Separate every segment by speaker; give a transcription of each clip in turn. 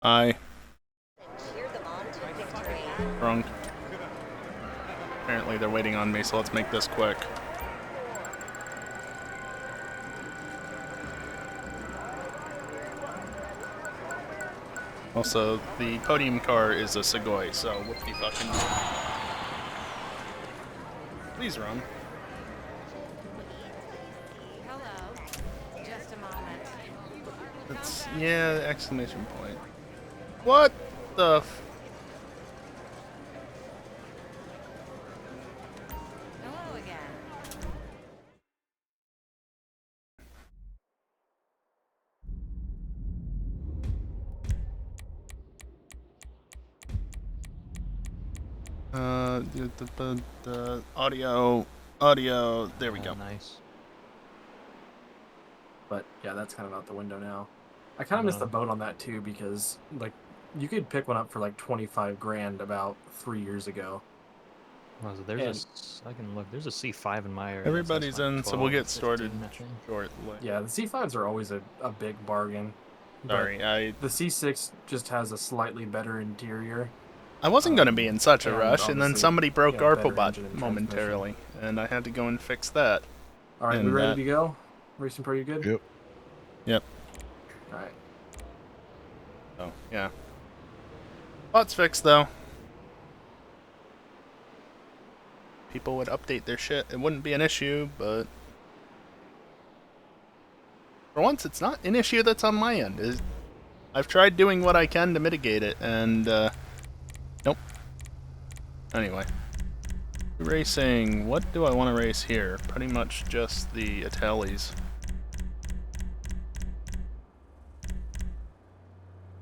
Speaker 1: I drunk. Apparently they're waiting on me, so let's make this quick. Also, the podium car is a Segoy, so whoopty fucking. Please run.
Speaker 2: Hello. Just a moment.
Speaker 1: That's, yeah, exclamation point. What the f-
Speaker 2: Hello again.
Speaker 1: the audio, there we go.
Speaker 3: Nice.
Speaker 4: But yeah, that's kind of out the window now. I kind of missed the boat on that too because like you could pick one up for like 25 grand about 3 years ago.
Speaker 3: Well, so there's I can look. There's a C5 in my area.
Speaker 1: Everybody's in, so we'll get started
Speaker 3: 15,
Speaker 1: shortly.
Speaker 4: Yeah, the C5s are always a big bargain.
Speaker 1: Sorry,
Speaker 4: The C6 just has a slightly better interior.
Speaker 1: I wasn't going to be in such a
Speaker 4: and
Speaker 1: rush, and then
Speaker 4: obviously,
Speaker 1: somebody broke
Speaker 4: yeah, better
Speaker 1: Arpobot
Speaker 4: engine and
Speaker 1: momentarily, and I had to go and fix that.
Speaker 4: All right,
Speaker 1: And
Speaker 4: we ready to go? Racing Pro, you good?
Speaker 5: Yep.
Speaker 1: Yep.
Speaker 4: All right.
Speaker 1: Oh, yeah. Bot's fixed, though. People would update their shit. It wouldn't be an issue, but... For once, it's not an issue that's on my end. I've tried doing what I can to mitigate it, and, nope. Anyway. Racing. What do I want to race here? Pretty much just the Italies.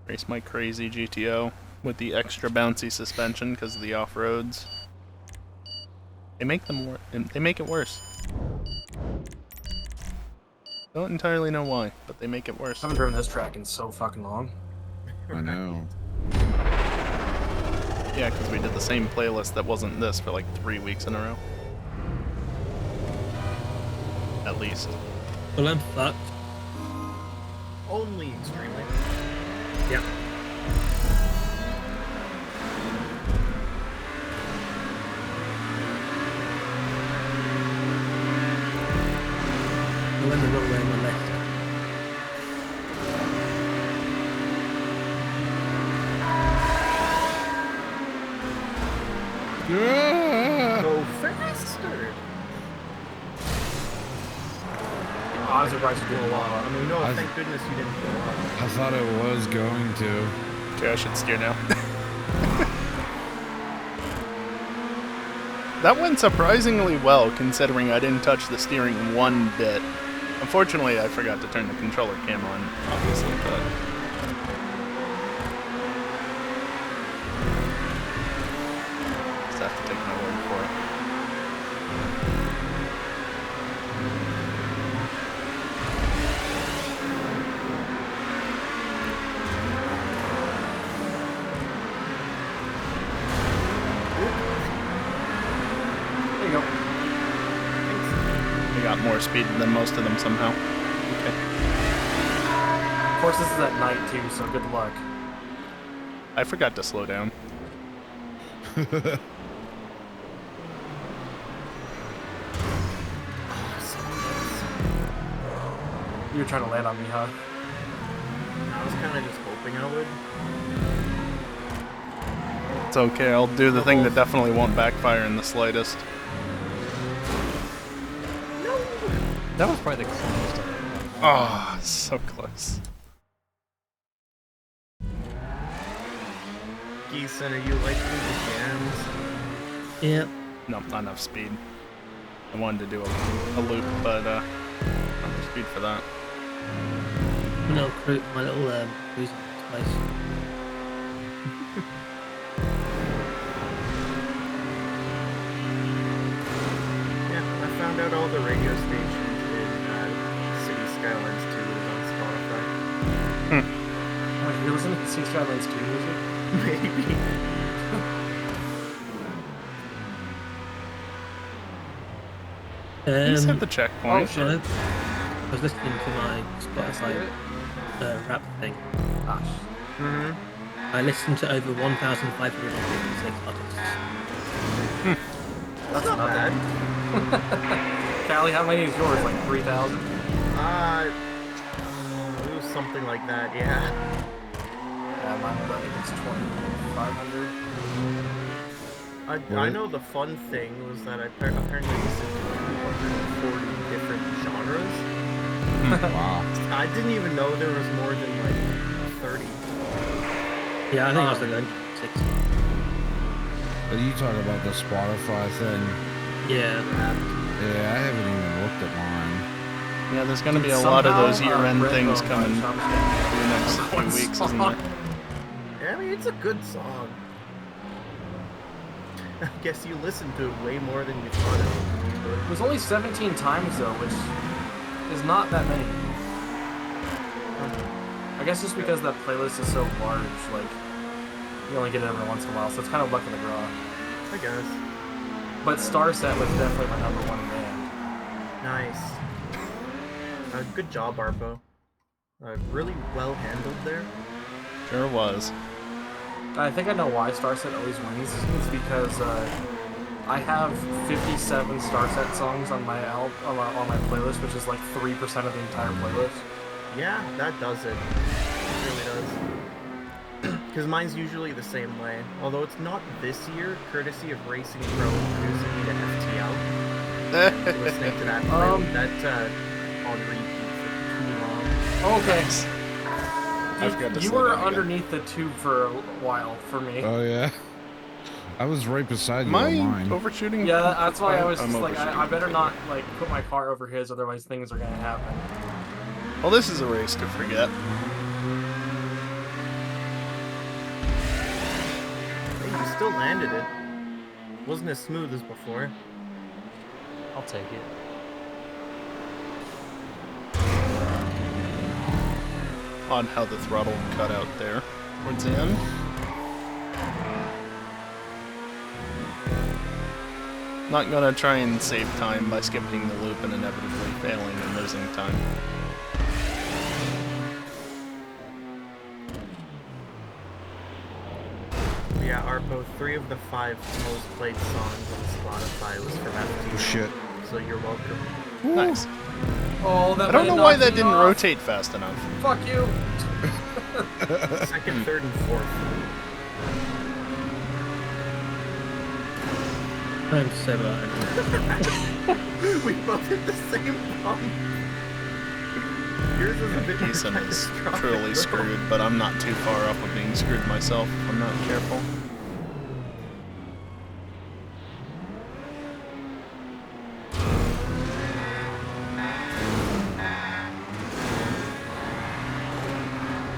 Speaker 1: Race my crazy GTO with the extra bouncy suspension because of the off-roads. They make them they make it worse. Don't entirely know why, but they make it worse.
Speaker 4: I haven't driven this track in so fucking long.
Speaker 5: I know.
Speaker 1: Yeah, because we did the same playlist that wasn't this for like 3 weeks in a row. At least.
Speaker 6: Well, I'm fucked.
Speaker 7: Only extremely.
Speaker 6: Yeah. I went the wrong way on my left.
Speaker 7: Go faster!
Speaker 4: I was surprised you did a lot.
Speaker 7: I mean, no, thank goodness you didn't go up.
Speaker 5: I thought it was going to.
Speaker 1: Okay, I should steer now. That went surprisingly well, considering I didn't touch the steering one bit. Unfortunately, I forgot to turn the controller cam on, obviously, but... Just have to take my word for it.
Speaker 4: There you go.
Speaker 1: I got more speed than most of them somehow. Okay.
Speaker 4: Of course, this is at night too, so good luck.
Speaker 1: I forgot to slow down.
Speaker 4: You were trying to land on me, huh?
Speaker 7: I was kind of just hoping I would.
Speaker 1: It's okay, I'll do the thing that definitely won't backfire in the slightest.
Speaker 3: That was probably the closest.
Speaker 1: Oh, so close.
Speaker 7: Geeson, are you like the jams?
Speaker 6: Yeah.
Speaker 1: No, not enough speed. I wanted to do a loop, but not enough speed for that.
Speaker 6: No, crew, my little cruising space.
Speaker 7: Yeah, I found out all the radio stations in City Skylines 2 is on Spotify.
Speaker 4: Wait, you're listening to Sea Skylines 2 music?
Speaker 7: Maybe.
Speaker 1: He's hit the
Speaker 4: Oh,
Speaker 1: checkpoint.
Speaker 4: shit.
Speaker 6: I was listening to my Spotify rap thing.
Speaker 4: Gosh.
Speaker 6: I listened to over 1,556 artists.
Speaker 4: That's
Speaker 7: not bad.
Speaker 4: Callie, how many is yours? Like 3,000?
Speaker 7: It was something like that, yeah.
Speaker 4: Yeah, mine was, I think it's 2,500.
Speaker 7: I know the fun thing was that I apparently listened to 240 different genres.
Speaker 5: Wow.
Speaker 7: I didn't even know there was more than like 30.
Speaker 6: Yeah, I think I was like 6.
Speaker 5: Are you talking about the Spotify thing?
Speaker 6: Yeah.
Speaker 5: Yeah, I haven't even looked at mine.
Speaker 1: Yeah, there's going to be a lot of those year-end things coming in the next few weeks, isn't there?
Speaker 7: Yeah, I mean, it's a good song. I guess you listened to it way more than you thought it would.
Speaker 4: It was only 17 times though, which is not that many. I guess just because that playlist is so large, like, you only get it every once in a while, so it's kind of luck of the draw.
Speaker 7: I guess.
Speaker 4: But Starset was definitely my #1 band.
Speaker 7: Nice. Good job, Arpo. Really well handled there.
Speaker 1: Sure was.
Speaker 4: I think I know why Starset always wins. It's because I have 57 Starset songs on my on my playlist, which is like 3% of the entire playlist.
Speaker 7: Yeah, that does it. It really does. Because mine's usually the same way. Although it's not this year, courtesy of Racing Pro introducing me to FTL. And listening to that on repeat for too long.
Speaker 4: Okay.
Speaker 1: I've got to
Speaker 4: You
Speaker 1: slow
Speaker 4: were
Speaker 1: down again.
Speaker 4: underneath the tube for a while for me.
Speaker 5: Oh yeah. I was right beside
Speaker 1: Am
Speaker 5: you
Speaker 1: I
Speaker 5: on mine.
Speaker 1: overshooting?
Speaker 4: Yeah, that's why I was
Speaker 1: I'm
Speaker 4: just like,
Speaker 1: overshooting.
Speaker 4: I better not like put my car over his, otherwise things are gonna happen.
Speaker 1: Well, this is a race to forget.
Speaker 7: Hey, you still landed it. Wasn't as smooth as before.
Speaker 3: I'll take it.
Speaker 1: Odd how the throttle cut out there towards the end. Not gonna try and save time by skipping the loop and inevitably failing and losing time.
Speaker 7: Yeah, Arpo, 3 of the 5 most played songs on Spotify was from FTL.
Speaker 5: Oh shit.
Speaker 7: So you're welcome.
Speaker 1: Nice.
Speaker 4: Oh, that
Speaker 1: I don't
Speaker 4: might
Speaker 1: know
Speaker 4: knock
Speaker 1: why that
Speaker 4: me
Speaker 1: didn't
Speaker 4: off.
Speaker 1: rotate fast enough.
Speaker 4: Fuck you.
Speaker 7: Second, third, and fourth.
Speaker 6: I'm so bad.
Speaker 7: We both hit the same bump. Yours is a bit more
Speaker 1: Keeson is
Speaker 7: catastrophic,
Speaker 1: truly
Speaker 7: though.
Speaker 1: screwed, but I'm not too far off of being screwed myself if I'm not careful.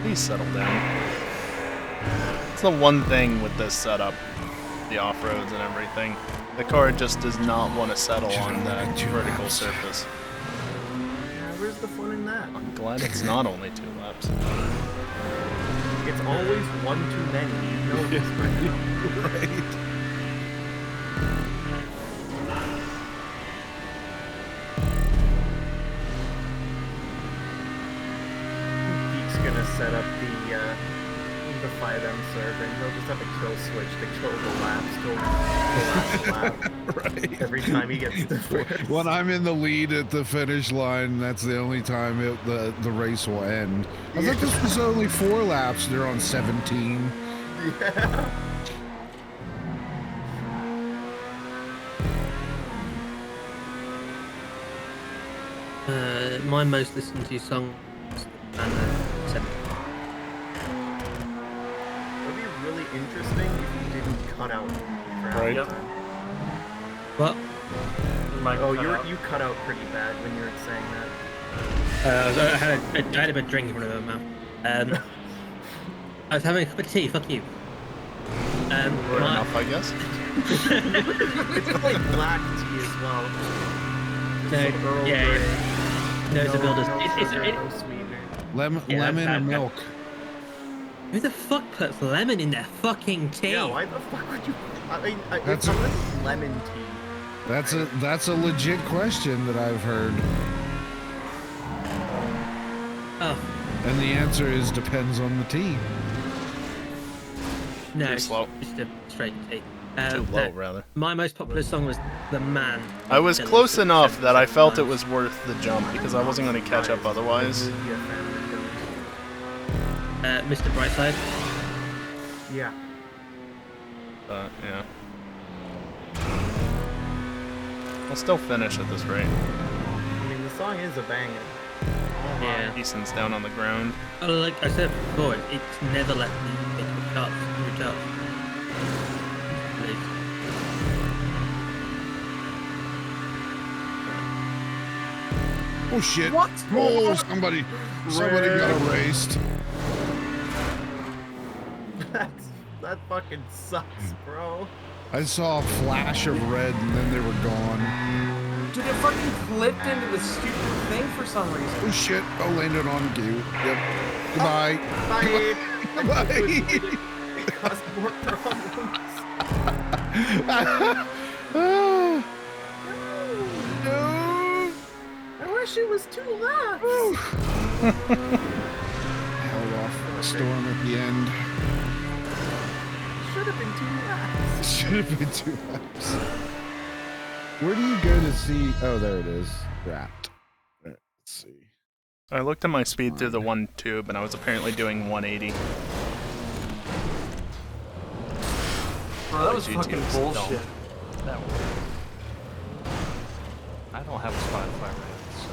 Speaker 1: Please settle down. It's the one thing with this setup, the off-roads and everything. The car just does not want to settle on that vertical surface.
Speaker 7: Yeah, where's the fun in that?
Speaker 1: I'm glad it's not only 2 laps.
Speaker 7: It's always one too many. You know this right now.
Speaker 5: Right.
Speaker 7: Pete's gonna set up the 5M server, and he'll just have a kill switch to kill the laps till the last lap.
Speaker 5: Right.
Speaker 7: Every time he gets to first.
Speaker 5: When I'm in the lead at the finish line, that's the only time the race will end. I thought this was only 4 laps. They're on 17.
Speaker 7: Yeah.
Speaker 6: My most listened to song was 7.
Speaker 7: That'd be really interesting if you didn't cut out for
Speaker 1: Right.
Speaker 7: half
Speaker 4: Yep.
Speaker 7: time.
Speaker 6: What?
Speaker 7: Oh, you cut out pretty bad when you were saying that.
Speaker 6: I had a bit of drink in front of my mouth. I was having a cup of tea. Fuck you.
Speaker 1: Fair enough, I guess.
Speaker 7: It's like black tea as well.
Speaker 6: No,
Speaker 7: Some Earl
Speaker 6: yeah,
Speaker 7: Grey.
Speaker 6: no, it's a builder's.
Speaker 7: No
Speaker 6: It's
Speaker 7: sugar,
Speaker 6: it,
Speaker 7: no sweetener.
Speaker 5: Lemon
Speaker 6: Yeah,
Speaker 5: and
Speaker 6: that-
Speaker 5: milk.
Speaker 6: who the fuck puts lemon in their fucking tea?
Speaker 7: Yeah, why the fuck would you? I mean,
Speaker 5: That's
Speaker 7: it's
Speaker 5: a-
Speaker 7: unless it's lemon tea.
Speaker 5: That's a legit question that I've heard,
Speaker 6: Oh,
Speaker 5: and the answer is depends on the tea.
Speaker 6: No,
Speaker 1: Too
Speaker 6: it's
Speaker 1: slow.
Speaker 6: just a straight T.
Speaker 1: Too low, rather.
Speaker 6: My most popular song was "The Man."
Speaker 1: I was
Speaker 6: Dylan's
Speaker 1: close
Speaker 6: at
Speaker 1: enough that I
Speaker 6: 77
Speaker 1: felt it
Speaker 6: times.
Speaker 1: was worth the jump because I wasn't going to catch up otherwise.
Speaker 6: Mr. Brightside.
Speaker 7: Yeah.
Speaker 1: Yeah. I'll still finish at this rate.
Speaker 7: I mean, the song is a banger.
Speaker 6: Yeah.
Speaker 1: Easton's down on the ground.
Speaker 6: Like I said before, it's never left me in the charts.
Speaker 5: Oh shit!
Speaker 4: What?
Speaker 5: Oh, somebody got erased.
Speaker 7: That fucking sucks, bro.
Speaker 5: I saw a flash of red and then they were gone.
Speaker 4: Dude, it fucking clipped into the stupid thing for some reason.
Speaker 5: Oh shit! I landed on you. Yep. Goodbye.
Speaker 7: Bye.
Speaker 5: Goodbye.
Speaker 7: It caused more problems.
Speaker 5: No.
Speaker 7: I wish it was 2 laps.
Speaker 5: Held off for a storm at the end.
Speaker 7: Should have been 2 laps.
Speaker 5: Should have been 2 laps. Where do you go to see? Oh, there it is. Wrapped. Let's see.
Speaker 1: I looked at my speed through the one tube, and I was apparently doing 180.
Speaker 4: Bro, that was
Speaker 1: GT's
Speaker 4: fucking
Speaker 1: dumb.
Speaker 4: bullshit.
Speaker 3: That one. I don't have a Spotify right, so.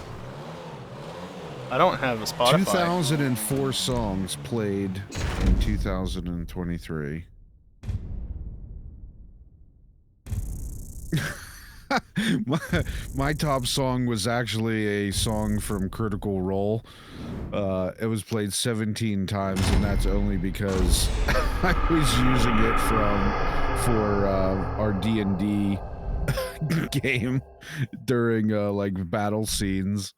Speaker 1: I don't have a Spotify.
Speaker 5: 2004 songs played in 2023. my top song was actually a song from Critical Role. It was played 17 times, and that's only because I was using it for our D&D game during like battle scenes.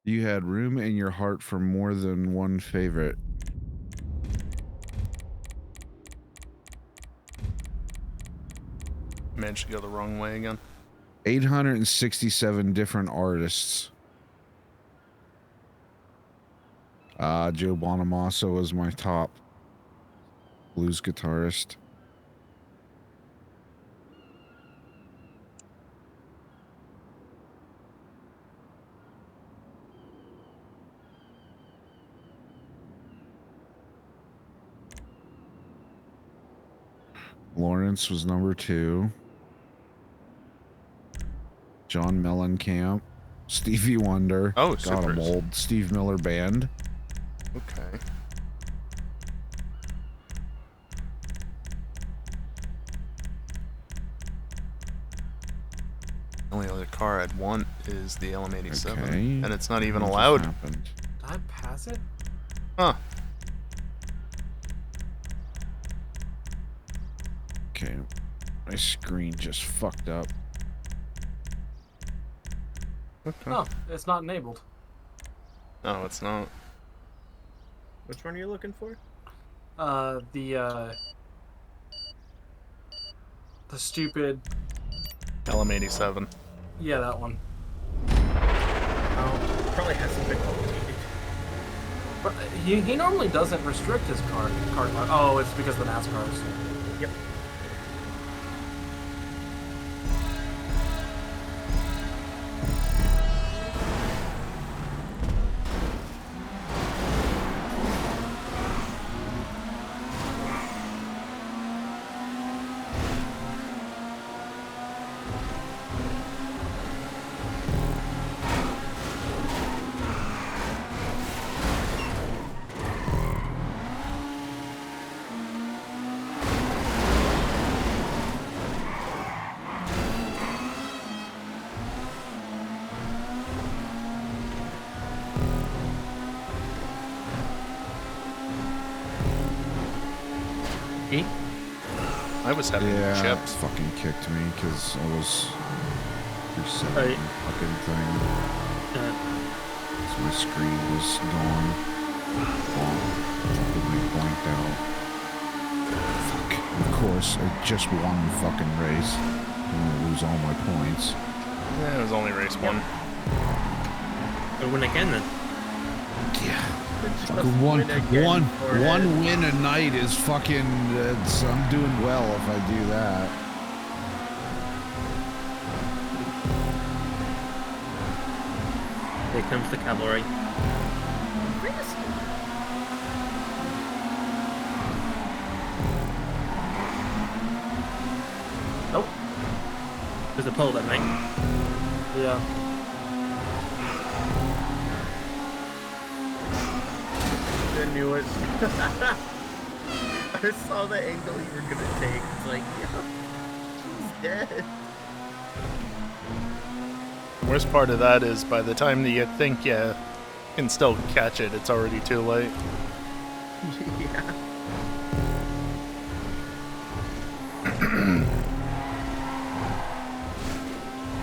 Speaker 5: You had room in your heart for more than one favorite.
Speaker 1: Managed to go the wrong way again.
Speaker 5: 867 different artists. Joe Bonamassa was my top blues guitarist. Lawrence was number 2. John Mellencamp, Stevie Wonder.
Speaker 1: Oh,
Speaker 5: got him
Speaker 1: supers.
Speaker 5: old. Steve Miller Band.
Speaker 1: Okay. The only other car I'd want is the LM87,
Speaker 5: Okay.
Speaker 1: and it's not even
Speaker 5: What just
Speaker 1: allowed.
Speaker 5: happened?
Speaker 4: Did I pass it?
Speaker 1: Huh.
Speaker 5: Okay, my screen just fucked up.
Speaker 1: Okay.
Speaker 4: Oh, it's not enabled.
Speaker 1: No, it's not.
Speaker 7: Which one are you looking for?
Speaker 4: The stupid...
Speaker 1: LM87.
Speaker 4: Yeah, that one.
Speaker 7: Oh, probably hasn't been updated.
Speaker 4: But he normally doesn't restrict his card. Oh, it's because of the NASCARs.
Speaker 7: Yep.
Speaker 1: I was having
Speaker 5: Yeah,
Speaker 1: chips.
Speaker 5: fucking kicked me because I was resetting
Speaker 6: Right.
Speaker 5: the fucking thing.
Speaker 6: Uh,
Speaker 5: So my screen was gone. Fucking blanked out. Fuck. Of course, I just won the fucking race. I'm gonna lose all my points.
Speaker 1: Yeah, it was only race 1.
Speaker 6: I'll win again then.
Speaker 5: Yeah.
Speaker 7: Just
Speaker 5: One
Speaker 7: win again for it.
Speaker 5: win a night is fucking. I'm doing well if I do that.
Speaker 6: Here comes the cavalry.
Speaker 4: Nope.
Speaker 6: There's a pole there, mate.
Speaker 4: Yeah.
Speaker 7: I knew it. I saw the angle you were gonna take. It's like, yeah, he's dead.
Speaker 1: Worst part of that is by the time that you think you can still catch it, it's already too late.
Speaker 7: Yeah.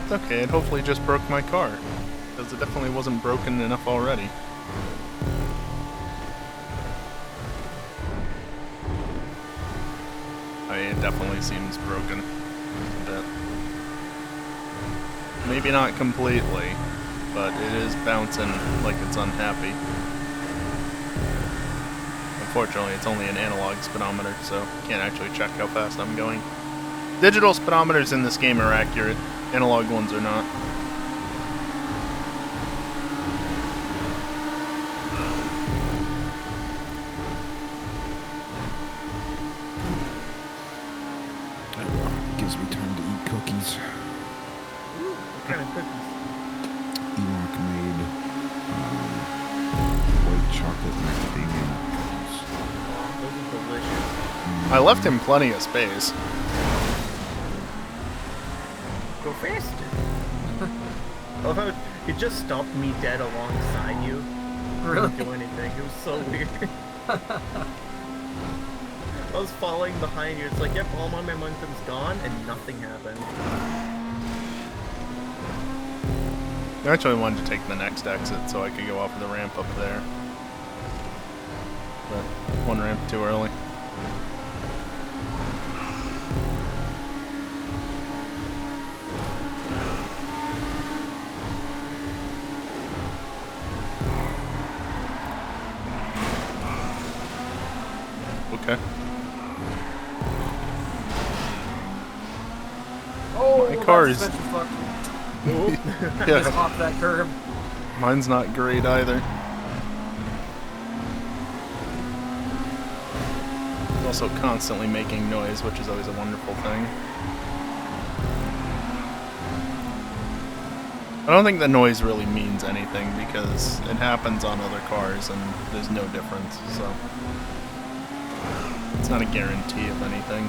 Speaker 1: It's okay, it hopefully just broke my car. Because it definitely wasn't broken enough already. I mean, it definitely seems broken. A bit. Maybe not completely, but it is bouncing like it's unhappy. Unfortunately, it's only an analog speedometer, so can't actually check how fast I'm going. Digital speedometers in this game are accurate. Analog ones are not.
Speaker 5: Gives me time to eat cookies.
Speaker 7: What kind of cookies?
Speaker 5: Enoch made white chocolate macadamia cookies.
Speaker 7: Oh, those are delicious.
Speaker 1: I left him plenty of space.
Speaker 7: Go faster. I love how it just stopped me dead alongside you.
Speaker 4: Really?
Speaker 7: Didn't do anything. It was so weird. I was falling behind you. It's like, yep, all my momentum's gone, and nothing happened.
Speaker 1: I actually wanted to take the next exit so I could go off the ramp up there. But one ramp too early. Okay.
Speaker 4: Oh,
Speaker 1: My car is-
Speaker 4: that's fucked. Just
Speaker 1: Yeah,
Speaker 4: off that curb.
Speaker 1: mine's not great either. It's also constantly making noise, which is always a wonderful thing. I don't think the noise really means anything because it happens on other cars and there's no difference, so it's not a guarantee of anything.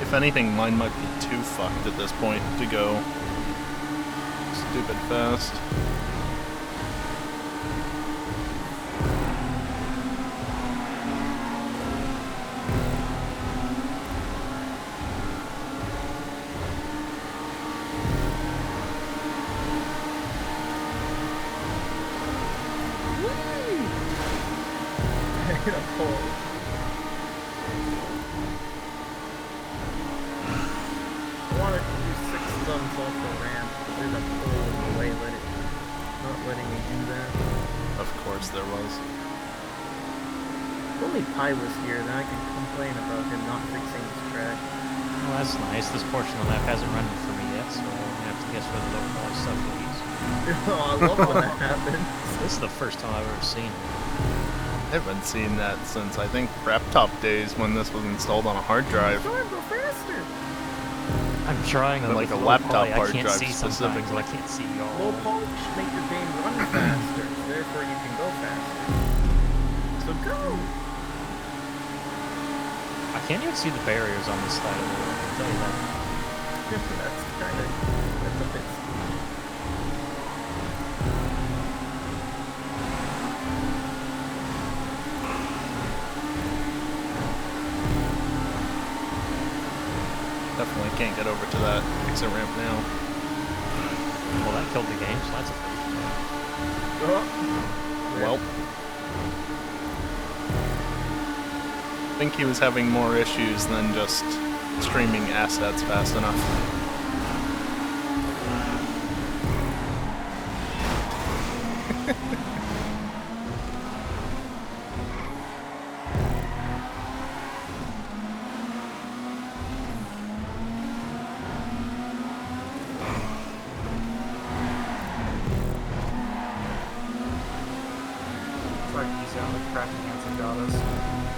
Speaker 1: If anything, mine might be too fucked at this point to go stupid fast.
Speaker 7: In a pole. I wanted to do 6 stunts off the ramp. There's a pole in the way, not letting me do that.
Speaker 1: Of course there was.
Speaker 7: If only Pi was here, then I could complain about him not fixing his track.
Speaker 3: Well, that's nice. This portion of the map hasn't run for me yet, so I'm gonna have to guess where the localized stuff leads.
Speaker 7: Oh, I love when that happens.
Speaker 3: This is the first time I've ever seen it.
Speaker 1: I haven't seen that since I think Laptop days when this was installed on a hard drive.
Speaker 7: Storm, go faster!
Speaker 3: I'm trying
Speaker 1: And
Speaker 3: on
Speaker 1: like
Speaker 3: the
Speaker 1: a
Speaker 3: low
Speaker 1: laptop
Speaker 3: poly.
Speaker 1: hard
Speaker 3: I can't
Speaker 1: drive
Speaker 3: see sometimes.
Speaker 1: specifically.
Speaker 3: I can't see y'all.
Speaker 7: Low poly should make your game run faster, therefore you can go faster. So go!
Speaker 3: I can't even see the barriers on this side of the road. I'll tell you that.
Speaker 7: That's a bit steep.
Speaker 1: Definitely can't get over to that exit ramp now.
Speaker 3: Well, that killed the game, so that's a first.
Speaker 1: Well. I think he was having more issues than just streaming assets fast enough.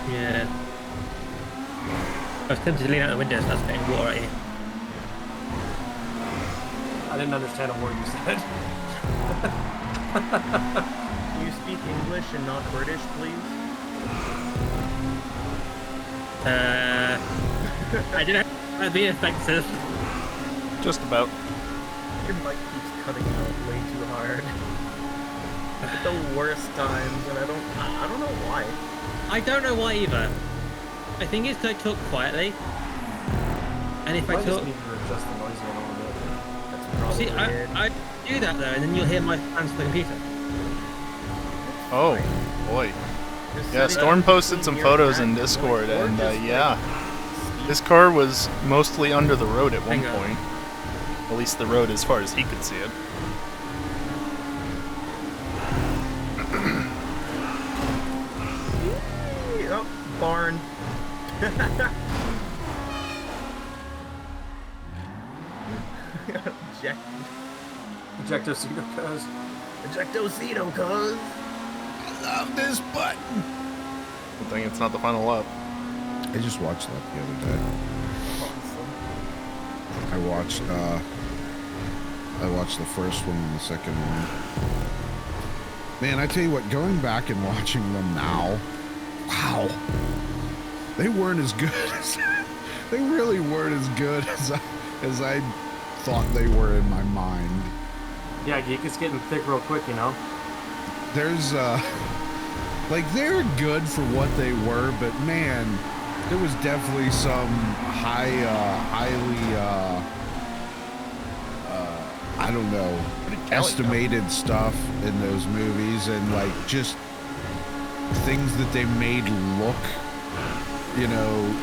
Speaker 6: Yeah. I was tempted to lean out the window and start spitting water at you.
Speaker 4: I didn't understand a word you said.
Speaker 7: Can you speak English and not British, please?
Speaker 6: I didn't have to be offensive.
Speaker 1: Just about.
Speaker 7: Your mic keeps cutting out way too hard. At the worst times, and I don't know why.
Speaker 6: I don't know why either. I think it's because I talk quietly. And if I
Speaker 4: just
Speaker 6: talk...
Speaker 4: need to adjust the noise a little bit.
Speaker 7: That's probably
Speaker 6: See,
Speaker 7: it.
Speaker 6: I do that though, and then you'll hear my hands to the computer.
Speaker 1: Oh, boy.
Speaker 7: Just
Speaker 1: Yeah,
Speaker 7: sitting
Speaker 1: Storm
Speaker 7: between
Speaker 1: posted some
Speaker 7: your
Speaker 1: photos in
Speaker 7: back
Speaker 1: Discord,
Speaker 7: or
Speaker 1: and
Speaker 7: just,
Speaker 1: yeah.
Speaker 7: speak.
Speaker 1: This car was mostly under the road at one
Speaker 6: Hang on.
Speaker 1: point. At least the road as far as he could see it.
Speaker 7: Oh, barn. Eject,
Speaker 4: Ejectocito cuz.
Speaker 7: ejectocito, cuz.
Speaker 5: Love this button.
Speaker 1: Good thing it's not the final lap.
Speaker 5: I just watched that the other day.
Speaker 7: Awesome.
Speaker 5: I watched the first one and the second one. Man, I tell you what, going back and watching them now, wow. They weren't as good as they really weren't as good as I thought they were in my mind.
Speaker 4: Yeah, Geek is getting thick real quick, you know?
Speaker 5: There's like they're good for what they were, but man, there was definitely some highly I don't know, estimated stuff in those movies, and like just things that they made look, you know,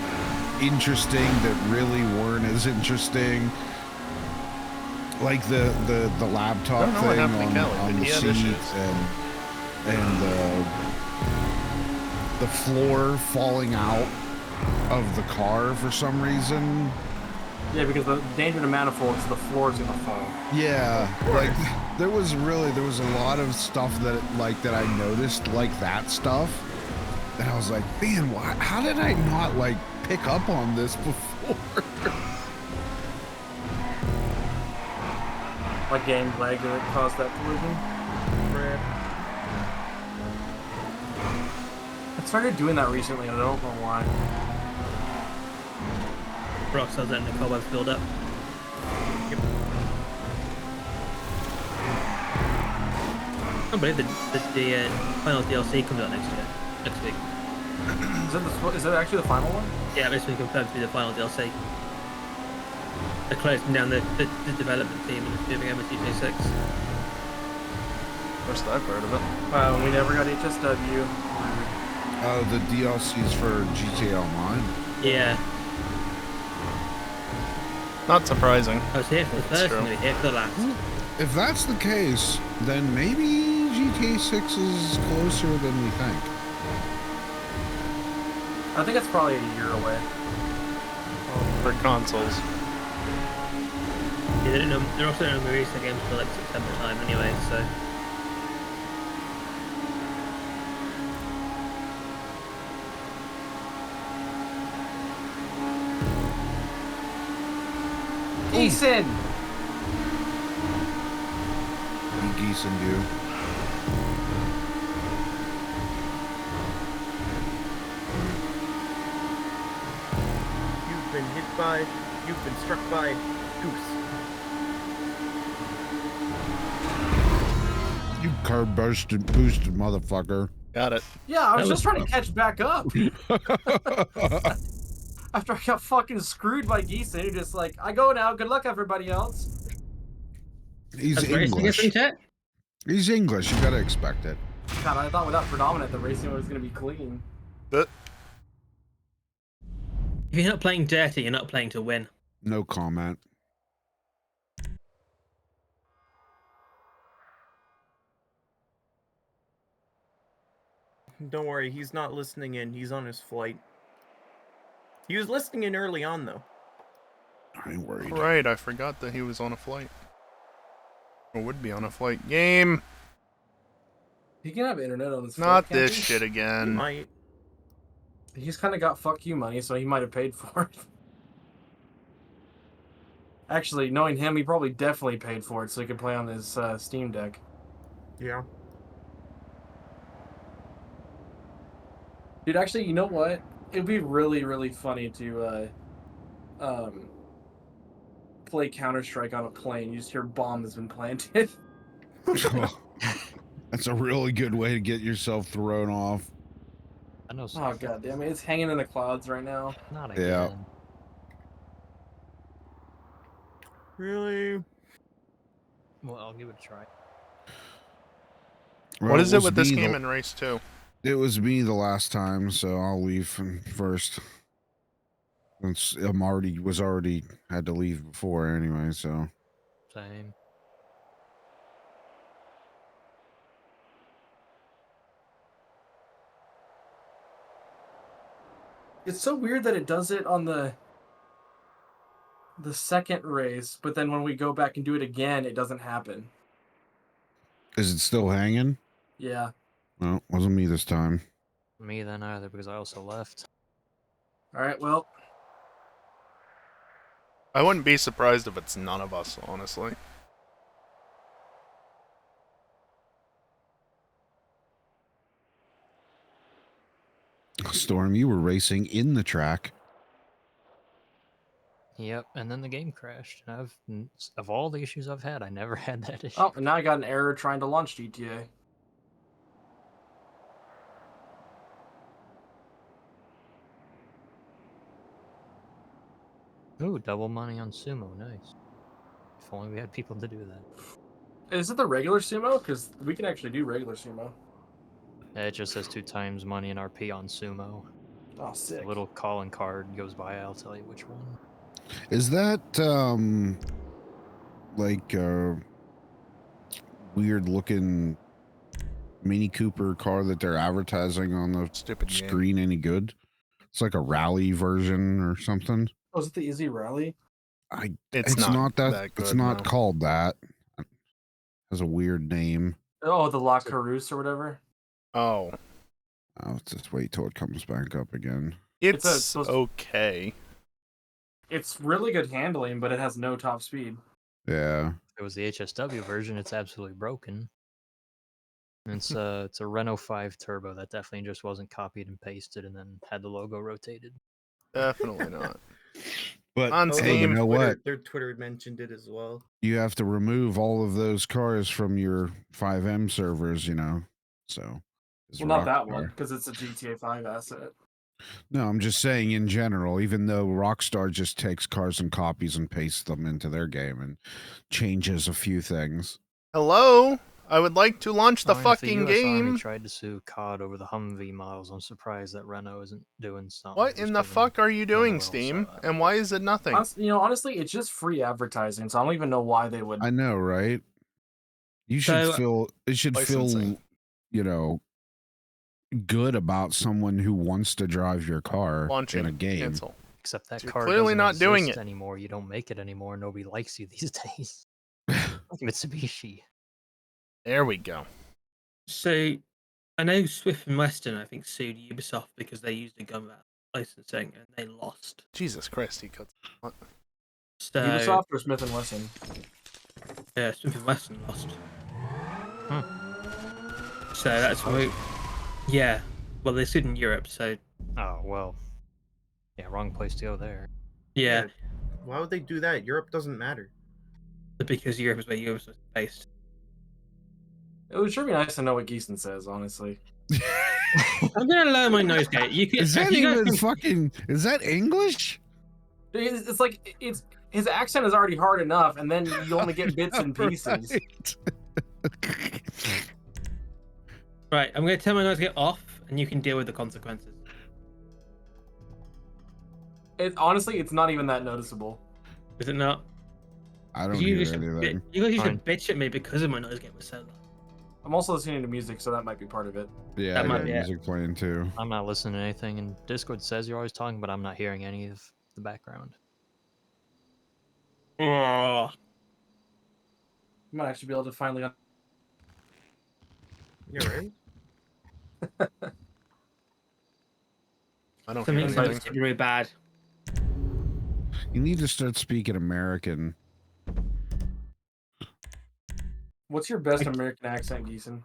Speaker 5: interesting that really weren't as interesting. Like the laptop
Speaker 1: I don't know what
Speaker 5: thing
Speaker 1: happened to Kelly,
Speaker 5: on
Speaker 1: but
Speaker 5: the
Speaker 1: he had
Speaker 5: seat,
Speaker 1: issues.
Speaker 5: and the floor falling out of the car for some reason.
Speaker 4: Yeah, because the danger to manifolds, the floor is gonna fall.
Speaker 5: Yeah, like there was a lot of stuff that that I noticed, like that stuff, and I was like, man, how did I not like pick up on this before?
Speaker 4: Like game lag that caused that collision.
Speaker 7: Rip.
Speaker 4: I started doing that recently, and I don't know why.
Speaker 6: Rockstars letting the cobwebs build up.
Speaker 7: Yep.
Speaker 6: I can't believe the final DLC comes out next week.
Speaker 4: Is that actually the final one?
Speaker 6: Yeah, it's been confirmed to be the final DLC. They're closing down the development team and moving over to GTA 6.
Speaker 1: First I've heard of it.
Speaker 4: Wow, we never got HSW.
Speaker 5: The DLCs for GTA Online.
Speaker 6: Yeah,
Speaker 1: Not surprising.
Speaker 6: I was here for the
Speaker 1: It's
Speaker 6: first,
Speaker 1: true.
Speaker 6: I'm going to be here for the last.
Speaker 5: If that's the case, then maybe GTA 6 is closer than we think.
Speaker 4: I think it's probably a year away.
Speaker 1: For consoles.
Speaker 6: Yeah, they're also going to release the game until like September time anyway, so.
Speaker 4: Eason!
Speaker 5: Geese and you.
Speaker 7: You've been hit by, you've been struck by Goose.
Speaker 5: You curb boosted motherfucker.
Speaker 1: Got it.
Speaker 4: Yeah, I was
Speaker 6: That
Speaker 4: just
Speaker 6: was
Speaker 4: trying to catch back up. After I got fucking screwed by Geese, and you're just like, I go now, good luck everybody else.
Speaker 5: He's
Speaker 6: That's racing
Speaker 5: English.
Speaker 6: in chat?
Speaker 5: He's English. You gotta expect it.
Speaker 4: God, I thought without predominant the racing was gonna be clean.
Speaker 1: But
Speaker 6: If you're not playing dirty, you're not playing to win.
Speaker 5: No comment.
Speaker 7: Don't worry, he's not listening in. He's on his flight. He was listening in early on, though.
Speaker 5: I ain't worried.
Speaker 1: Right, I forgot that he was on a flight. Or would be on a flight. Game!
Speaker 4: He can have internet on his phone.
Speaker 1: Not
Speaker 4: can't
Speaker 1: this
Speaker 4: he?
Speaker 1: shit
Speaker 7: He
Speaker 1: again.
Speaker 7: might.
Speaker 4: He's kind of got fuck you money, so he might have paid for it. Actually, knowing him, he probably definitely paid for it so he could play on his Steam Deck.
Speaker 7: Yeah.
Speaker 4: Dude, actually, you know what? It'd be really, really funny to play Counter-Strike on a plane. You just hear bomb has been planted.
Speaker 5: That's a really good way to get yourself thrown off.
Speaker 3: I know.
Speaker 4: Oh god damn it! It's hanging in the clouds right now.
Speaker 3: Not again.
Speaker 5: Yeah.
Speaker 7: Really?
Speaker 3: Well, I'll give it a try.
Speaker 1: What is it
Speaker 5: was
Speaker 1: with this
Speaker 5: me
Speaker 1: game
Speaker 5: the-
Speaker 1: in Race 2?
Speaker 5: It was me the last time, so I'll leave first. I'm already had to leave before anyway, so.
Speaker 3: Same.
Speaker 4: It's so weird that it does it on the second race, but then when we go back and do it again, it doesn't happen.
Speaker 5: Is it still hanging?
Speaker 4: Yeah.
Speaker 5: Well, wasn't me this time.
Speaker 3: Me then either, because I also left.
Speaker 4: All right. Well,
Speaker 1: I wouldn't be surprised if it's none of us, honestly.
Speaker 5: Storm, you were racing in the track.
Speaker 3: Yep, and then the game crashed. And of all the issues I've had, I never had that issue.
Speaker 4: oh, and now I got an error trying to launch GTA.
Speaker 3: Ooh, double money on sumo, nice. If only we had people to do that.
Speaker 4: Is it the regular sumo? Because we can actually do regular sumo.
Speaker 3: It just says 2 times money in RP on sumo.
Speaker 4: Oh,
Speaker 3: A
Speaker 4: sick.
Speaker 3: little calling card goes by, I'll tell you which one.
Speaker 5: Is that like a weird looking Mini Cooper car that they're advertising on the
Speaker 1: Stupid game.
Speaker 5: screen any good? It's like a rally version or something.
Speaker 4: Oh, is it the Easy Rally?
Speaker 1: It's not that
Speaker 5: it's
Speaker 1: good,
Speaker 5: not
Speaker 1: no.
Speaker 5: called that. It has a weird name.
Speaker 4: Oh, the La Carouse or whatever.
Speaker 1: Oh.
Speaker 5: Let's just wait till it comes back up again.
Speaker 1: It's okay.
Speaker 4: It's really good handling, but it has no top speed.
Speaker 5: Yeah.
Speaker 3: If it was the HSW version, it's absolutely broken. And it's a Renault 5 Turbo that definitely just wasn't copied and pasted and then had the logo rotated.
Speaker 1: Definitely not.
Speaker 5: But
Speaker 1: On
Speaker 7: Oh,
Speaker 5: hey, you
Speaker 1: Steam.
Speaker 5: know
Speaker 7: Twitter,
Speaker 5: what?
Speaker 7: their Twitter mentioned it as well.
Speaker 5: You have to remove all of those cars from your 5M servers, you know. So it's
Speaker 4: Well, not that
Speaker 5: Rockstar.
Speaker 4: one, because it's a GTA 5 asset.
Speaker 5: No, I'm just saying in general, even though Rockstar just takes cars and copies and pastes them into their game and changes a few things.
Speaker 1: Hello? I would like to launch the
Speaker 3: I mean, if
Speaker 1: fucking
Speaker 3: the US Army
Speaker 1: game.
Speaker 3: tried to sue COD over the Humvee models, I'm surprised that Renault isn't doing something.
Speaker 1: What
Speaker 3: just
Speaker 1: in the
Speaker 3: 'cause
Speaker 1: fuck are you doing,
Speaker 3: will, so
Speaker 1: Steam?
Speaker 3: I don't
Speaker 1: And why is it nothing?
Speaker 4: Honestly, it's just free advertising, so I don't even know why they would.
Speaker 5: I know, right? You should
Speaker 6: So-
Speaker 5: feel it should
Speaker 1: Licensing.
Speaker 5: feel, you know, good about someone who wants to drive your car
Speaker 1: Launching.
Speaker 5: in a game.
Speaker 1: Cancel.
Speaker 3: Except that
Speaker 1: You're
Speaker 3: car
Speaker 1: clearly
Speaker 3: doesn't
Speaker 1: not doing
Speaker 3: exist
Speaker 1: it.
Speaker 3: anymore. You don't make it anymore. Nobody likes you these days. Like Mitsubishi.
Speaker 1: There we go.
Speaker 6: So, I know Swift and Western, I think, sued Ubisoft because they used a gun licensing and they lost.
Speaker 1: Jesus Christ, he cuts. What?
Speaker 6: So,
Speaker 4: Ubisoft or Smith and Wesson?
Speaker 6: yeah, Swift and Western lost. So that's why. Yeah, well, they sued in Europe, so
Speaker 3: Oh, well. Yeah, wrong place to go there.
Speaker 6: yeah,
Speaker 7: Why would they do that? Europe doesn't matter.
Speaker 6: because Europe is where Ubisoft is based.
Speaker 4: It would sure be nice to know what Geeson says, honestly.
Speaker 6: I'm gonna lower my nose gate. You can.
Speaker 5: Is that
Speaker 6: you guys
Speaker 5: even
Speaker 6: can-
Speaker 5: fucking? Is that English?
Speaker 4: It's like his accent is already hard enough, and then you only get bits and pieces.
Speaker 5: Right.
Speaker 6: Right, I'm gonna turn my nose gate off, and you can deal with the consequences.
Speaker 4: Honestly, it's not even that noticeable.
Speaker 6: Is it not?
Speaker 5: I don't
Speaker 6: You
Speaker 5: hear
Speaker 6: guys should
Speaker 5: anything.
Speaker 6: you guys
Speaker 3: Fine.
Speaker 6: should bitch at me because of my noise gate was so loud.
Speaker 4: I'm also listening to music, so that might be part of it.
Speaker 5: Yeah,
Speaker 6: That
Speaker 5: I
Speaker 6: might
Speaker 5: got
Speaker 6: be it.
Speaker 5: music playing too.
Speaker 3: I'm not listening to anything, and Discord says you're always talking, but I'm not hearing any of the background.
Speaker 6: Oh,
Speaker 4: I might actually be able to finally.
Speaker 7: You're right.
Speaker 1: I don't
Speaker 6: something
Speaker 1: hear
Speaker 4: Invite-
Speaker 1: anything.
Speaker 6: really bad.
Speaker 5: You need to start speaking American.
Speaker 4: What's your best American accent, Geeson?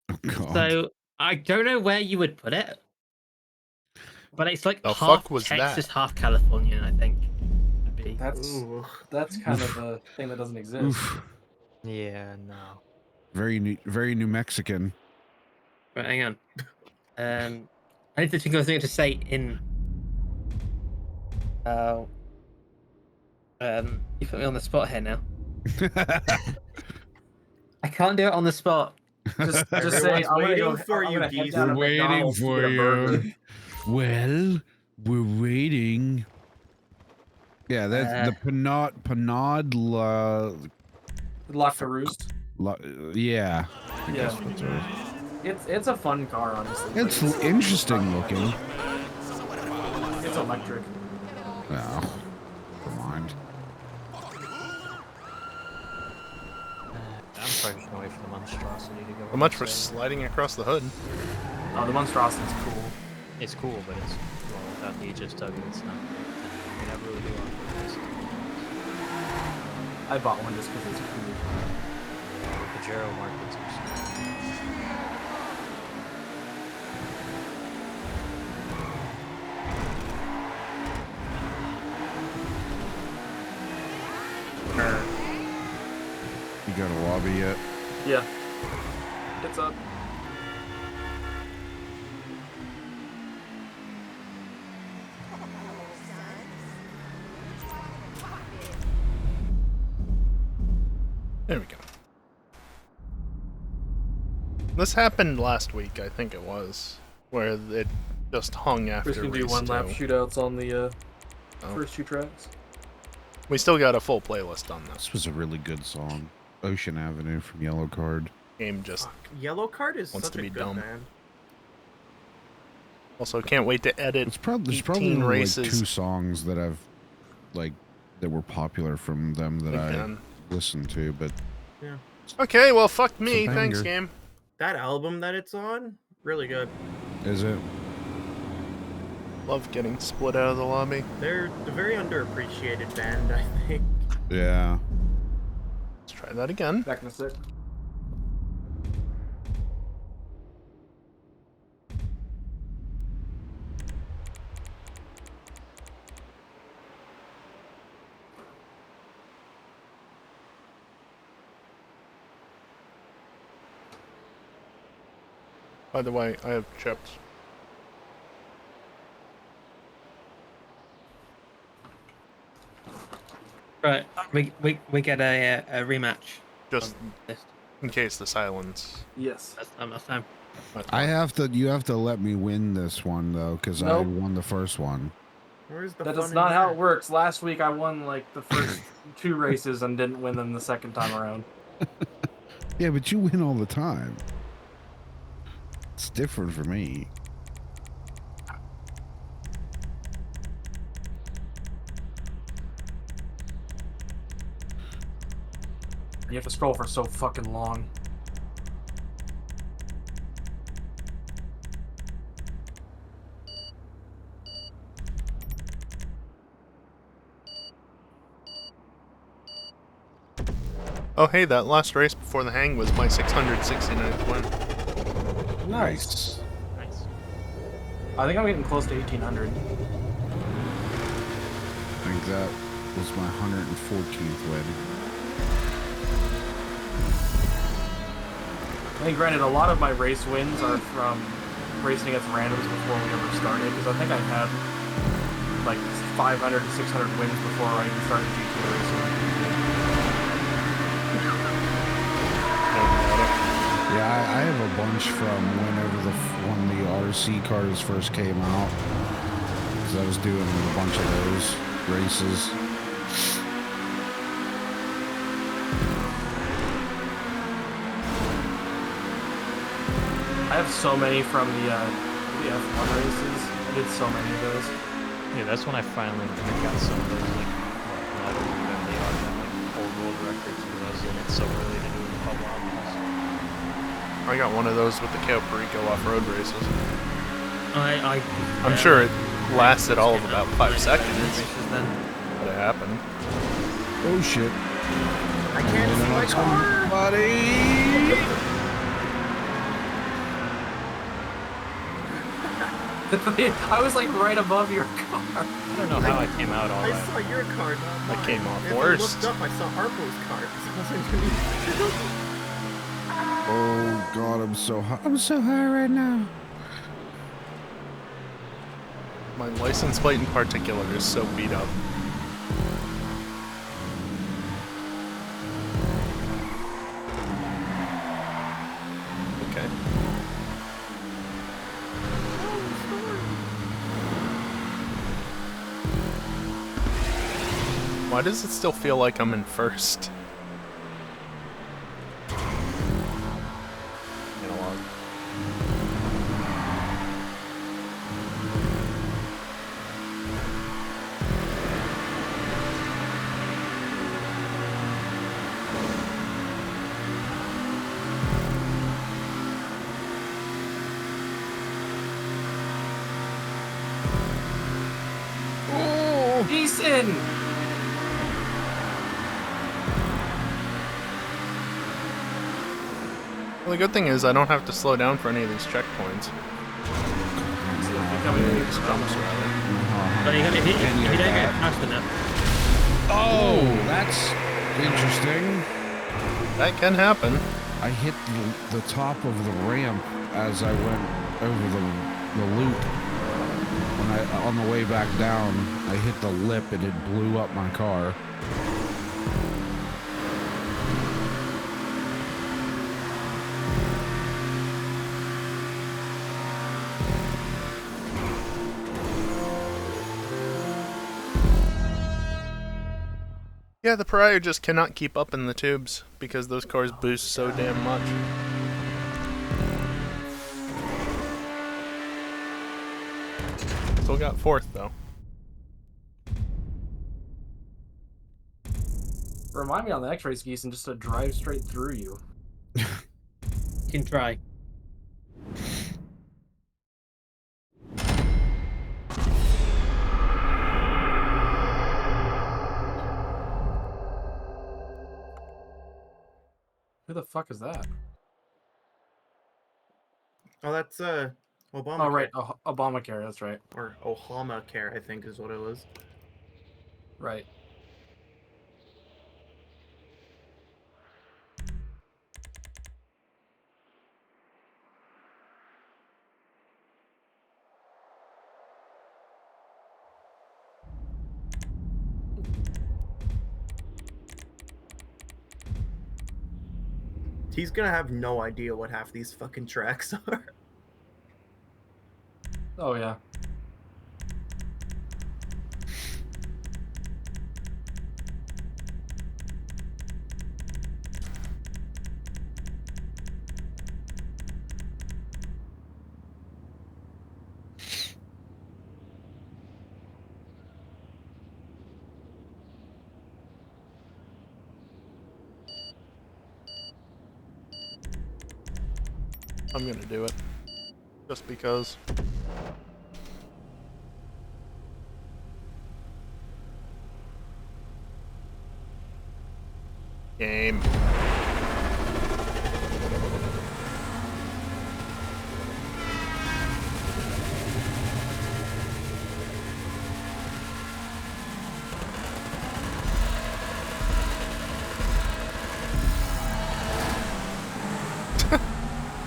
Speaker 5: Oh, God.
Speaker 6: So I don't know where you would put it, but it's like
Speaker 1: The
Speaker 6: half
Speaker 1: fuck was
Speaker 6: Texas,
Speaker 1: that?
Speaker 6: half Californian, I think. Would be.
Speaker 7: Ooh.
Speaker 4: That's kind of a thing that doesn't exist.
Speaker 5: Oof.
Speaker 3: Yeah, no.
Speaker 5: Very New Mexican.
Speaker 6: Right, hang on. I need to think of something to say in. You put me on the spot here now. I can't do it on the spot.
Speaker 4: Just say
Speaker 7: Everyone's
Speaker 4: I'm
Speaker 7: waiting
Speaker 4: gonna go,
Speaker 7: for
Speaker 4: I'm
Speaker 7: you,
Speaker 4: gonna head
Speaker 7: Geeson.
Speaker 4: down to
Speaker 5: We're waiting
Speaker 4: McDonald's to
Speaker 5: for
Speaker 4: get a burger.
Speaker 5: you. Well, we're waiting. Yeah, that's the Panad
Speaker 4: Lock to roost.
Speaker 5: yeah.
Speaker 4: Yeah. It's a fun car, honestly. but
Speaker 5: It's interesting looking.
Speaker 4: It's electric.
Speaker 5: No, never mind.
Speaker 3: I'm probably just gonna wait for the monstrosity to go.
Speaker 1: So much
Speaker 3: up,
Speaker 1: for
Speaker 3: so-
Speaker 1: sliding across the hood.
Speaker 4: Oh, the monstrosity's cool.
Speaker 3: It's cool, but it's well without the HSW, it's not. We never really do off
Speaker 4: I bought one just because it's cool.
Speaker 3: the Pajero markets are
Speaker 5: You got a lobby yet?
Speaker 4: Yeah. It's up.
Speaker 1: There we go. This happened last week, I think it was, where it just hung after
Speaker 4: We're just gonna do
Speaker 1: race
Speaker 4: one lap
Speaker 1: 2.
Speaker 4: shootouts on the
Speaker 1: Oh.
Speaker 4: first two tracks.
Speaker 1: We still got a full playlist on this.
Speaker 5: This was a really good song. Ocean Avenue from Yellow Card.
Speaker 1: Game just
Speaker 7: Fuck, Yellow Card is
Speaker 1: Wants
Speaker 7: such
Speaker 1: to
Speaker 7: a
Speaker 1: be
Speaker 7: good
Speaker 1: dumb.
Speaker 7: band.
Speaker 1: also can't wait to edit
Speaker 5: There's probably
Speaker 1: 18
Speaker 5: like
Speaker 1: races
Speaker 5: 2 songs that I've that were popular from them that I
Speaker 1: again.
Speaker 5: listened to, but
Speaker 1: Okay, well fuck me.
Speaker 5: It's a
Speaker 1: Thanks,
Speaker 5: banger.
Speaker 1: game.
Speaker 7: That album that it's on, really good.
Speaker 5: is it?
Speaker 1: Love getting split out of the lobby.
Speaker 7: They're a very underappreciated band, I think.
Speaker 5: Yeah.
Speaker 1: Let's try that again.
Speaker 4: Back in a sec.
Speaker 1: By the way, I have chips.
Speaker 6: Right, we get a rematch.
Speaker 1: Just
Speaker 6: on this.
Speaker 1: in case the silence.
Speaker 4: Yes.
Speaker 6: That's enough time.
Speaker 5: You have to let me win this one though, because I
Speaker 4: Nope.
Speaker 5: won the first one.
Speaker 7: Where's the
Speaker 4: That
Speaker 7: fun
Speaker 4: is
Speaker 7: in
Speaker 4: not how
Speaker 7: that?
Speaker 4: it works. Last week I won like the first 2 races and didn't win them the second time around.
Speaker 5: Yeah, but you win all the time. It's different for me.
Speaker 4: You have to scroll for so fucking long.
Speaker 1: Oh hey, that last race before the hang was my 669th win.
Speaker 4: Nice.
Speaker 3: Nice.
Speaker 4: I think I'm getting close to 1800.
Speaker 5: I think that was my 114th win.
Speaker 4: I think, granted, a lot of my race wins are from racing against randoms before we ever started, because I think I had like 500 to 600 wins before I even started GT racing.
Speaker 5: Yeah, I have a bunch from whenever when the RC cars first came out. 'Cause because I was doing a bunch of those races.
Speaker 4: I have so many from the F1 races. I did so many of those.
Speaker 3: Yeah, that's when I finally got some of those, like, well, not old than they are, like, old world records, because I was in it so early to do the pub lobbies.
Speaker 1: I got one of those with the Cayo Perico off-road races.
Speaker 6: I'm
Speaker 1: sure it lasted all of about 5 seconds,
Speaker 6: Then.
Speaker 1: but it happened.
Speaker 5: Oh shit.
Speaker 7: I can't see my car!
Speaker 5: Buddy!
Speaker 4: I was like right above your car.
Speaker 3: I don't know how I came out all
Speaker 7: I
Speaker 3: right.
Speaker 7: saw your car, not mine.
Speaker 1: I came off
Speaker 7: As
Speaker 1: worst.
Speaker 7: I looked up, I saw Harpo's car. It was underneath.
Speaker 5: Oh god, I'm so high. I'm so high right now.
Speaker 1: My license plate in particular is so beat up. Okay. Why does it still feel like I'm in first? Analog.
Speaker 4: Jason!
Speaker 1: Well, the good thing is I don't have to slow down for any of these checkpoints.
Speaker 4: Becoming a new
Speaker 1: Jumps, rather.
Speaker 6: But if you don't get past enough,
Speaker 5: Oh, that's interesting.
Speaker 1: That can happen.
Speaker 5: I hit the top of the ramp as I went over the loop. When on the way back down, I hit the lip and it blew up my car.
Speaker 1: Yeah, the Pariah just cannot keep up in the tubes because those cars boost so damn much. Still got fourth though.
Speaker 4: Remind me on the X-ray skis and just to drive straight through you.
Speaker 6: you can try.
Speaker 4: Who the fuck is that?
Speaker 7: Oh, that's Obamacare.
Speaker 4: Oh, right. Obamacare, that's right.
Speaker 7: Or Obamacare, I think is what it was.
Speaker 4: Right.
Speaker 7: He's gonna have no idea what half these fucking tracks are.
Speaker 4: Oh, yeah.
Speaker 1: I'm gonna do it. Just because. Game.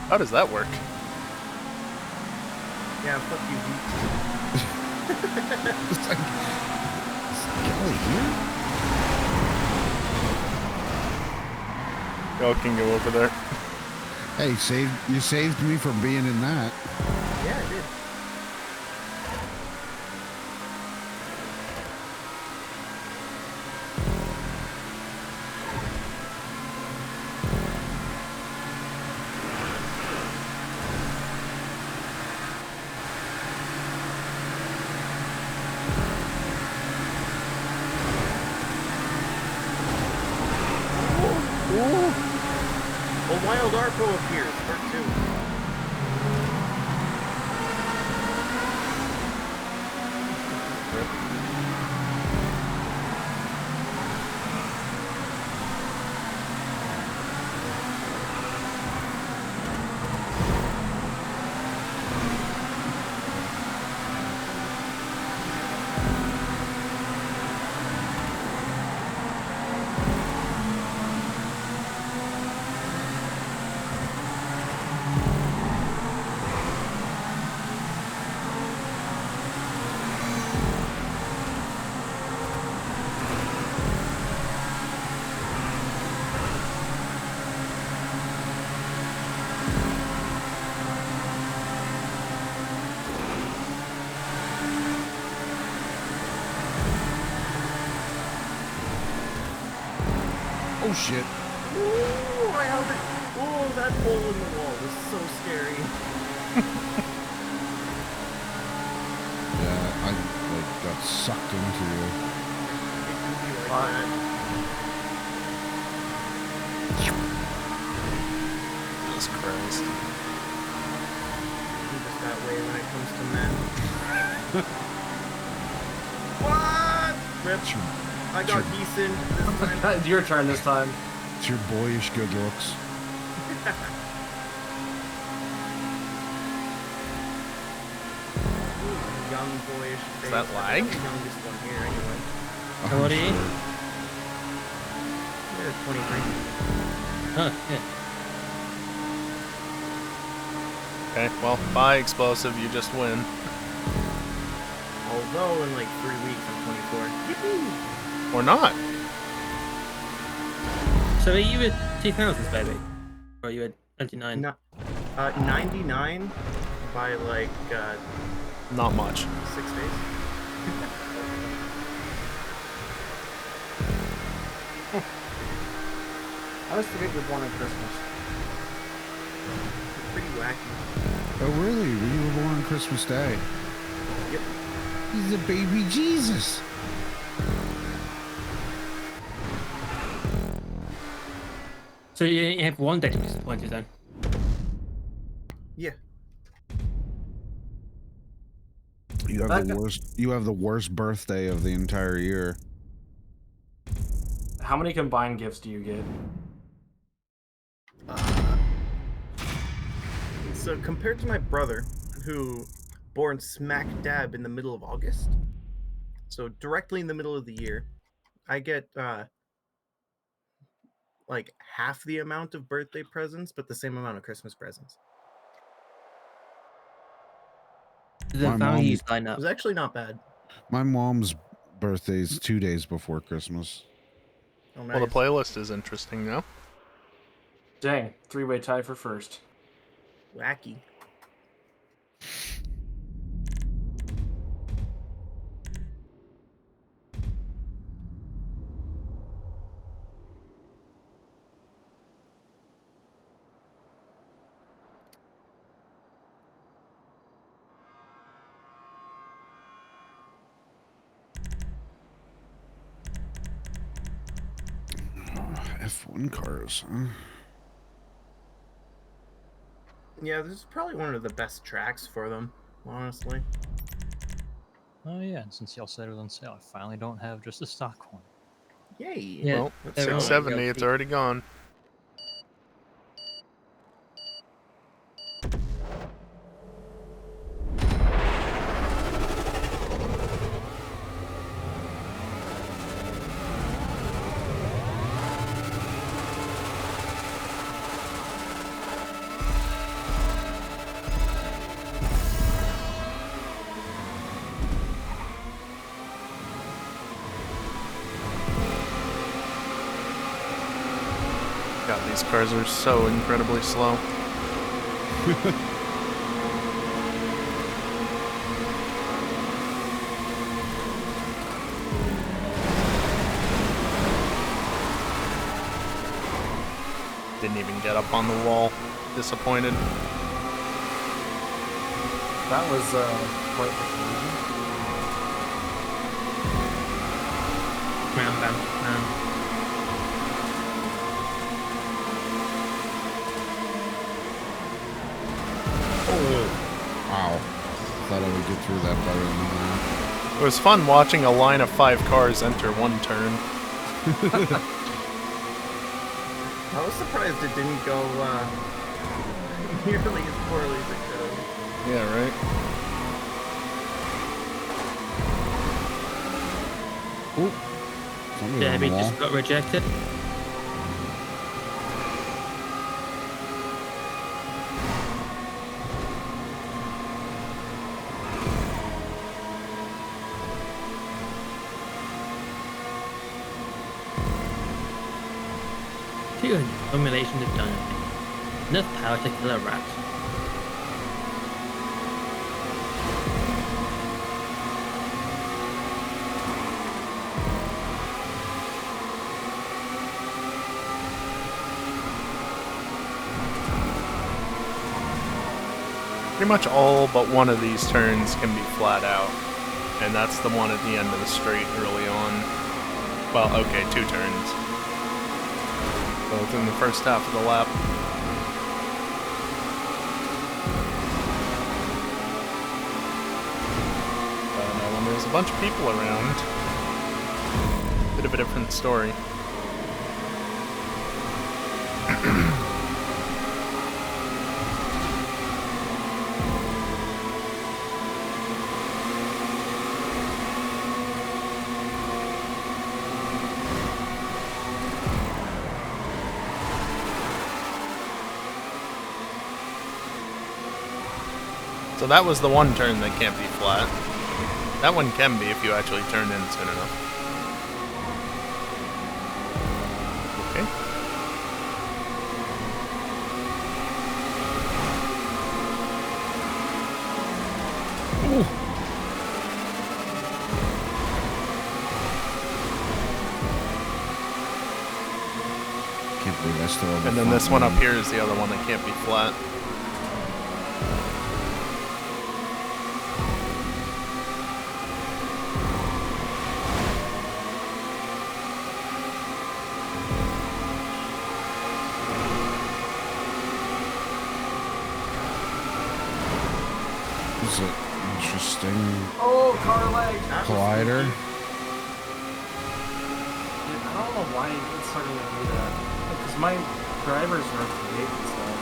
Speaker 1: How does that work?
Speaker 7: Yeah, fuck you,
Speaker 5: It's like, is Kelly here?
Speaker 1: Y'all can go over there.
Speaker 5: Hey, you saved me from being in that.
Speaker 7: Yeah, I did. Well, Wild Arpo appears, part 2.
Speaker 5: Oh shit.
Speaker 7: Ooh, I held it. Oh, that hole in the wall was so scary.
Speaker 5: Yeah, I like got sucked into you.
Speaker 7: It can be like that.
Speaker 1: Jesus Christ.
Speaker 7: I'm just that way when it comes to men. What? Rip. I got decent this time.
Speaker 4: It's your turn this time.
Speaker 5: It's your boyish good looks.
Speaker 7: Ooh, young boyish face.
Speaker 1: Is that lag?
Speaker 7: I'm the youngest one here anyway.
Speaker 6: How old are you?
Speaker 7: Yeah, 23.
Speaker 6: Oh, yeah.
Speaker 1: Okay, well, bye, Explosive, you just win.
Speaker 7: Although in like 3 weeks I'm 24. Yippee!
Speaker 1: Or not.
Speaker 6: So are you a 2000s baby? Or are you a 99?
Speaker 7: No, 99 by like
Speaker 1: Not much.
Speaker 7: 6 days.
Speaker 4: I always forget you're born on Christmas.
Speaker 7: It's pretty wacky.
Speaker 5: Oh really? You were born on Christmas Day.
Speaker 7: Yep.
Speaker 5: He's a baby Jesus.
Speaker 6: So you have one day to be disappointed then?
Speaker 7: Yeah.
Speaker 5: You have the worst. You have the worst birthday of the entire year.
Speaker 4: How many combined gifts do you get?
Speaker 7: So compared to my brother, who born smack dab in the middle of August, so directly in the middle of the year, I get like half the amount of birthday presents, but the same amount of Christmas presents.
Speaker 6: The
Speaker 5: My
Speaker 6: values
Speaker 5: mom-
Speaker 6: line
Speaker 7: It
Speaker 6: up.
Speaker 7: was actually not bad.
Speaker 5: My mom's birthday's 2 days before Christmas.
Speaker 7: Oh, nice.
Speaker 1: Well, the playlist is interesting now.
Speaker 4: Dang, three-way tie for first.
Speaker 7: Wacky.
Speaker 5: F1 cars, huh?
Speaker 7: Yeah, this is probably one of the best tracks for them, honestly.
Speaker 3: Oh yeah, and since y'all said it was on sale, I finally don't have just a stock one.
Speaker 7: Yay!
Speaker 6: Yeah,
Speaker 1: Well,
Speaker 7: Let's
Speaker 6: they're all
Speaker 7: go.
Speaker 1: 670,
Speaker 6: like
Speaker 1: it's
Speaker 6: LP.
Speaker 1: already gone. God, these cars are so incredibly slow. Didn't even get up on the wall. Disappointed.
Speaker 4: That was quite the collision.
Speaker 6: Round, round, round.
Speaker 5: through that better than that.
Speaker 1: It was fun watching a line of 5 cars enter one turn.
Speaker 7: I was surprised it didn't go nearly as poorly as it could have.
Speaker 1: Yeah, right?
Speaker 5: Oop. Somebody on
Speaker 6: Jeremy
Speaker 5: the wall.
Speaker 6: just got rejected. Formulations have done it. Enough power to kill a rat.
Speaker 1: Pretty much all but one of these turns can be flat out. And that's the one at the end of the straight early on. Well, okay, 2 turns. So it's in the first half of the lap. Now when there's a bunch of people around, bit of a different story. So that was the one turn that can't be flat. That one can be if you actually turn in soon enough. Okay.
Speaker 5: Ooh. Can't believe I still have
Speaker 1: And
Speaker 5: a
Speaker 1: then this
Speaker 5: front
Speaker 1: one up
Speaker 5: end.
Speaker 1: here is the other one that can't be flat.
Speaker 5: Is it interesting?
Speaker 4: Oh, car lag!
Speaker 7: That was
Speaker 5: Collider?
Speaker 7: sneaky.
Speaker 4: Dude, I don't know why it's starting to do that. Because my drivers are up to date and stuff.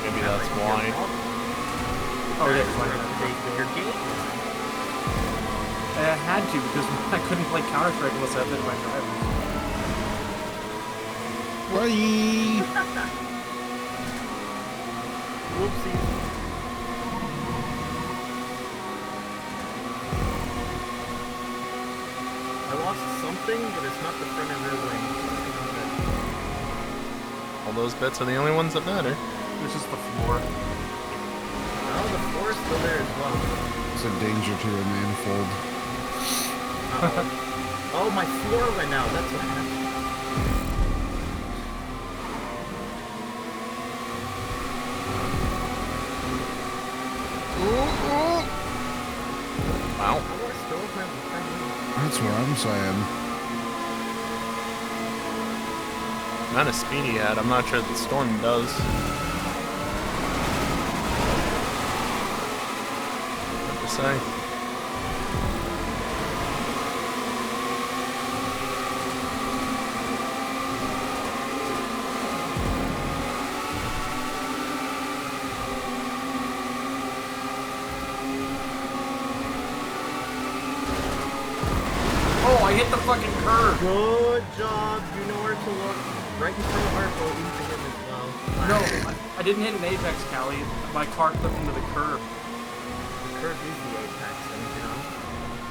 Speaker 1: Maybe
Speaker 7: That
Speaker 1: that's
Speaker 7: might be your
Speaker 1: why.
Speaker 7: problem.
Speaker 4: Oh, yeah,
Speaker 7: Drivers
Speaker 4: it's
Speaker 7: are
Speaker 4: like
Speaker 7: up to date with your game.
Speaker 4: I had to because I couldn't play Counter-Strike unless I updated my drivers.
Speaker 5: Whee!
Speaker 7: Whoopsies. I lost something, but it's not the front and rear wing.
Speaker 1: All those bits are the only ones that matter.
Speaker 4: It's just the floor.
Speaker 7: Oh, the floor is still there as well.
Speaker 5: It's a danger to your manifold.
Speaker 7: Oh, my floor went out. That's what happened.
Speaker 1: Wow.
Speaker 7: I want to still have my
Speaker 5: That's what I'm saying.
Speaker 1: Not a speedy hat. I'm not sure the storm does. What to say?
Speaker 4: Oh, I hit the fucking curb!
Speaker 7: Good job. You know where to look. Right in front of our boat. You can hit him as well.
Speaker 4: No, I didn't hit an apex, Callie. My car clipped into the curb.
Speaker 7: The curve is the apex, and you know.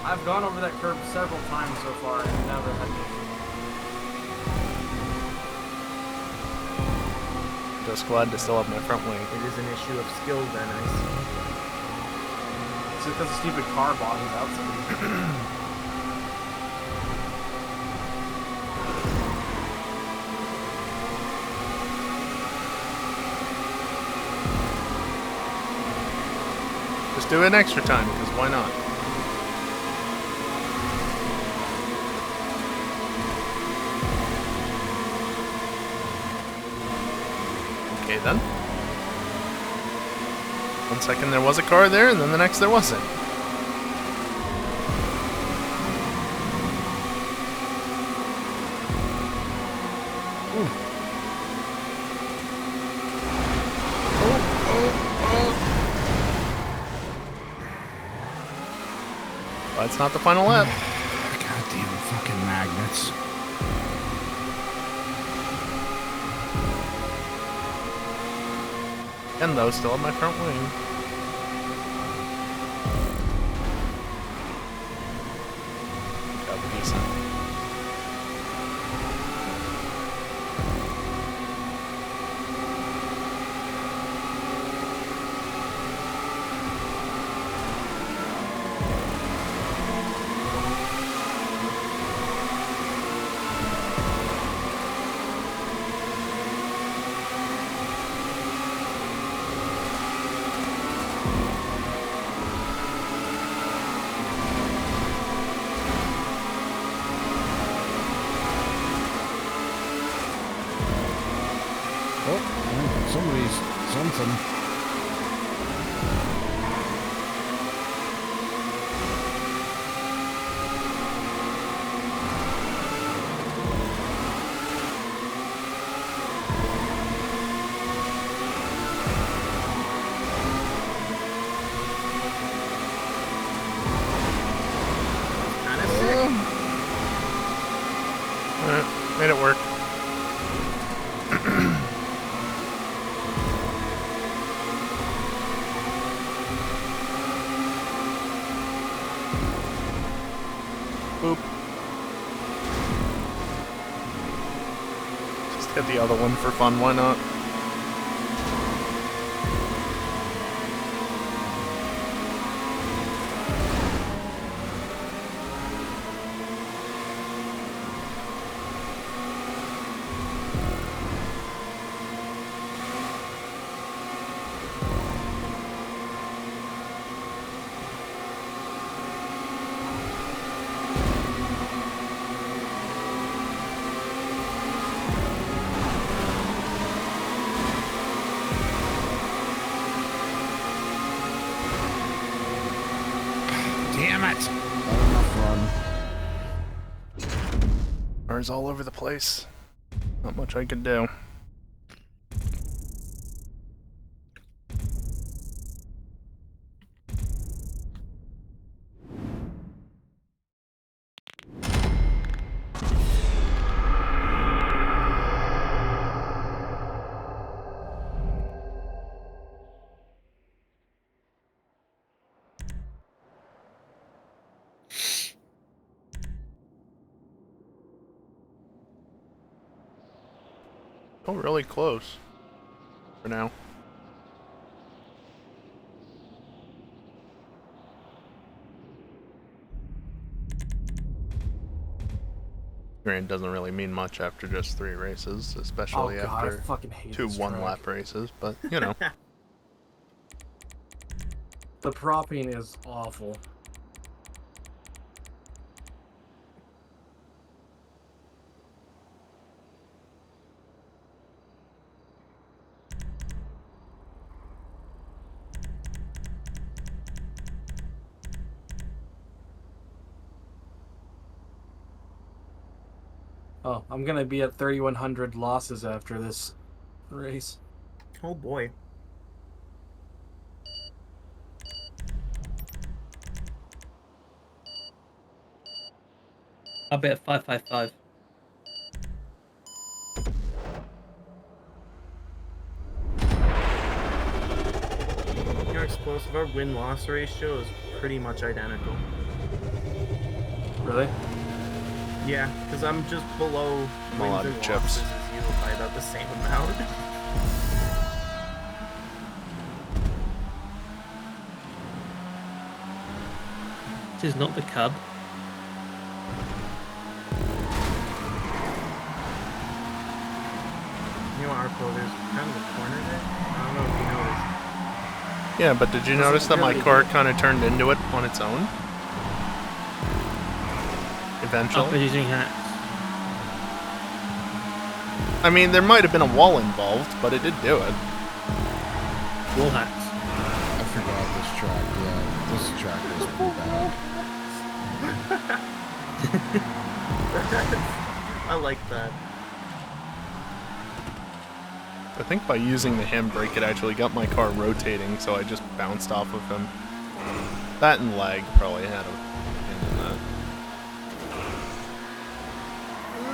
Speaker 4: I've gone over that curb several times so far and never had an issue.
Speaker 1: Just glad to still have my front wing.
Speaker 7: It is an issue of skill, then, I see.
Speaker 4: It's because the stupid car bottoms out so easy.
Speaker 1: Just do it in extra time, because why not? Okay then. One second there was a car there, and then the next there wasn't. But it's not the final lap.
Speaker 5: Goddamn fucking magnets.
Speaker 1: And though, still on my front wing. Got decent.
Speaker 5: Somebody's something.
Speaker 7: Kind of sick.
Speaker 1: Made it work. Boop. Just hit the other one for fun, why not?
Speaker 5: Damn it! Not enough run.
Speaker 1: Cars all over the place. Not much I can do. Oh, really close. For now. Grand doesn't really mean much after just 3 races, especially
Speaker 4: Oh god, I
Speaker 1: after
Speaker 4: fucking hate
Speaker 1: 2
Speaker 4: this
Speaker 1: one-lap races, but, you know.
Speaker 4: The propping is awful. Oh, I'm gonna be at 3,100 losses after this race.
Speaker 7: Oh boy.
Speaker 6: I'll be at 555.
Speaker 7: Your explosive, our win-loss ratio is pretty much identical.
Speaker 4: Really?
Speaker 7: Yeah, because I'm just below
Speaker 1: I'm all out
Speaker 7: wins
Speaker 1: of
Speaker 7: and
Speaker 1: chips.
Speaker 7: losses as you by about the same amount.
Speaker 6: This is not the Cub.
Speaker 7: You know, Arco, there's kind of a corner there. I don't know if you noticed.
Speaker 1: Yeah, but did you notice that my
Speaker 7: really
Speaker 1: car
Speaker 7: good.
Speaker 1: kind of turned into it on its own?
Speaker 6: After
Speaker 1: Eventually.
Speaker 6: using hats.
Speaker 1: I mean, there might have been a wall involved, but it did do it.
Speaker 6: Wall hats.
Speaker 5: I this track is pretty bad.
Speaker 7: I like that.
Speaker 1: I think by using the handbrake, it actually got my car rotating, so I just bounced off of him. That and lag probably had a hand in that.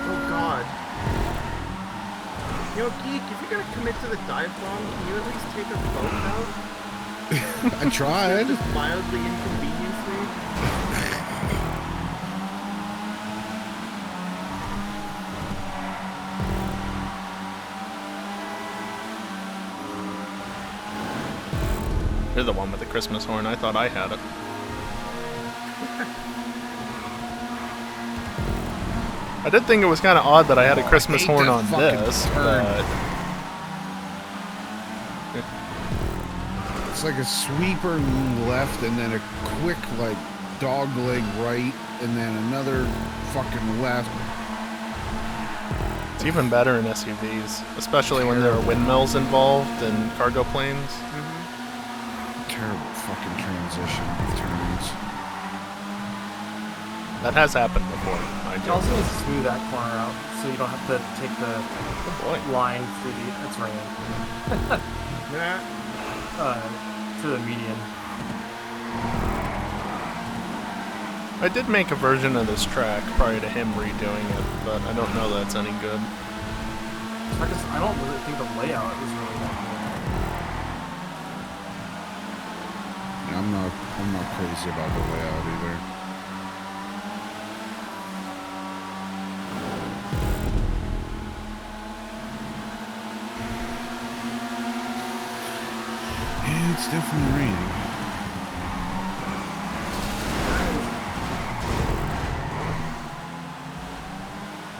Speaker 7: Oh god. Yo, Geek, if you're gonna commit to the dive bomb, can you at least take a boat out?
Speaker 5: I tried.
Speaker 7: Just mildly inconvenience me?
Speaker 1: You're the one with the Christmas horn. I thought I had it. I did think it was kind of odd that I had a Christmas
Speaker 5: hate
Speaker 1: horn
Speaker 5: that
Speaker 1: on
Speaker 5: fucking
Speaker 1: this,
Speaker 5: turn.
Speaker 1: but
Speaker 5: It's like a sweeper left and then a quick like dog leg right and then another fucking left.
Speaker 1: it's even better in SUVs, especially when there are windmills involved and cargo planes.
Speaker 5: Terrible fucking transition of turns.
Speaker 1: That has happened before. I
Speaker 4: You
Speaker 1: do.
Speaker 4: also need to smooth that corner out so you don't have to take the
Speaker 1: Boy.
Speaker 4: line through the. It's raining. To the median.
Speaker 1: I did make a version of this track prior to him redoing it, but I don't know that's any good.
Speaker 4: I don't really think the layout is really that good.
Speaker 5: I'm not crazy about the layout either. Yeah, it's definitely raining.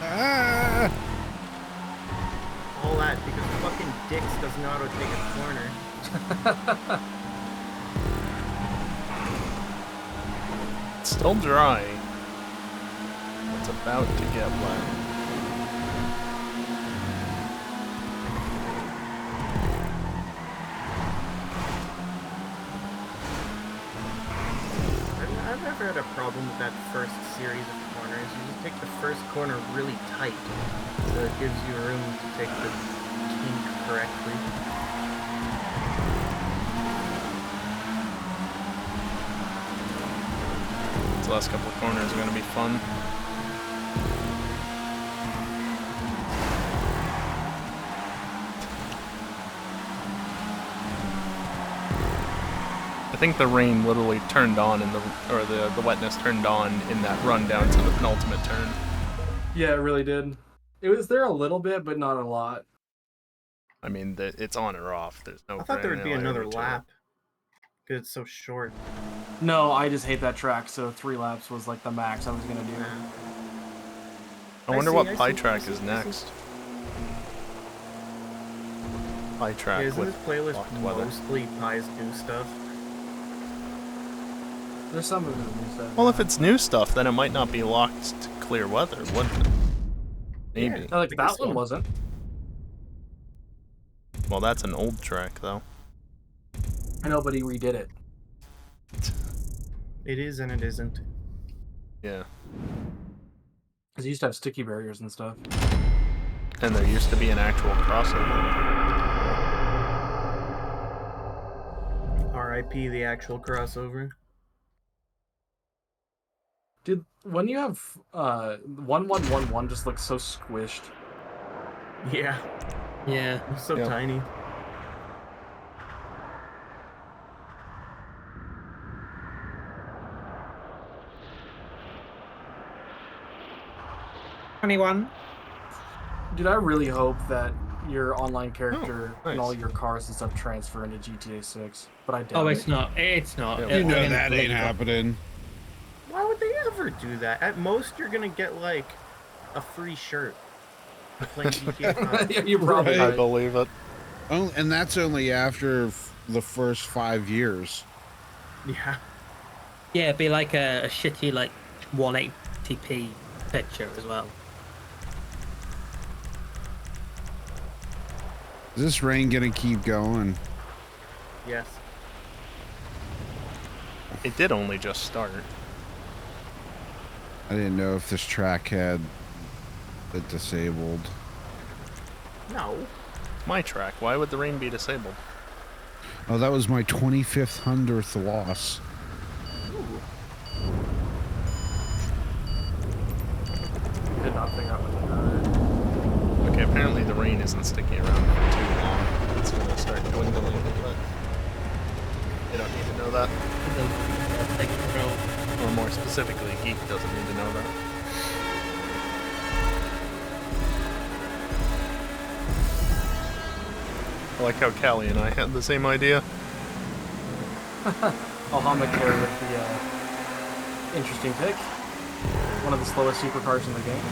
Speaker 5: Ah!
Speaker 7: All that because fucking Dix doesn't know how to take a corner.
Speaker 1: It's still dry. It's about to get wet.
Speaker 7: I've never had a problem with that first series of corners. You just take the first corner really tight, so it gives you room to take the kink correctly.
Speaker 1: These last couple of corners are going to be fun. I think the rain literally turned on in the wetness turned on in that run down to the penultimate turn.
Speaker 4: Yeah, it really did. It was there a little bit, but not a lot.
Speaker 1: I mean, it's on or off. There's no.
Speaker 7: I thought there would be another
Speaker 1: granularity to it.
Speaker 7: lap. Because it's so short.
Speaker 4: No, I just hate that track, so 3 laps was like the max I was gonna do.
Speaker 1: I wonder
Speaker 7: I
Speaker 1: what
Speaker 7: see,
Speaker 1: pie
Speaker 7: I see,
Speaker 1: track
Speaker 7: I see,
Speaker 1: is
Speaker 7: I see.
Speaker 1: next. Pie track
Speaker 7: Yeah, isn't
Speaker 1: with
Speaker 7: this playlist
Speaker 1: locked weather.
Speaker 7: mostly Pies do stuff?
Speaker 4: There's some of it new stuff.
Speaker 1: Well, if it's new stuff, then it might not be locked to clear weather, wouldn't it? Maybe.
Speaker 7: Yeah.
Speaker 4: like
Speaker 7: Like
Speaker 4: that
Speaker 7: this
Speaker 4: one
Speaker 7: one.
Speaker 4: wasn't.
Speaker 1: Well, that's an old track, though.
Speaker 4: I know, but he redid it.
Speaker 7: It is and it isn't.
Speaker 1: Yeah.
Speaker 4: Because he used to have sticky barriers and stuff.
Speaker 1: And there used to be an actual crossover.
Speaker 7: R.I.P. the actual crossover.
Speaker 4: Dude, when you have 1111 just looks so squished.
Speaker 7: Yeah,
Speaker 6: Yeah.
Speaker 7: it's so
Speaker 1: Yep.
Speaker 7: tiny.
Speaker 6: Anyone?
Speaker 4: Dude, I really hope that your online character
Speaker 1: nice.
Speaker 4: and all your cars and stuff transfer into GTA 6, but I doubt
Speaker 6: Oh,
Speaker 4: it.
Speaker 6: it's not. It's not.
Speaker 1: Yeah,
Speaker 5: You
Speaker 6: It's
Speaker 5: know
Speaker 6: gonna
Speaker 5: that
Speaker 6: be
Speaker 5: ain't
Speaker 6: illegal.
Speaker 5: happening.
Speaker 7: Why would they ever do that? At most, you're gonna get like a free shirt for playing GTA 5.
Speaker 4: Yeah, you're probably
Speaker 5: Right.
Speaker 1: I
Speaker 4: right.
Speaker 1: believe it.
Speaker 5: Oh, and that's only after the first 5 years.
Speaker 7: Yeah.
Speaker 6: Yeah, it'd be like a shitty like 180p picture as well.
Speaker 5: Is this rain gonna keep going?
Speaker 7: Yes.
Speaker 1: It did only just start.
Speaker 5: I didn't know if this track had it disabled.
Speaker 7: No.
Speaker 1: My track. Why would the rain be disabled?
Speaker 5: Oh, that was my 25th, 100th loss.
Speaker 7: Ooh.
Speaker 4: Did not figure out what to
Speaker 1: Okay, apparently the rain isn't sticking around for too long. It's gonna start dwindling, but you don't need to know that. Or more specifically, Geek doesn't need to know that. I like how Callie and I had the same idea.
Speaker 4: Obamacare with the interesting pick. One of the slowest supercars in the game.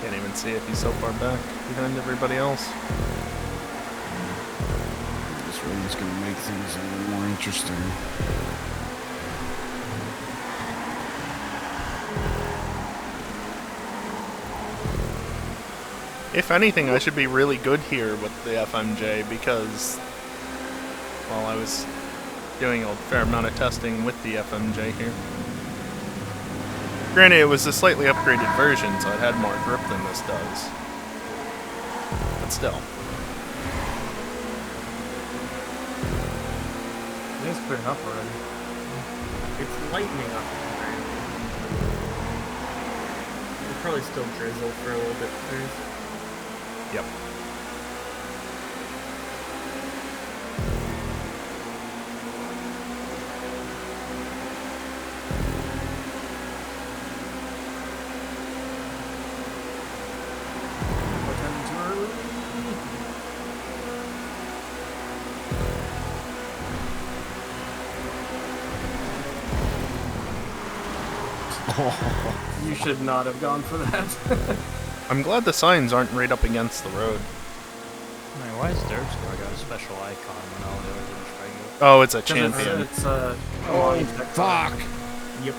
Speaker 1: Can't even see it. He's so far back behind everybody else.
Speaker 5: This rain's gonna make things a little more interesting.
Speaker 1: If anything, I should be really good here with the FMJ because, well, I was doing a fair amount of testing with the FMJ here. Granted, it was a slightly upgraded version, so it had more grip than this does. But still.
Speaker 4: It's clearing up already.
Speaker 7: It's lightening up. It'll probably still drizzle for a little bit first.
Speaker 1: Yep.
Speaker 4: You should not have gone for that.
Speaker 1: I'm glad the signs aren't right up against the road.
Speaker 3: Man, why is Derp's car got a special icon when all the others are just regular?
Speaker 1: Oh, it's a
Speaker 4: 'Cause
Speaker 1: champion.
Speaker 4: It's
Speaker 5: Fuck!
Speaker 7: Yep.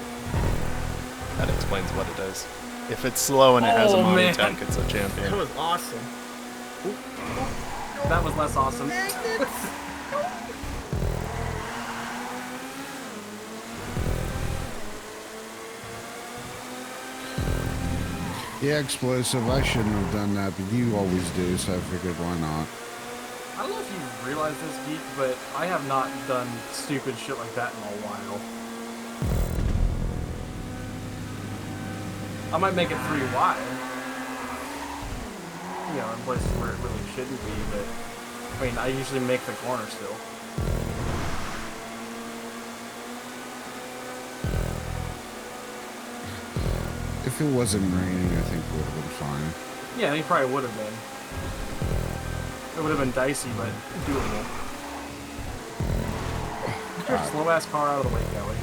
Speaker 1: That explains what it is. If it's slow and it has a
Speaker 4: Oh,
Speaker 1: mono
Speaker 4: man.
Speaker 1: tank, it's a
Speaker 7: That
Speaker 1: champion.
Speaker 7: was awesome.
Speaker 4: That was less awesome.
Speaker 5: Yeah, explosive. I shouldn't have done that, but you always do, so I figured why not.
Speaker 4: I don't know if you realize this, Geek, but I have not done stupid shit like that in a while. I might make it 3 wide. You know, in places where it really shouldn't be, but I mean, I usually make the corner still.
Speaker 5: If it wasn't raining, I think it would have been fine.
Speaker 4: Yeah, he probably would have been. It would have been dicey, but doable. Get your slow ass car out of the way, Kelly.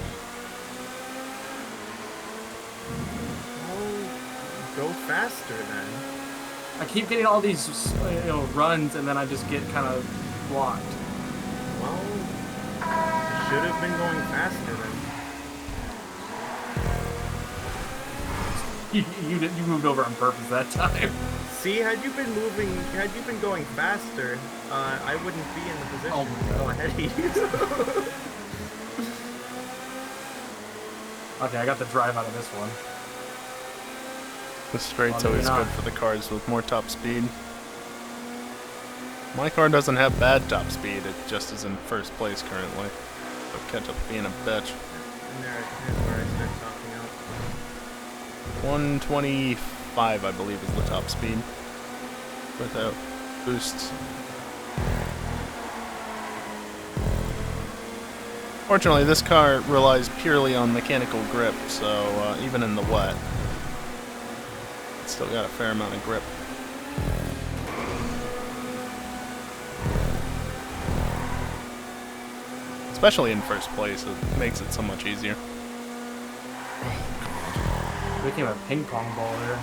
Speaker 7: Oh, go faster then.
Speaker 4: I keep getting all these, runs, and then I just get kind of blocked.
Speaker 7: Well, should have been going faster then.
Speaker 4: You moved over on purpose that time.
Speaker 7: See, had you been going faster, I wouldn't be in the position
Speaker 4: Oh
Speaker 7: to
Speaker 4: my
Speaker 7: go
Speaker 4: God.
Speaker 7: ahead of you.
Speaker 4: Okay, I got the drive out of this one.
Speaker 1: The straight's
Speaker 4: Oh, maybe
Speaker 1: always
Speaker 4: not.
Speaker 1: good for the cars with more top speed. My car doesn't have bad top speed, it just is in first place currently. So catch up being a bitch.
Speaker 7: And here's where I start talking out.
Speaker 1: 125, I believe, is the top speed. Without boosts. Fortunately, this car relies purely on mechanical grip, so even in the wet, it's still got a fair amount of grip. Especially in first place, it makes it so much easier.
Speaker 4: Became a ping pong ball there.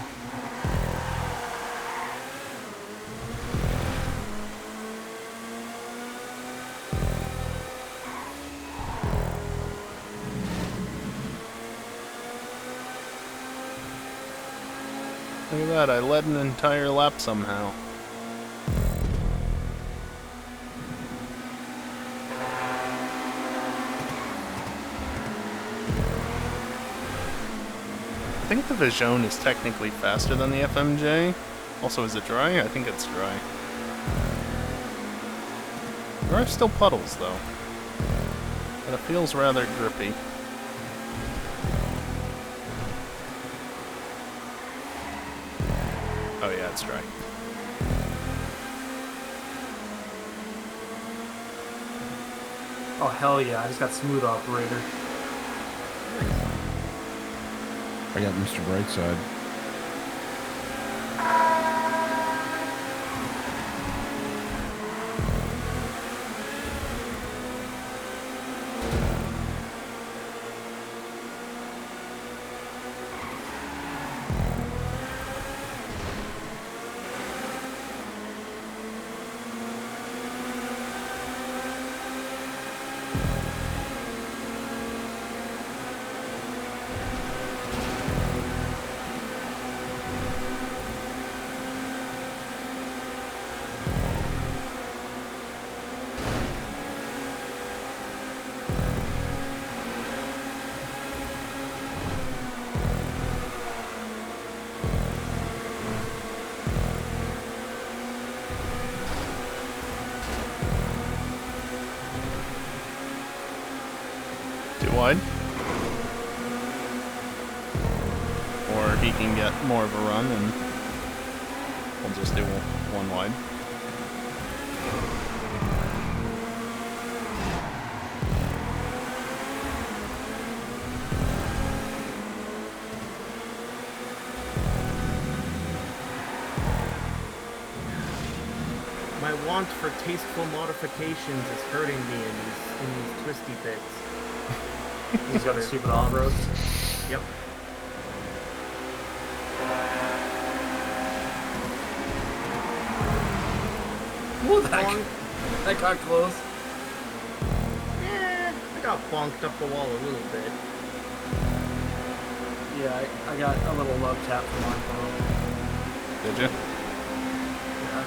Speaker 1: Look at that, I led an entire lap somehow. think the Vision is technically faster than the FMJ. Also, is it dry? I think it's dry. There are still puddles, though. But it feels rather grippy. Oh yeah, it's dry.
Speaker 4: Oh hell yeah! I just got smooth operator.
Speaker 5: I got Mr. Brightside.
Speaker 1: Wide, or he can get more of a run and we'll just do one wide.
Speaker 7: My want for tasteful modifications is hurting me in these twisty bits.
Speaker 4: He's got a stupid off-road.
Speaker 7: Yep.
Speaker 4: Whoa, that got close.
Speaker 7: I got bonked up the wall a little bit.
Speaker 4: Yeah, I got a little love tap from my phone.
Speaker 1: Did you?
Speaker 4: Yeah.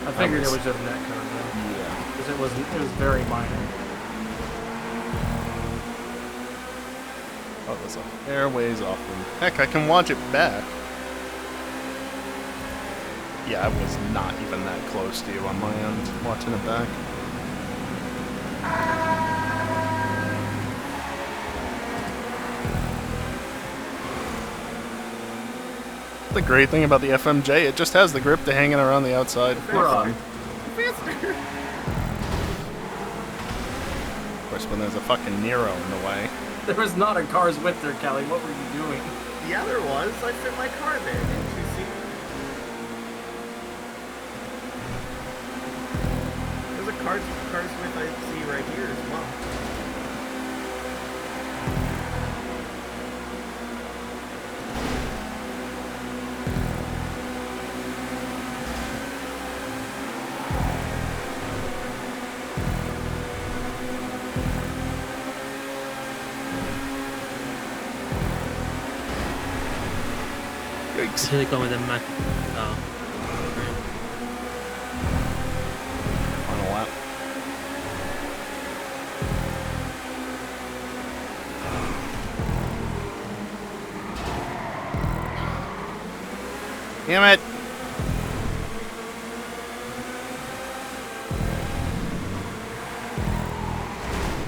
Speaker 4: I figured it was just net code though.
Speaker 1: Yeah.
Speaker 4: Because it was very minor.
Speaker 1: Oh, that's a fair ways off them. Heck, I can watch it back. Yeah, I was not even that close to you on my end, watching it back. The great thing about the FMJ, it just has the grip to hanging around the outside.
Speaker 4: We're on.
Speaker 7: Faster!
Speaker 1: Of course, when there's a fucking Nero in the way.
Speaker 4: There was not a car's width there, Kelly. What were you doing?
Speaker 7: Yeah, there was. I fit my car there, didn't you see? There's a car's width I see right here as well.
Speaker 1: Yikes.
Speaker 6: Should have gone with a Mac. Oh.
Speaker 1: Final lap. Damn it!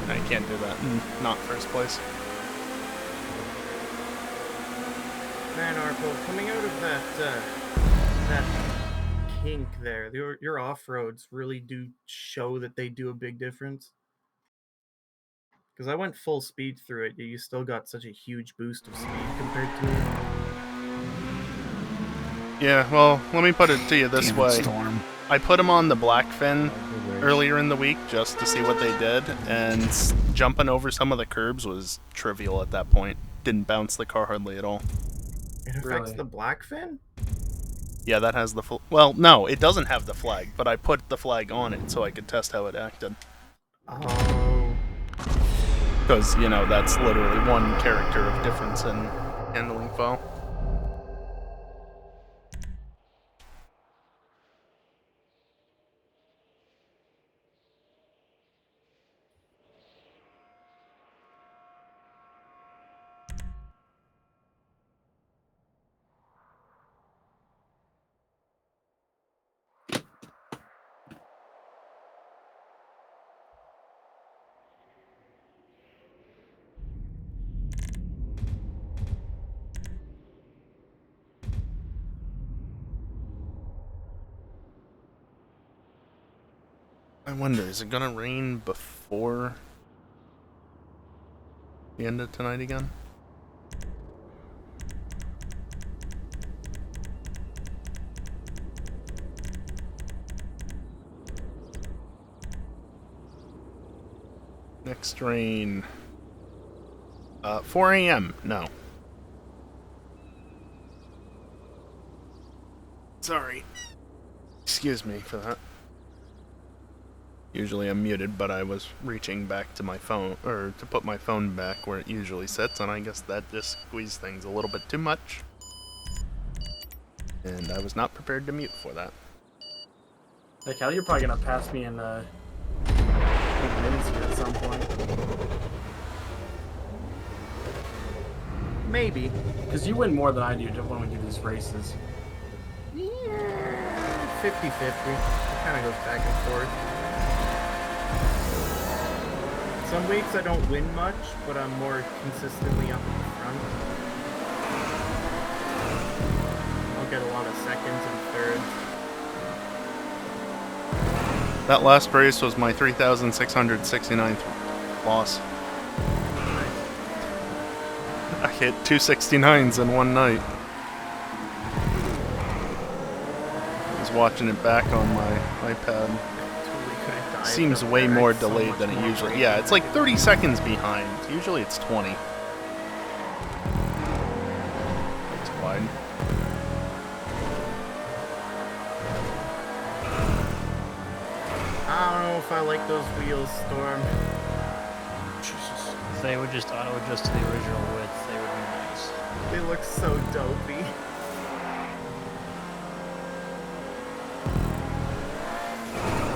Speaker 1: I can't do that. Not first place.
Speaker 7: Man, Arpo, coming out of that kink there, your off-roads really do show that they do a big difference. Because I went full speed through it, yet you still got such a huge boost of speed compared to it.
Speaker 1: Yeah, well, let me put it to you this
Speaker 5: Damn it,
Speaker 1: way.
Speaker 5: Storm.
Speaker 1: I put them on the Blackfin earlier in the week just to see what they did, and jumping over some of the curbs was trivial at that point. Didn't bounce the car hardly at all.
Speaker 7: It affects
Speaker 4: Really?
Speaker 7: the black fin?
Speaker 1: Yeah, that has the well, no, it doesn't have the flag, but I put the flag on it so I could test how it acted.
Speaker 7: Oh.
Speaker 1: Because, you know, that's literally one character of difference in handling foe. I wonder, is it gonna rain before the end of tonight again? Next rain. 4 a.m. No. Sorry. Excuse me for that. Usually I'm muted, but I was reaching back to my phone, or to put my phone back where it usually sits, and I guess that just squeezed things a little bit too much. And I was not prepared to mute for that.
Speaker 4: Hey, Cal, you're probably gonna pass me in minutes here at some point.
Speaker 7: Maybe.
Speaker 4: Because you win more than I do when we do these races.
Speaker 7: Yeah, 50-50. It kind of goes back and forth. Some weeks I don't win much, but I'm more consistently up in the front. I'll get a lot of seconds and thirds.
Speaker 1: That last race was my 3,669th loss. I hit 269s in one night. I was watching it back on my iPad. Seems way more delayed than it usually. Yeah, it's like 30 seconds behind. Usually it's 20. It's wide.
Speaker 7: I don't know if I like those wheels, Storm.
Speaker 3: Jesus. If they would just auto adjust to the original width, they would be nice.
Speaker 7: They look so dopey.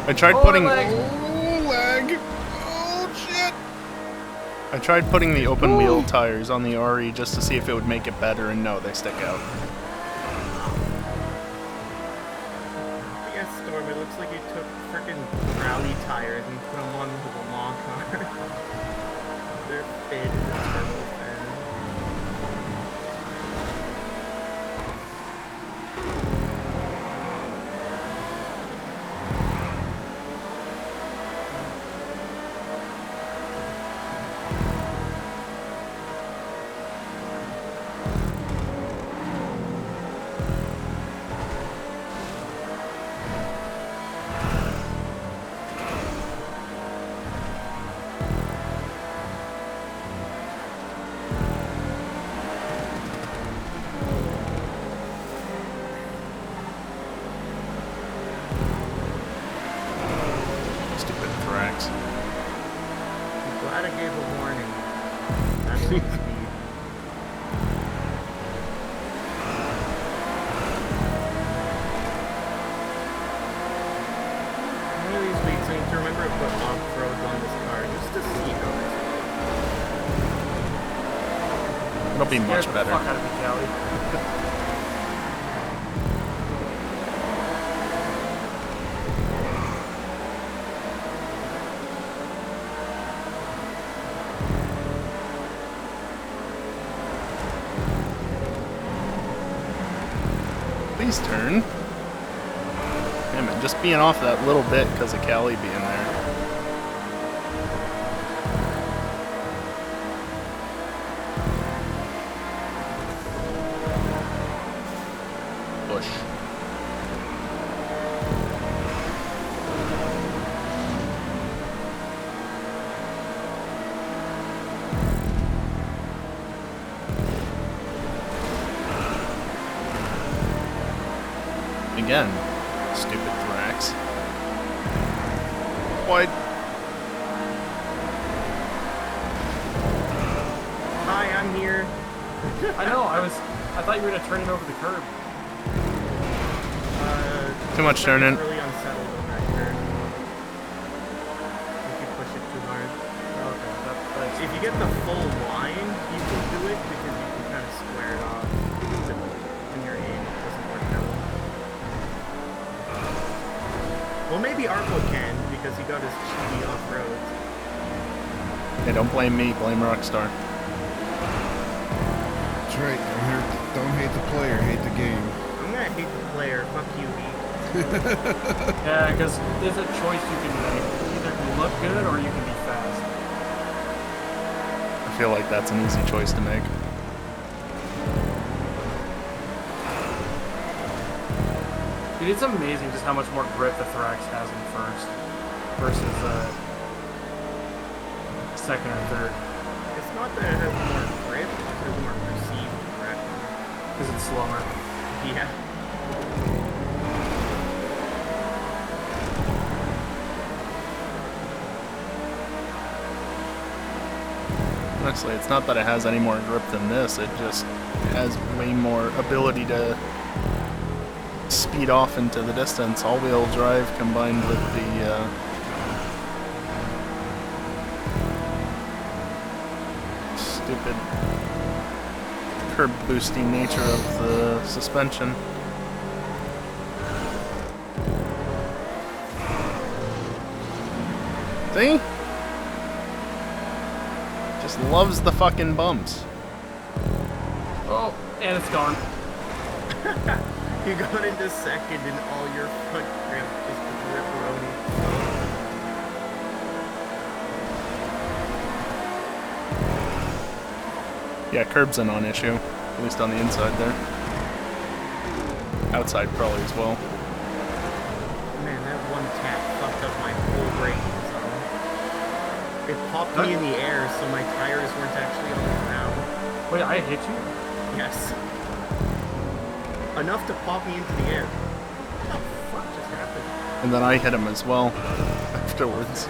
Speaker 1: I tried putting.
Speaker 5: lag! Oh shit!
Speaker 1: I tried putting the open wheel tires on the RE just to see if it would make it better, and no, they stick out.
Speaker 7: Yes, Storm, it looks like you took frickin' rally tires and put them on the long car. They're fit in the turbo fan.
Speaker 1: Stupid Thrax.
Speaker 7: I'm glad I gave a warning. That's speed. One of these weeks I need to remember to put off-road on this car just to see how it's.
Speaker 1: It'll be much
Speaker 4: Scared the
Speaker 1: better.
Speaker 4: fuck out of me, Callie.
Speaker 1: Please turn. Damn it, just being off that little bit because of Callie being there. Push. Again, stupid Thrax. Why?
Speaker 7: Hi, I'm here.
Speaker 4: I know, I thought you were gonna turn it over the curb.
Speaker 1: Too much turning.
Speaker 7: Really unsettled on that curve. If you push it too hard.
Speaker 4: Okay, that's
Speaker 7: If you get the full line, you can do it because you can kind of square it off. When you're in, it doesn't work that well. Well, maybe Arco can because he got his cheaty off-road.
Speaker 1: Hey, don't blame me, blame Rockstar.
Speaker 5: That's right. Don't hate the player, hate the game.
Speaker 7: I'm gonna hate the player. Fuck you, Heat.
Speaker 4: Yeah, because there's a choice you can make. Either you can look good or you can be fast.
Speaker 1: I feel like that's an easy choice to make.
Speaker 4: Dude, it's amazing just how much more grip the Thorax has in first versus second or third.
Speaker 7: It's not that it has more grip, it has more perceived grip.
Speaker 4: Because it's slower.
Speaker 7: Yeah.
Speaker 1: Honestly, it's not that it has any more grip than this, it just has way more ability to speed off into the distance. All-wheel drive combined with the stupid curb boosting nature of the suspension. See? Just loves the fucking bumps.
Speaker 4: Oh, and it's gone.
Speaker 7: You got into second and all your front grip just ripperoni.
Speaker 1: Yeah, curb's a non-issue, at least on the inside there. Outside probably as well.
Speaker 7: Man, that one tap fucked up my whole braking zone. It popped me in the air, so my tires weren't actually on the ground.
Speaker 4: Wait, I hit you?
Speaker 7: Yes. Enough to pop me into the air. What the fuck just happened?
Speaker 1: And then I hit him as well afterwards.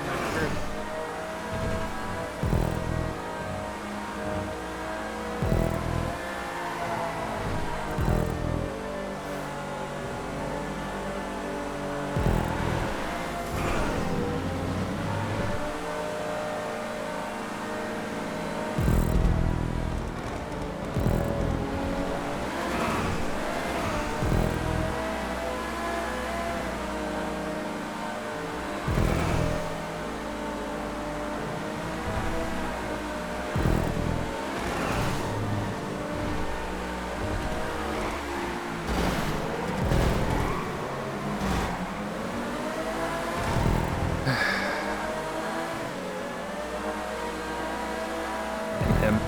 Speaker 1: Him.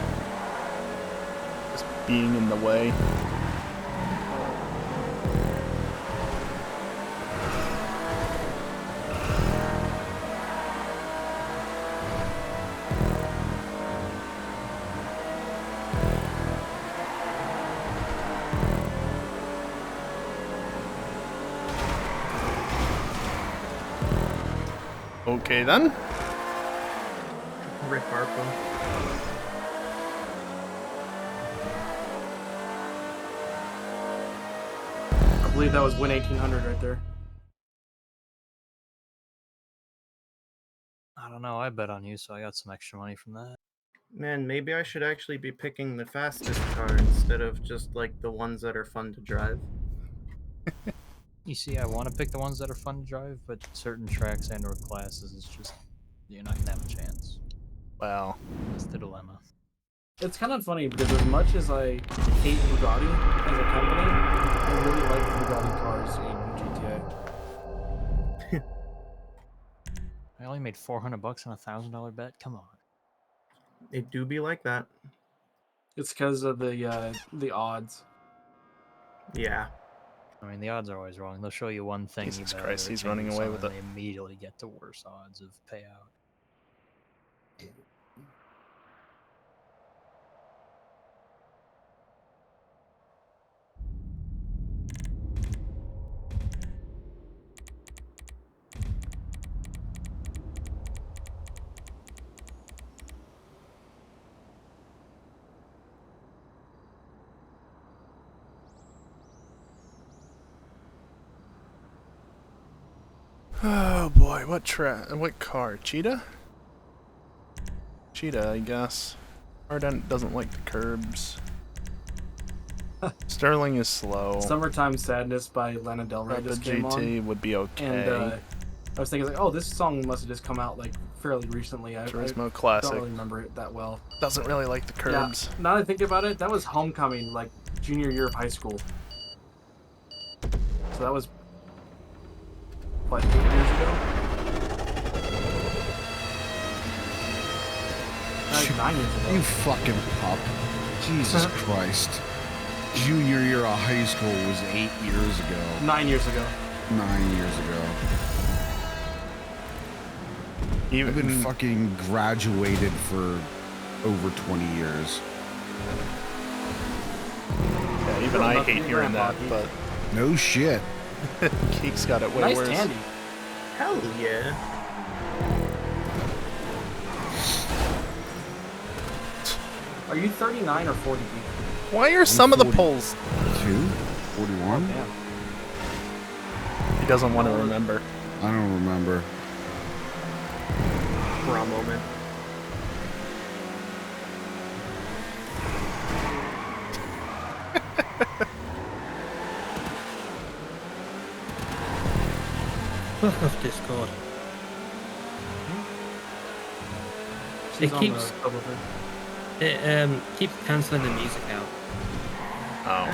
Speaker 1: Just being in the way. Okay then.
Speaker 7: Rip Arkham.
Speaker 4: I believe that was win 1800 right there.
Speaker 3: I don't know. I bet on you, so I got some extra money from that.
Speaker 7: Man, maybe I should actually be picking the fastest car instead of just like the ones that are fun to drive.
Speaker 3: You see, I want to pick the ones that are fun to drive, but certain tracks and/or classes is just you're not gonna have a chance.
Speaker 1: Wow.
Speaker 3: That's the dilemma.
Speaker 4: It's kind of funny because as much as I hate Bugatti as a company, I really like the Bugatti cars in GTA.
Speaker 3: I only made $400 on a $1,000 bet. Come on.
Speaker 7: It do be like that.
Speaker 4: It's because of the odds.
Speaker 7: Yeah.
Speaker 3: I mean, the odds are always wrong. They'll show you one thing.
Speaker 1: Jesus
Speaker 3: you bet
Speaker 1: Christ,
Speaker 3: over
Speaker 1: he's
Speaker 3: the
Speaker 1: running
Speaker 3: chance
Speaker 1: away
Speaker 3: on,
Speaker 1: with
Speaker 3: and
Speaker 1: it.
Speaker 3: They immediately get to worse odds of payout.
Speaker 1: Oh boy, what car? Cheetah? Cheetah, I guess. Ardent doesn't like the curbs. Sterling is slow.
Speaker 4: Summertime Sadness by Lana Del Rey
Speaker 1: The
Speaker 4: just came
Speaker 1: GT
Speaker 4: on.
Speaker 1: would be okay.
Speaker 4: And I was thinking, like, oh, this song must have just come out like fairly recently. I
Speaker 1: Turismo Classic.
Speaker 4: don't really remember it that well.
Speaker 1: Doesn't really like the curbs.
Speaker 4: Yeah, now that I think about it, that was homecoming, like junior year of high school. So that was like 9 years ago.
Speaker 5: You fucking pup. Jesus Christ. Junior year of high school was 8 years ago.
Speaker 4: 9 years ago.
Speaker 5: 9 years ago. I've been fucking graduated for over 20 years.
Speaker 1: Yeah, even I hate hearing that, but
Speaker 5: No shit.
Speaker 1: Keek's got it way
Speaker 4: Nice
Speaker 1: worse.
Speaker 4: tandy.
Speaker 7: Hell yeah.
Speaker 4: Are you 39 or 40?
Speaker 1: Why are some of the
Speaker 5: 40.
Speaker 1: polls?
Speaker 5: 41?
Speaker 4: Damn.
Speaker 1: He doesn't want to remember.
Speaker 5: I don't remember.
Speaker 7: Bra moment.
Speaker 6: Fuck off Discord.
Speaker 4: She's
Speaker 6: It
Speaker 4: on
Speaker 6: keeps
Speaker 4: the double thing.
Speaker 6: keeps cancelling the music out.
Speaker 1: Oh.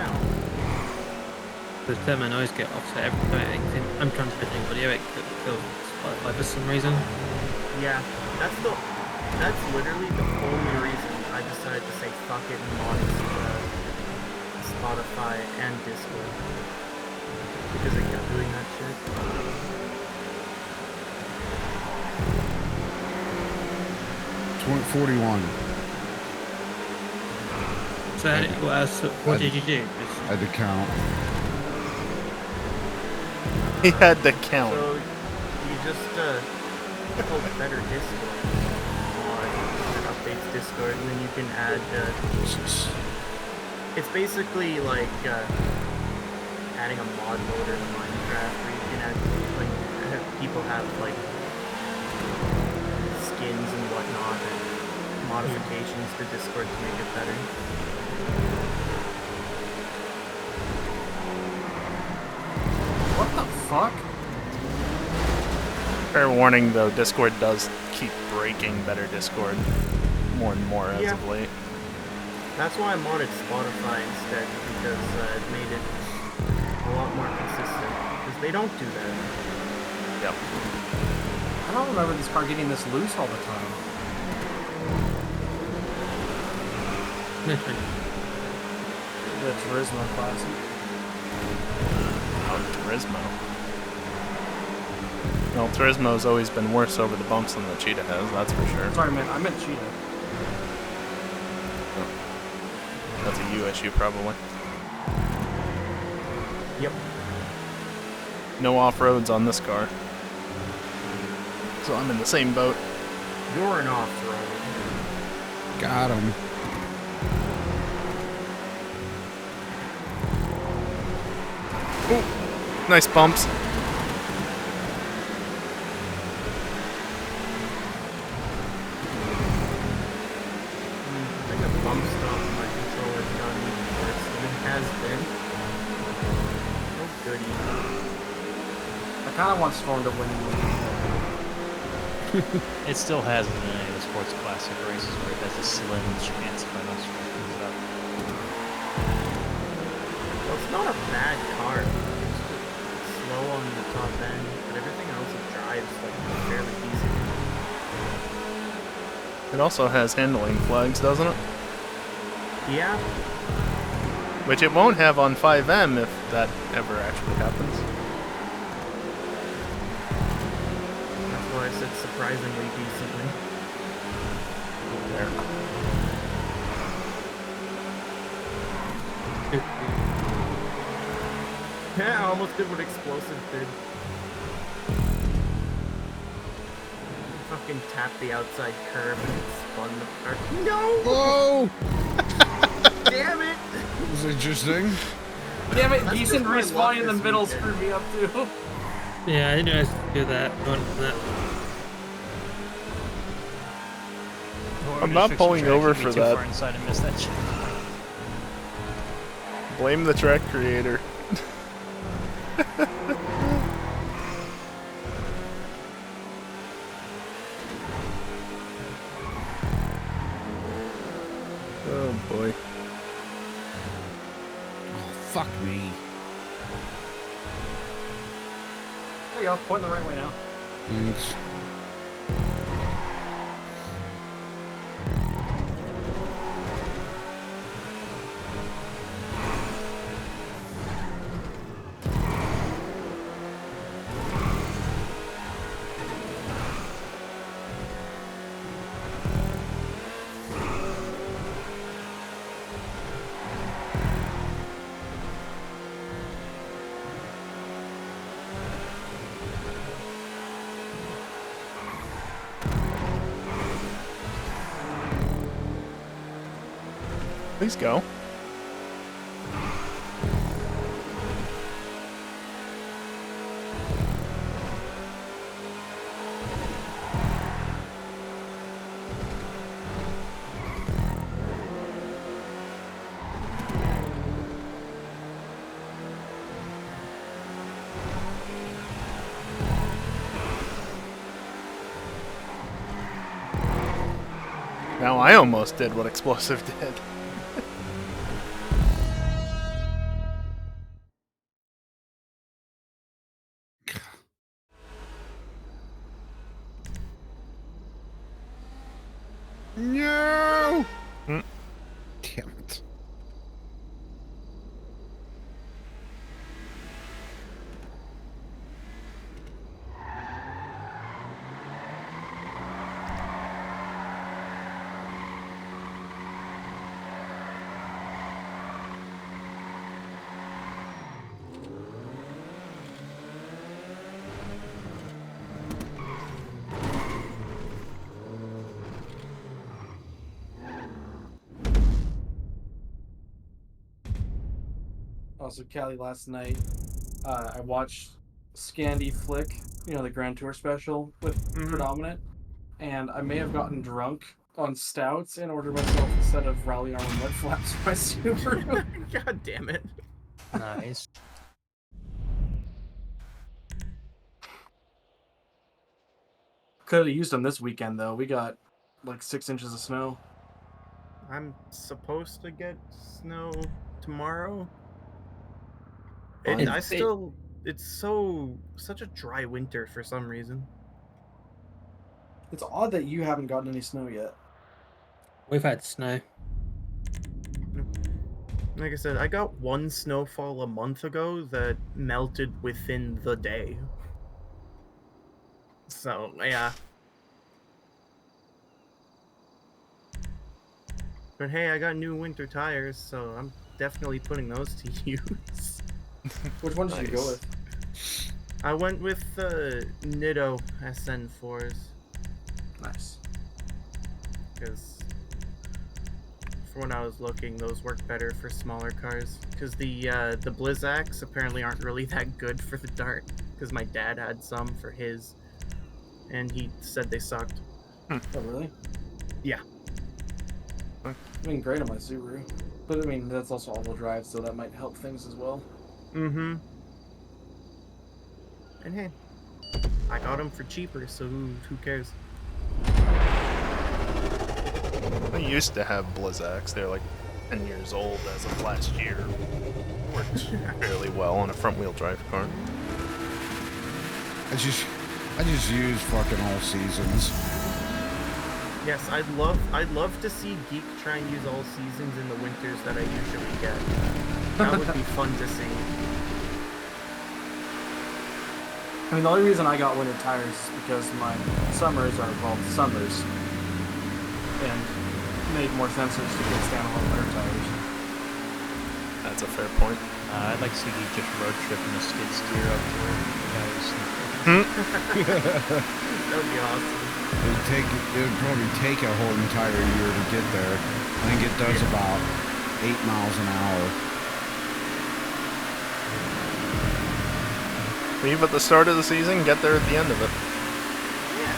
Speaker 6: The turn my noise get off, so every time I'm transmitting audio, it kills Spotify for some reason.
Speaker 7: Yeah, that's literally the only reason I decided to say fuck it and mod Spotify and Discord. Because it kept doing that shit.
Speaker 5: 41.
Speaker 6: So what did you do?
Speaker 5: I had to count.
Speaker 1: He had to count.
Speaker 7: So you just called better Discord mod that updates Discord, and then you can add. It's basically like adding a mod loader to Minecraft, where you can add like have people have like skins and whatnot and modifications to Discord to make it better.
Speaker 4: What the fuck?
Speaker 1: Fair warning, though, Discord does keep breaking better Discord more and more as of late.
Speaker 7: That's why I modded Spotify instead, because it made it a lot more consistent. Because they don't do that.
Speaker 1: Yep.
Speaker 4: I don't remember this car getting this loose all the time. The Turismo Classic.
Speaker 1: Oh, Turismo. Well, Turismo's always been worse over the bumps than the Cheetah has, that's for sure.
Speaker 4: Sorry, man. I meant Cheetah.
Speaker 1: That's a U issue, probably.
Speaker 7: Yep.
Speaker 1: No off-roads on this car. So I'm in the same boat.
Speaker 7: You're an off-road.
Speaker 5: Got him.
Speaker 1: Ooh, nice bumps.
Speaker 7: I think a bump stop on my controller's gotten worse than it has been. Oh goody.
Speaker 4: I kind of want Storm to win.
Speaker 3: It still hasn't in any of the sports classic races where it has a slim chance of us screwing it up.
Speaker 7: Well, it's not a bad car. It's just slow on the top end, but everything else it drives like fairly easy.
Speaker 1: It also has handling flags, doesn't it?
Speaker 7: Yeah,
Speaker 1: Which it won't have on 5M if that ever actually happens.
Speaker 7: that's why I said surprisingly decently.
Speaker 1: There.
Speaker 7: Yeah, I almost did what Explosive did. Fucking tapped the outside curb and it spun the car. No!
Speaker 5: Oh!
Speaker 7: Damn it!
Speaker 5: That was interesting.
Speaker 4: Damn it,
Speaker 7: That's
Speaker 4: Geeson
Speaker 7: just my luck
Speaker 4: respawning in the
Speaker 7: this
Speaker 4: middle
Speaker 7: weekend.
Speaker 4: screwed me up too.
Speaker 6: Yeah, I didn't know I could do that.
Speaker 1: I'm not pulling over for that.
Speaker 3: Far inside and missed that shit.
Speaker 1: Blame the track creator. Oh boy.
Speaker 5: Oh, fuck me.
Speaker 4: There you go, pointing the right way now.
Speaker 5: Thanks.
Speaker 1: Please go. Now I almost did what Explosive did.
Speaker 5: No!
Speaker 1: Mm.
Speaker 5: Damn it.
Speaker 4: Also, Callie, last night, I watched Scandi Flick, you know, the Grand Tour special with Predominant, and I may have gotten drunk on stouts and ordered myself a set of Rally Armor mud flaps for my Subaru.
Speaker 7: God damn it.
Speaker 3: Nice.
Speaker 4: Could have used them this weekend, though. We got like 6 inches of snow.
Speaker 7: I'm supposed to get snow tomorrow.
Speaker 1: Fun.
Speaker 7: And I still, it's such a dry winter for some reason.
Speaker 4: It's odd that you haven't gotten any snow yet.
Speaker 6: We've had snow.
Speaker 7: Like I said, I got one snowfall a month ago that melted within the day. So, yeah. But hey, I got new winter tires, so I'm definitely putting those to use.
Speaker 4: Which one did you go
Speaker 1: Nice.
Speaker 4: with?
Speaker 7: I went with the Nitto SN4s,
Speaker 4: Nice.
Speaker 7: because for when I was looking, those work better for smaller cars. Because the Blizzaks apparently aren't really that good for the Dart, because my dad had some for his, and he said they sucked.
Speaker 4: Oh, really?
Speaker 7: Yeah.
Speaker 4: I mean, great on my Subaru. But I mean, that's also all-wheel drive, so that might help things as well.
Speaker 7: Mm-hmm. And hey, I got them for cheaper, so who cares?
Speaker 1: I used to have Blizzaks. They're like 10 years old as of last year. Worked fairly well on a front-wheel drive car.
Speaker 5: I just use fucking all seasons.
Speaker 7: Yes, I'd love to see Geek try and use all seasons in the winters that I usually get. That would be fun to see.
Speaker 4: I mean, the only reason I got winter tires is because my summers are, well, summers. And it made more sense to just get standalone winter tires.
Speaker 1: That's a fair point.
Speaker 3: I'd like to see you just road tripping the skid steer up to where you guys.
Speaker 7: That would be awesome.
Speaker 5: It would probably take a whole entire year to get there. I think it does about 8 miles an hour.
Speaker 1: Leave at the start of the season, get there at the end of it.
Speaker 7: Yeah.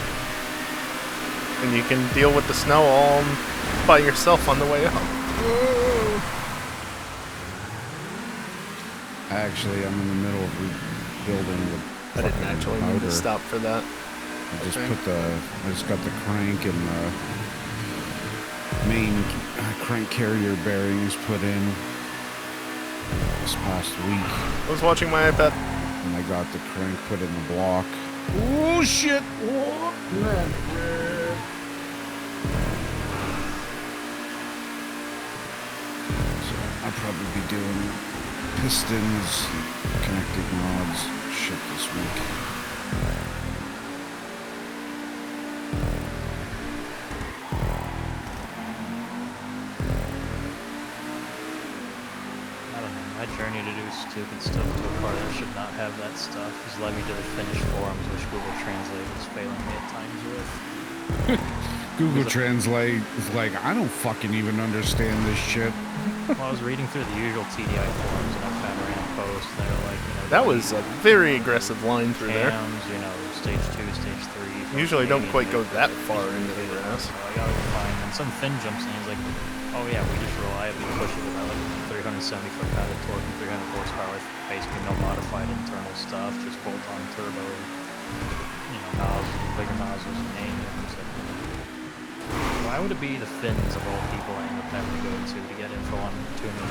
Speaker 1: And you can deal with the snow all by yourself on the way up.
Speaker 5: Actually, I'm in the middle of rebuilding the
Speaker 1: I didn't
Speaker 5: fucking
Speaker 1: actually need
Speaker 5: motor.
Speaker 1: to stop for that.
Speaker 5: I just got the crank and the main crank carrier bearings put in this past week,
Speaker 1: I was watching my iPad.
Speaker 5: and I got the crank put in the block. Oh shit! Oh, man. So I'll probably be doing pistons, connecting rods, shit this week.
Speaker 3: I don't know. My journey to do stupid stuff to a car that should not have that stuff has led me to the Finnish forums, which Google Translate is failing me at times with.
Speaker 5: Google Translate is like, I don't fucking even understand this shit.
Speaker 3: Well, I was reading through the usual TDI forums and I found a random post. And they were like, you know,
Speaker 1: That was a very aggressive line through there.
Speaker 3: cams, you know, stage 2, stage 3.
Speaker 1: Usually don't quite go that far
Speaker 3: into
Speaker 1: into the grass.
Speaker 3: I gotta find. And some Finn jumps in. He's like, oh yeah, we just reliably push it with like 370 foot-pound of torque and 300 horsepower. Basically, no modified internal stuff, just bolt-on turbo. You know, nozzles, bigger nozzles, and engines. Why would it be the Finns of all people I end up having to go to get info on tuning?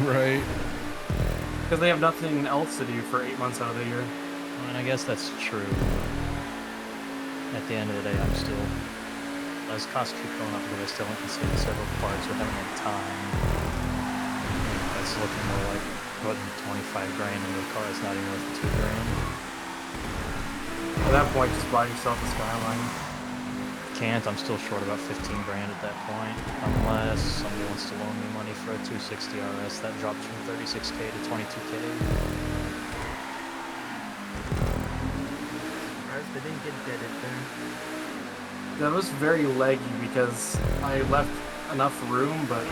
Speaker 5: Right.
Speaker 4: Because they have nothing else to do for 8 months out of the year.
Speaker 3: And I guess that's true. At the end of the day, I'm still... As costs keep going up, because I still haven't considered several parts or haven't had time. It's looking more like putting 25 grand into a car that's not even worth 2 grand.
Speaker 4: At that point, just buy yourself a Skyline.
Speaker 3: Can't, I'm still short about 15 grand at that point. Unless somebody wants to loan me money for a 260 RS, that drops from 36k to 22k.
Speaker 7: They didn't get deaded there.
Speaker 4: That was very leggy because I left enough room, but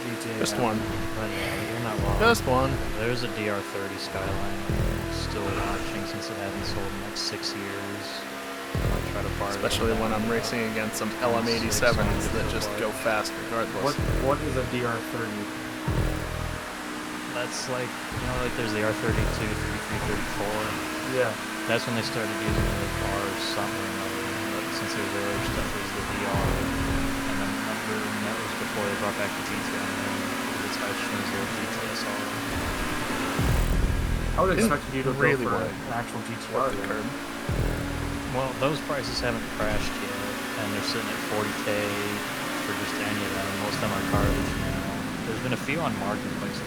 Speaker 4: GTA.
Speaker 1: Just one.
Speaker 3: But yeah, you're not wrong.
Speaker 1: Just one.
Speaker 3: There's a DR30 Skyline still watching since it hasn't sold in like 6 years. I'll try to borrow
Speaker 1: Especially when I'm racing against some LM87s that just go fast regardless.
Speaker 4: What is a DR30?
Speaker 3: That's like, you know, like there's the R32, 3334.
Speaker 4: Yeah.
Speaker 3: That's when they started using the R something or another. But since their earlier stuff was the VR, and then that was before they brought back the GTR, and it's how changed their GTSR.
Speaker 4: I would expect you to
Speaker 1: really
Speaker 4: go for
Speaker 1: want
Speaker 4: an actual GTR.
Speaker 1: the curb.
Speaker 3: Well, those prices haven't crashed yet, and they're sitting at 40k for just any of them. Most of them are garbage now. There's been a few on marketplace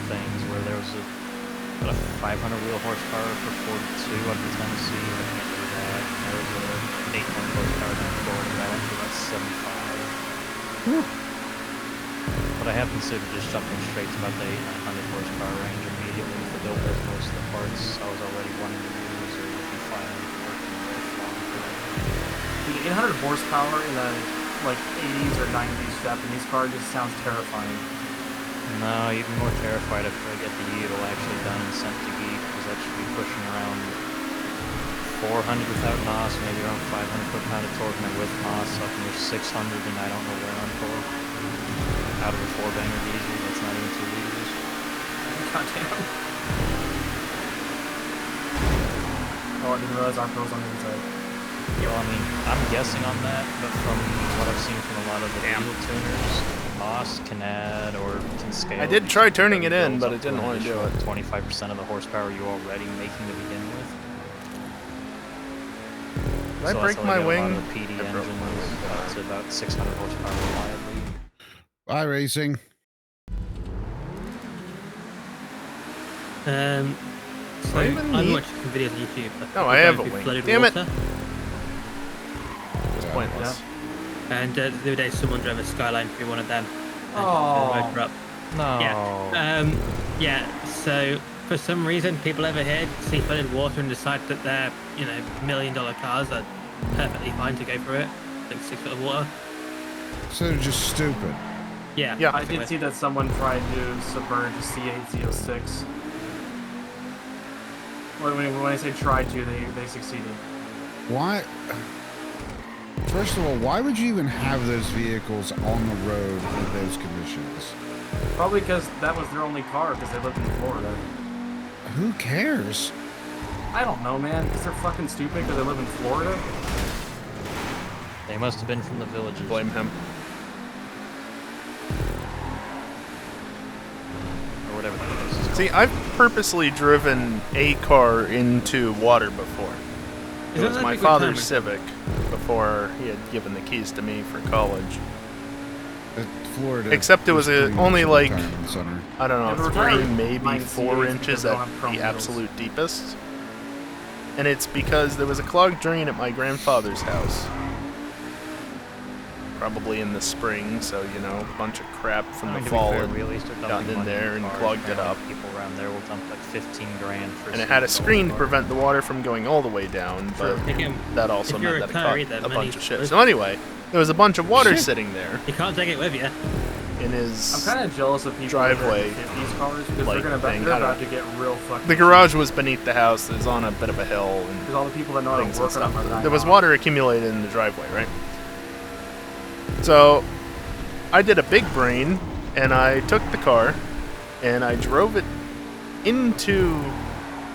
Speaker 3: things where there was a 500 wheel horsepower for 42 up to Tennessee. I can't do that. There was a 800 horsepower down in Florida that went for about 75. But I have considered just jumping straight to about the 800 horsepower range immediately for they'll build most of the parts I was already wanting to use or would be fine working with long for that.
Speaker 4: The 800 horsepower in a like 80s or 90s Japanese car just sounds terrifying.
Speaker 3: No, even more terrified if I get the Eagle actually done and sent to Geek, because that should be pushing around 400 without NOS, maybe around 500 foot-pound of torque, and with NOS up near 600, and I don't know where on torque. Out of a 4-banger diesel, that's not even 2 liters.
Speaker 4: Goddamn. Oh, I didn't realize our was on the inside.
Speaker 3: Well, I mean, I'm guessing on that, but from what I've seen from a lot of the diesel tuners, NOS can add or can scale.
Speaker 1: I did try turning it in,
Speaker 3: builds
Speaker 1: but
Speaker 3: up
Speaker 1: it didn't
Speaker 3: to an
Speaker 1: want to do it.
Speaker 3: additional 25% of the horsepower you're already making to begin with.
Speaker 1: Did I
Speaker 3: So
Speaker 1: break
Speaker 3: that's how
Speaker 1: my
Speaker 3: they get a lot
Speaker 1: wing?
Speaker 3: of the PD
Speaker 1: I broke
Speaker 3: engines
Speaker 1: my wing.
Speaker 3: to about 600 horsepower reliably.
Speaker 5: Bye, racing.
Speaker 6: So
Speaker 1: even
Speaker 6: I'm
Speaker 1: need-
Speaker 6: watching some videos on YouTube. of
Speaker 1: No,
Speaker 6: people
Speaker 1: I have
Speaker 6: going
Speaker 1: a
Speaker 6: through
Speaker 1: wing.
Speaker 6: flooded
Speaker 1: Damn it.
Speaker 6: water.
Speaker 1: It was pointless.
Speaker 6: And the other day, someone drove a Skyline through one of them. And
Speaker 4: Oh.
Speaker 6: the motor up.
Speaker 3: No.
Speaker 6: Yeah. So for some reason, people over here see flooded water and decide that their, $1 million cars are perfectly fine to go through it. Like 6 foot of water.
Speaker 5: So they're just stupid.
Speaker 6: Yeah.
Speaker 1: Yeah.
Speaker 4: I did see that someone tried to submerge a C8Z06. When I say tried to, they succeeded.
Speaker 5: Why? First of all, why would you even have those vehicles on the road with those conditions?
Speaker 4: Probably because that was their only car because they lived in Florida.
Speaker 5: Who cares?
Speaker 4: I don't know, man. Because they're fucking stupid because they live in Florida.
Speaker 3: They must have been from the villages.
Speaker 1: Blame him.
Speaker 3: Or whatever that is.
Speaker 1: See, I've purposely driven a car into water before. It
Speaker 6: Isn't
Speaker 1: was
Speaker 6: that
Speaker 1: my
Speaker 6: a good
Speaker 1: father's
Speaker 6: timer?
Speaker 1: Civic before he had given the keys to me for college.
Speaker 5: Florida.
Speaker 1: Except it was
Speaker 5: is pretty much
Speaker 1: only
Speaker 5: a
Speaker 1: like,
Speaker 5: retirement center.
Speaker 1: I don't
Speaker 4: Yeah,
Speaker 1: know,
Speaker 4: but
Speaker 1: 3,
Speaker 4: retirement
Speaker 1: maybe
Speaker 4: mine
Speaker 1: 4
Speaker 4: series
Speaker 1: inches
Speaker 4: because they don't
Speaker 1: at
Speaker 4: have chrome
Speaker 1: the
Speaker 4: wheels.
Speaker 1: absolute deepest. And it's because there was a clogged drain at my grandfather's house. probably in the spring, so you know, a bunch of crap from the
Speaker 3: To be
Speaker 1: fall
Speaker 3: fair,
Speaker 1: had
Speaker 3: we at least are dumping
Speaker 1: gotten in
Speaker 3: money
Speaker 1: there and
Speaker 3: cars.
Speaker 1: clogged it
Speaker 3: Apparently
Speaker 1: up.
Speaker 3: People around there will dump like 15 grand for.
Speaker 1: And it had a
Speaker 3: single
Speaker 1: screen to
Speaker 3: car.
Speaker 1: prevent the water from going all the way down, but
Speaker 6: Again,
Speaker 1: that also
Speaker 6: if you're
Speaker 1: meant
Speaker 6: a
Speaker 1: that it
Speaker 6: car
Speaker 1: caught
Speaker 6: either,
Speaker 1: a
Speaker 6: money-
Speaker 1: bunch of shit. So anyway, there was a bunch of water
Speaker 5: Shit.
Speaker 1: sitting there
Speaker 6: you can't take it with you.
Speaker 1: in his.
Speaker 4: I'm kind of jealous of people
Speaker 1: driveway,
Speaker 4: that are 50s cars because
Speaker 1: like,
Speaker 4: they're
Speaker 1: thing.
Speaker 4: they're
Speaker 1: I don't
Speaker 4: about to get real fucking.
Speaker 1: The garage was beneath the house. It was on a bit of a hill, and
Speaker 4: Because all the people that know how
Speaker 1: things
Speaker 4: to
Speaker 1: and
Speaker 4: work on
Speaker 1: stuff.
Speaker 4: them are
Speaker 1: There was
Speaker 4: dying
Speaker 1: water accumulated in the driveway, right? So I did a big brain, and I took the car, and I drove it into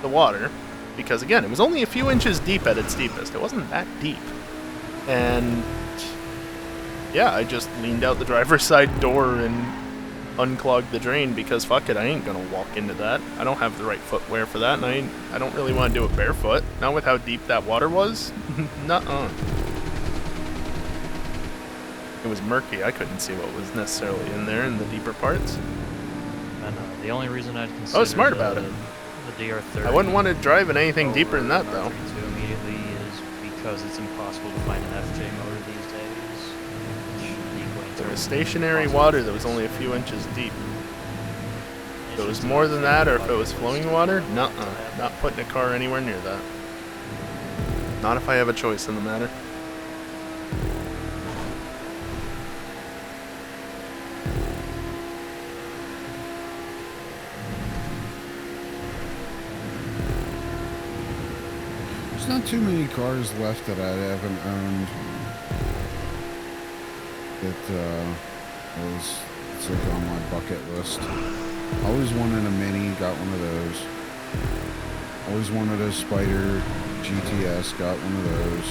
Speaker 1: the water, because again, it was only a few inches deep at its deepest. It wasn't that deep. And yeah, I just leaned out the driver's side door and unclogged the drain, because fuck it, I ain't gonna walk into that. I don't have the right footwear for that, and I don't really want to do it barefoot. Not with how deep that water was. Nuh-uh. It was murky. I couldn't see what was necessarily in there in the deeper parts.
Speaker 3: And the only reason I'd consider
Speaker 1: I was smart about it.
Speaker 3: The DR30.
Speaker 1: I wouldn't want to drive in anything deeper than that, though.
Speaker 3: R32 immediately is because it's impossible to find an FJ motor these days.
Speaker 1: There was stationary water that was only a few inches deep. If it was more than that, or if it was flowing water, nuh-uh. Not putting a car anywhere near that. Not if I have a choice in the matter.
Speaker 5: There's not too many cars left that I haven't owned. It's like on my bucket list. Always wanted a Mini, got one of those. Always wanted a Spider GTS, got one of those.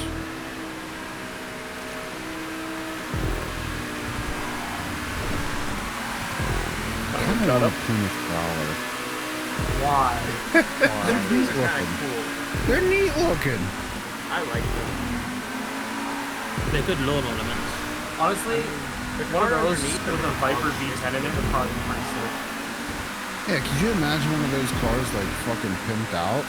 Speaker 5: I kind of
Speaker 1: Got
Speaker 5: want a
Speaker 1: up.
Speaker 5: Plymouth Prowler.
Speaker 4: Why?
Speaker 5: They're neat
Speaker 7: These are kind
Speaker 5: looking.
Speaker 7: of cool.
Speaker 5: They're neat looking.
Speaker 7: I like them.
Speaker 6: They're good lawn ornaments.
Speaker 4: Honestly, one of
Speaker 7: car
Speaker 4: those
Speaker 7: underneath
Speaker 4: with
Speaker 7: them
Speaker 4: a
Speaker 7: is
Speaker 4: Viper
Speaker 7: awesome.
Speaker 4: V10 in it would probably be pretty sick.
Speaker 5: Yeah, could you imagine one of those cars like fucking pimped out?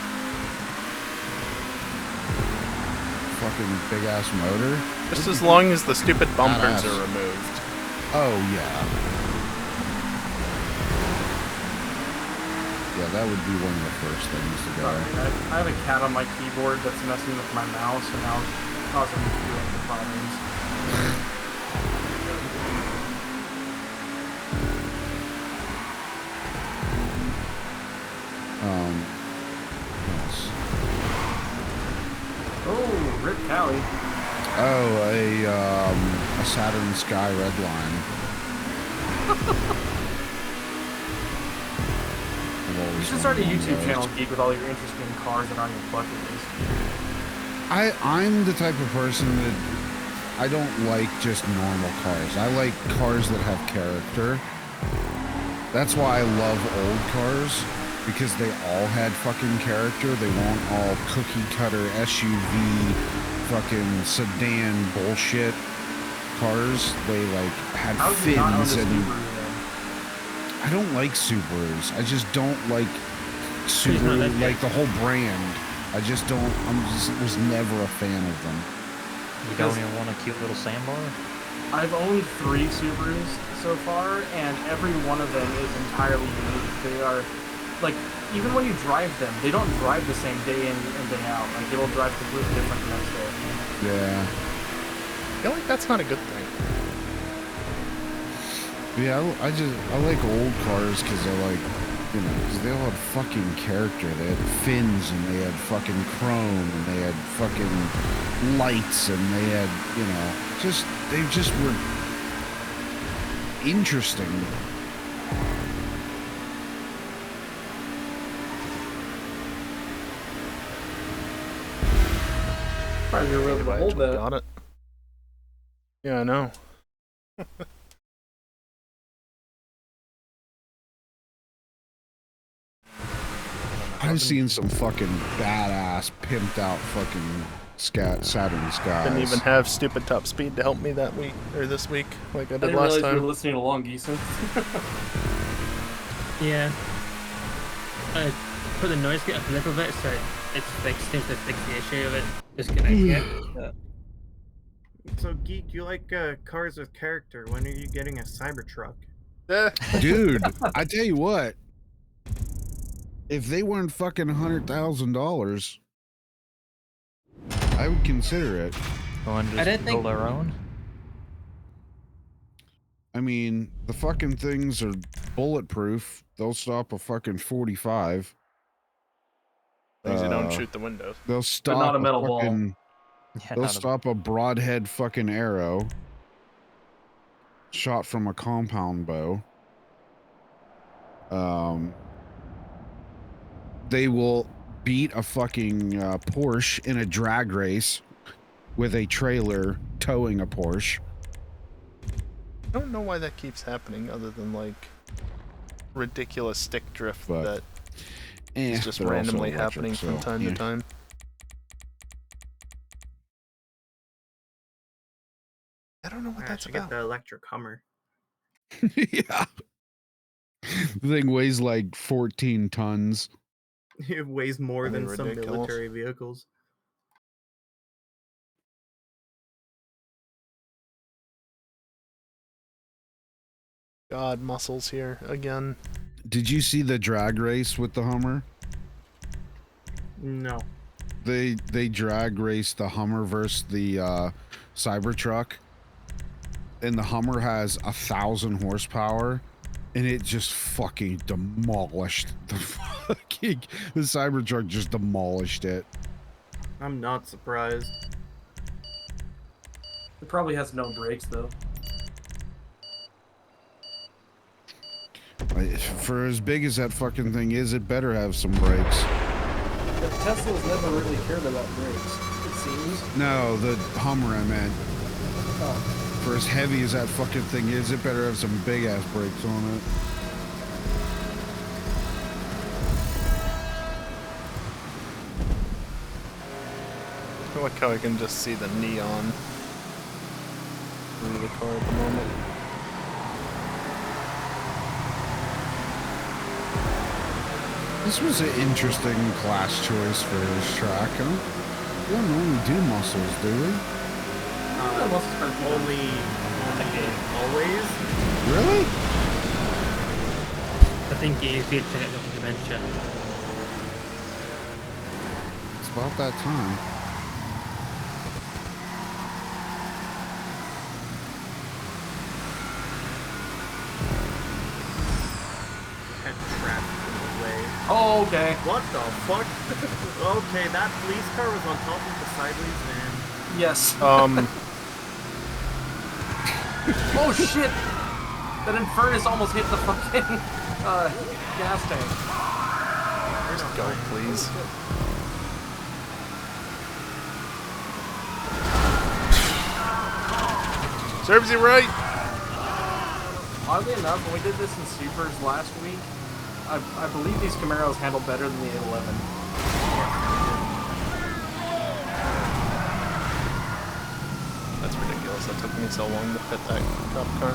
Speaker 5: Fucking big ass motor.
Speaker 1: Just as long as the stupid bumpers
Speaker 5: Badass.
Speaker 1: are removed.
Speaker 5: Oh yeah. Yeah, that would be one of the first things to go.
Speaker 4: Sorry, I have a cat on my keyboard that's messing with my mouse, and now it's causing me to do other problems.
Speaker 5: Yes.
Speaker 4: Oh, Rip Callie.
Speaker 5: Oh, a Saturn Sky Redline.
Speaker 4: You should start a YouTube channel, Geek, with all your interesting cars that are on your bucket list.
Speaker 5: I'm the type of person that I don't like just normal cars. I like cars that have character. That's why I love old cars, because they all had fucking character. They weren't all cookie cutter SUV fucking sedan bullshit cars. They like had
Speaker 4: How do you not own a
Speaker 5: fins and
Speaker 4: Subaru then?
Speaker 5: I don't like Subarus. I just don't like
Speaker 6: not
Speaker 5: Subaru,
Speaker 6: that
Speaker 5: like the whole brand. I just don't. Was never a fan of them.
Speaker 3: You don't even want a cute little sandbar?
Speaker 4: I've owned 3 Subarus so far, and every one of them is entirely unique. They are, like, even when you drive them, they don't drive the same day in and day out. Like, they will drive completely different the next day.
Speaker 5: Yeah.
Speaker 1: I feel like that's not a good thing.
Speaker 5: Yeah, I like old cars because I like, you know, because they all had fucking character. They had fins and they had fucking chrome and they had fucking lights and they had, you know, they just were interesting.
Speaker 4: Probably you're able to hold that.
Speaker 1: Got it. Yeah, I know.
Speaker 5: I've seen some fucking badass, pimped out fucking Saturn skies.
Speaker 1: Didn't even have stupid top speed to help me that week or this week, like I
Speaker 4: I
Speaker 1: did
Speaker 4: didn't
Speaker 1: last
Speaker 4: realize you
Speaker 1: time.
Speaker 4: were listening along, Geeson.
Speaker 6: Yeah. I put the noise gate up a little bit, so it seems to fix the issue of it disconnecting it. But
Speaker 7: So, Geek, you like cars with character. When are you getting a Cybertruck?
Speaker 5: Dude, I tell you what. If they weren't fucking $100,000, I would consider it.
Speaker 3: Going to
Speaker 6: I don't
Speaker 3: just build
Speaker 6: think-
Speaker 3: our own?
Speaker 5: I mean, the fucking things are bulletproof. They'll stop a fucking 45.
Speaker 1: Things you don't shoot the windows.
Speaker 5: They'll stop
Speaker 4: not a metal ball.
Speaker 5: fucking,
Speaker 3: Yeah,
Speaker 5: they'll
Speaker 3: not a-
Speaker 5: stop a broadhead fucking arrow shot from a compound bow. They will beat a fucking Porsche in a drag race with a trailer towing a Porsche.
Speaker 1: I don't know why that keeps happening, other than like ridiculous stick drift
Speaker 5: But,
Speaker 1: that is just
Speaker 5: they're also
Speaker 1: randomly
Speaker 5: electric,
Speaker 1: happening from
Speaker 5: so,
Speaker 1: time
Speaker 5: yeah.
Speaker 1: to time. I don't know what
Speaker 7: I
Speaker 1: that's
Speaker 7: should get
Speaker 1: about.
Speaker 7: the electric Hummer.
Speaker 5: Yeah. The thing weighs like 14 tons.
Speaker 7: It weighs more
Speaker 1: Kinda
Speaker 7: than some
Speaker 1: ridiculous.
Speaker 7: military vehicles.
Speaker 1: God, muscles here again.
Speaker 5: Did you see the drag race with the Hummer?
Speaker 7: No.
Speaker 5: They drag raced the Hummer versus the Cybertruck, and the Hummer has 1,000 horsepower, and it just fucking demolished the Cybertruck. Just demolished it.
Speaker 7: I'm not surprised.
Speaker 4: It probably has no brakes though.
Speaker 5: For as big as that fucking thing is, it better have some brakes.
Speaker 4: But Tesla's never really cared about brakes, it seems.
Speaker 5: No, the Hummer I meant.
Speaker 4: Oh.
Speaker 5: For as heavy as that fucking thing is, it better have some big ass brakes on it.
Speaker 1: I like how I can just see the neon through the car at the moment.
Speaker 5: This was an interesting class choice for this track, huh? We don't normally do muscles, do we?
Speaker 7: Only always.
Speaker 5: Really?
Speaker 6: I think you usually check out the dementia.
Speaker 5: It's about that time.
Speaker 7: Had traffic in the way.
Speaker 4: Oh, okay.
Speaker 7: What the fuck? Okay, that police car was on top of the sideways van.
Speaker 4: Yes. Oh shit! That Infernus almost hit the fucking gas tank.
Speaker 1: Just go, please. Serves you right.
Speaker 4: Oddly enough, when we did this in Supers last week, I believe these Camaros handle better than the 811.
Speaker 1: That's ridiculous. That took me so long to fit that cop car.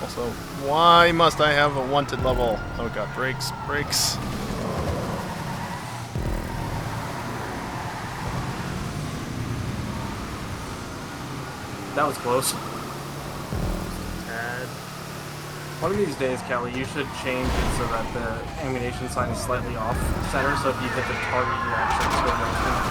Speaker 1: Also, why must I have a wanted level? Oh god, brakes, brakes.
Speaker 4: That was close.
Speaker 7: Tad.
Speaker 4: One of these days, Kelly, you should change it so that the ammunition sign is slightly off center, so if you hit the target, you actually still know it's going to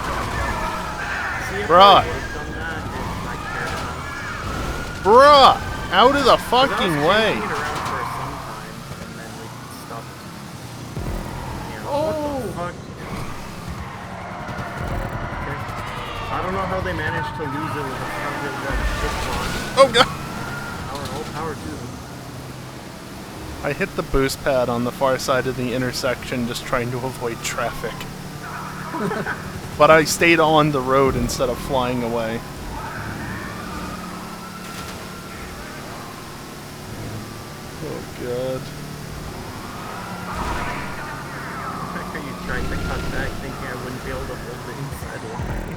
Speaker 7: See, if
Speaker 1: Bruh.
Speaker 7: I would've done that if I cared enough.
Speaker 1: Bruh! Out of the
Speaker 7: 'Cause I was
Speaker 1: fucking way!
Speaker 7: changing it around for some time, and then we stopped. Yeah,
Speaker 4: Oh!
Speaker 7: What the fuck? Okay. I don't know how they managed to lose it with a fucking shit on.
Speaker 1: Oh god!
Speaker 7: All power to them.
Speaker 1: I hit the boost pad on the far side of the intersection just trying to avoid traffic. But I stayed on the road instead of flying away. Oh god.
Speaker 7: You tried to cut back thinking I wouldn't be able to hold the inside line.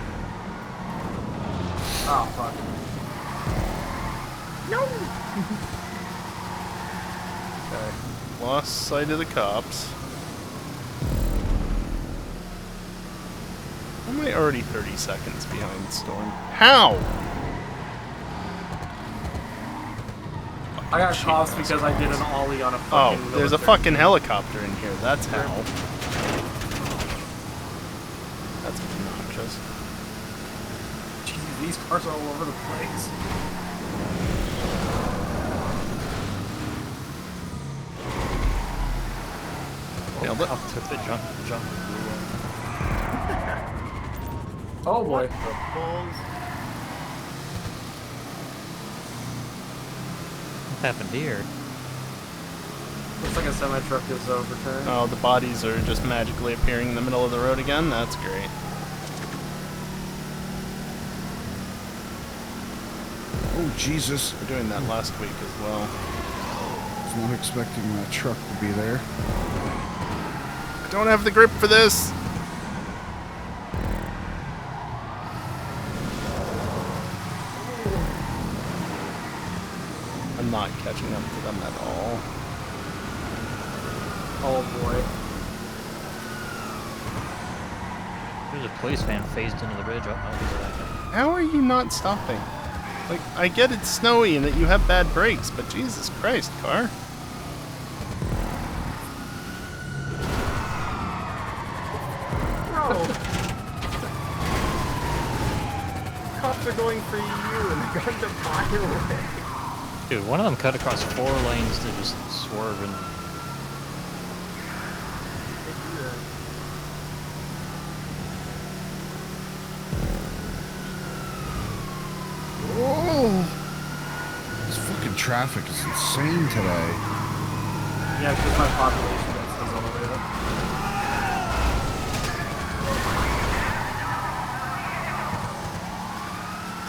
Speaker 4: Oh, fuck.
Speaker 7: No!
Speaker 1: Okay. Lost sight of the cops. Am I already 30 seconds behind Storm? How?
Speaker 4: I got tossed because I did an ollie on a
Speaker 1: Oh,
Speaker 4: fucking
Speaker 1: there's a
Speaker 4: military
Speaker 1: fucking
Speaker 4: plane.
Speaker 1: helicopter in here. That's how. That's obnoxious.
Speaker 4: Jeez, these cars are all over the place.
Speaker 1: Nailed it.
Speaker 3: Up took the jump blew up.
Speaker 4: Oh boy.
Speaker 7: What the balls?
Speaker 3: What happened here?
Speaker 4: Looks like a semi-truck is overturned.
Speaker 1: Oh, the bodies are just magically appearing in the middle of the road again? That's great.
Speaker 5: Oh, Jesus.
Speaker 1: We're doing that last week as well.
Speaker 5: I was not expecting that truck to be there.
Speaker 1: I don't have the grip for this! I'm not catching up to them at all.
Speaker 4: Oh boy.
Speaker 3: There's a police van phased into the bridge. Oh, no, he's back.
Speaker 1: How are you not stopping? Like, I get it's snowy and that you have bad brakes, but Jesus Christ, car.
Speaker 7: Bro! Cops are going for you and they're going to my way.
Speaker 3: Dude, one of them cut across 4 lanes to just swerve and
Speaker 7: They do that.
Speaker 5: Oh! This fucking traffic is insane today.
Speaker 4: Yeah, because my population is all the way up.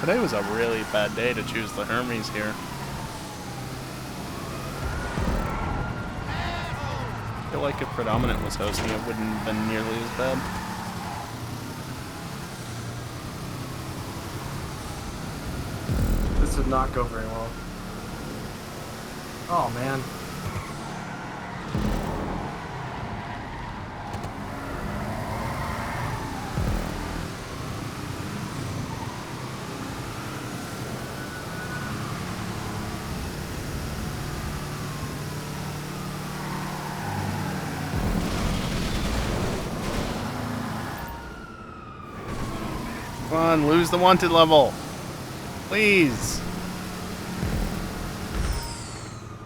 Speaker 1: Today was a really bad day to choose the Hermes here. I feel like if Predominant was hosting, it wouldn't have been nearly as bad.
Speaker 4: This did not go very well. Oh man.
Speaker 1: Come on, lose the wanted level. Please.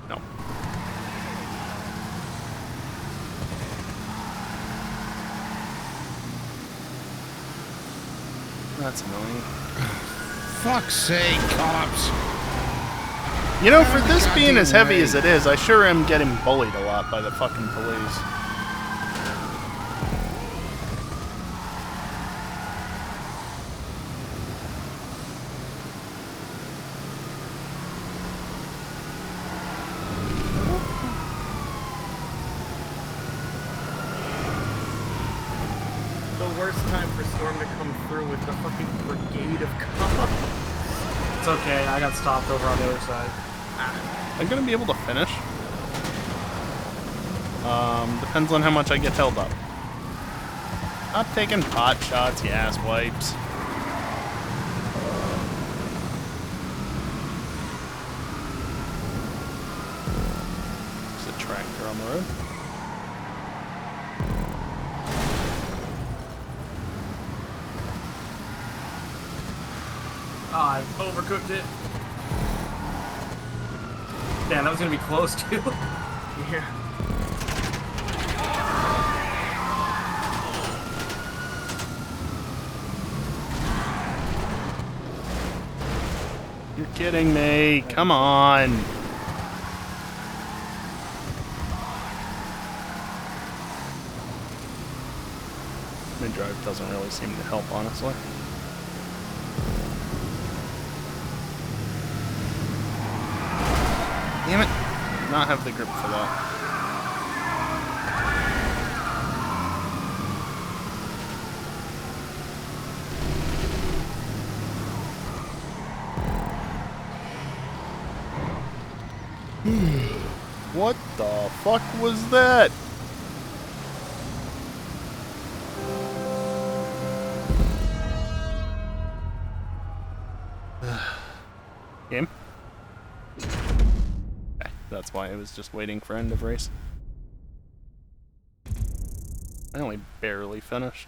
Speaker 1: No. That's annoying.
Speaker 5: Fuck's sake, cops!
Speaker 1: You know, for this
Speaker 5: Goddamn
Speaker 1: being as heavy
Speaker 5: way.
Speaker 1: as it is, I sure am getting bullied a lot by the fucking police.
Speaker 7: The worst time for Storm to come through with the fucking brigade of cops.
Speaker 4: It's okay, I got stopped over on the other side.
Speaker 1: Am I gonna be able to finish? Depends on how much I get held up. Stop taking pot shots, you ass wipes. There's a tractor on the road.
Speaker 4: Ah, I overcooked it. Damn, that was gonna be close too.
Speaker 7: Yeah.
Speaker 1: You're kidding me. Come on. Mid-drive doesn't really seem to help, honestly. Damn it. Did not have the grip for that. What the fuck was that? That's why I was just waiting for end of race. I only barely finished.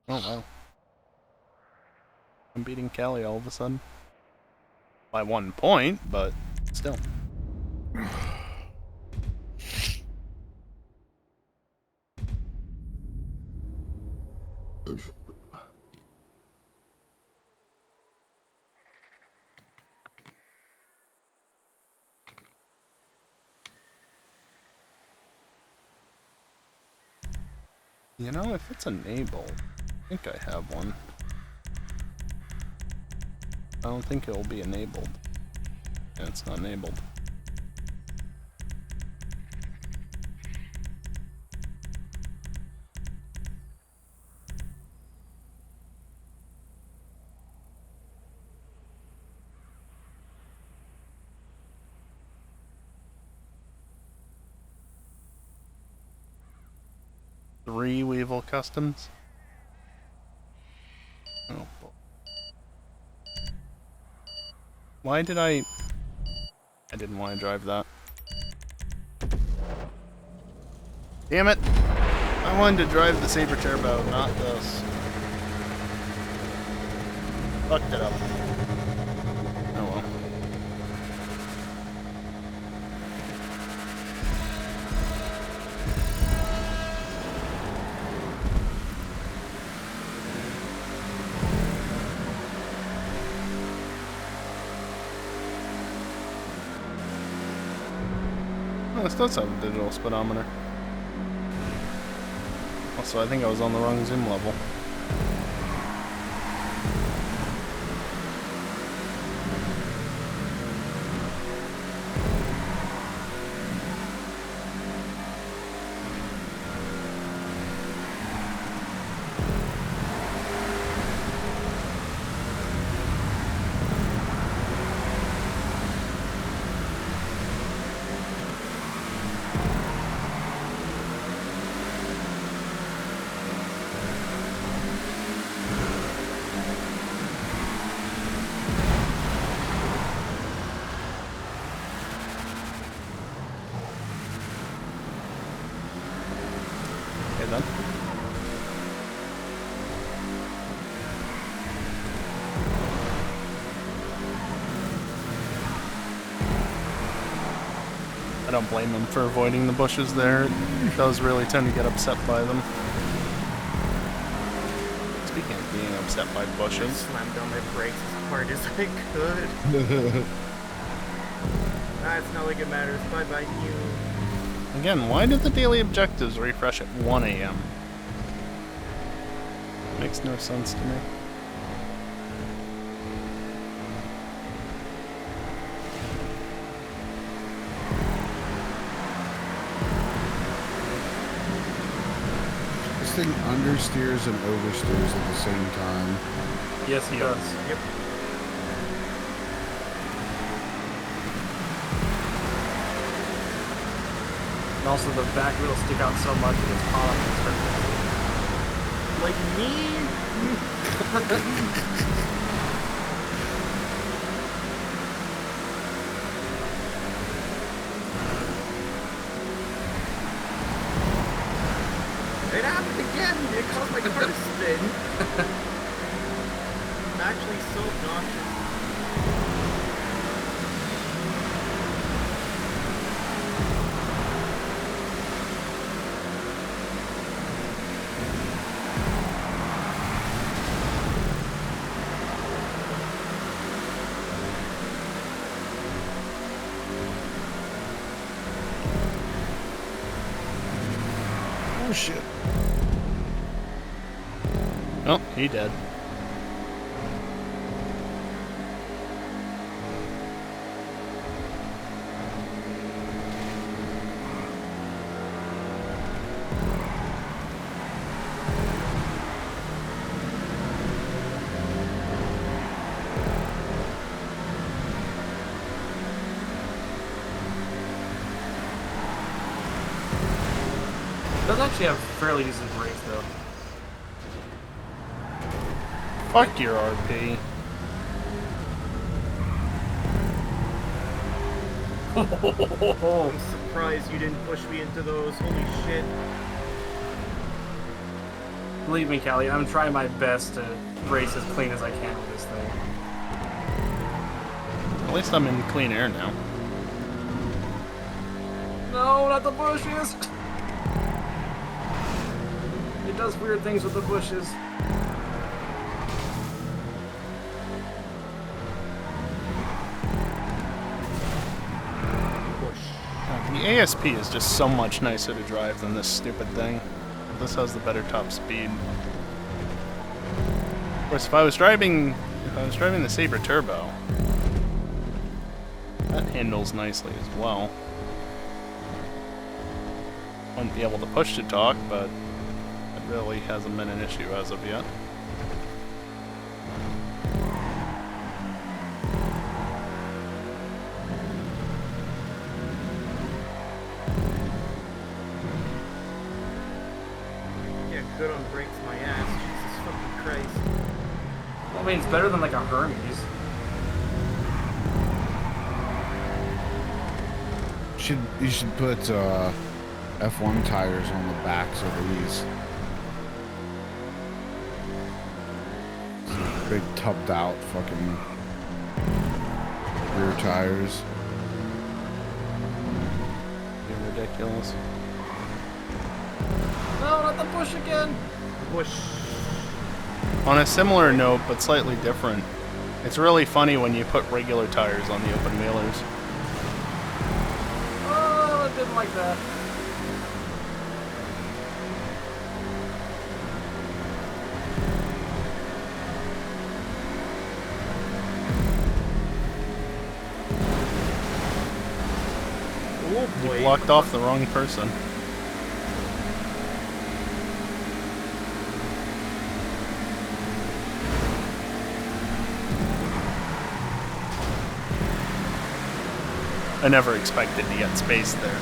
Speaker 1: Oh wow. I'm beating Callie all of a sudden. By 1 point, but still. You know, if it's enabled, I think I have one. I don't think it will be enabled. Yeah, it's not enabled. Three Weevil Customs. Oh boy. Why did I didn't want to drive that. Damn it! I wanted to drive the Saber Turbo, not this. Fucked it up. Oh well. Oh, this does have a digital speedometer. Also, I think I was on the wrong zoom level. Okay then. I don't blame him for avoiding the bushes there. He does really tend to get upset by them. Speaking of being upset by
Speaker 7: I
Speaker 1: bushes,
Speaker 7: slammed on my brakes as hard as I could. It's not like it matters. Bye bye, you.
Speaker 1: again, why did the daily objectives refresh at 1 AM? Makes no sense to me.
Speaker 5: This thing understeers and oversteers at the same time.
Speaker 4: Yes, he does.
Speaker 7: Yep.
Speaker 4: And also the back wheels stick out so much that it's caught up in
Speaker 7: Like me? It happened again! It caused my car to spin. I'm actually so obnoxious.
Speaker 5: Oh shit.
Speaker 1: Oh, he did.
Speaker 4: actually have fairly decent brakes though.
Speaker 1: Fuck your RP.
Speaker 7: I'm surprised you didn't push me into those. Holy shit.
Speaker 4: Believe me, Callie, I'm trying my best to race as clean as I can with this thing.
Speaker 1: At least I'm in clean air now.
Speaker 4: No, not the bushes! It does weird things with the bushes.
Speaker 1: The ASP is just so much nicer to drive than this stupid thing. This has the better top speed. Of course, if I was driving the Sabre Turbo, that handles nicely as well. Wouldn't be able to push to talk, but it really hasn't been an issue as of yet.
Speaker 7: Good on brakes, my ass. Jesus fucking Christ.
Speaker 4: I mean, it's better than like a Hermes.
Speaker 5: You should put F1 tires on the backs of these. Some big tubbed out fucking rear tires.
Speaker 1: You're ridiculous.
Speaker 4: No, not the bush again!
Speaker 7: Bush.
Speaker 1: On a similar note, but slightly different, it's really funny when you put regular tires on the open wheelers.
Speaker 4: Oh, I didn't like that.
Speaker 7: Oh boy.
Speaker 1: You blocked off the wrong person. I never expected to get space there.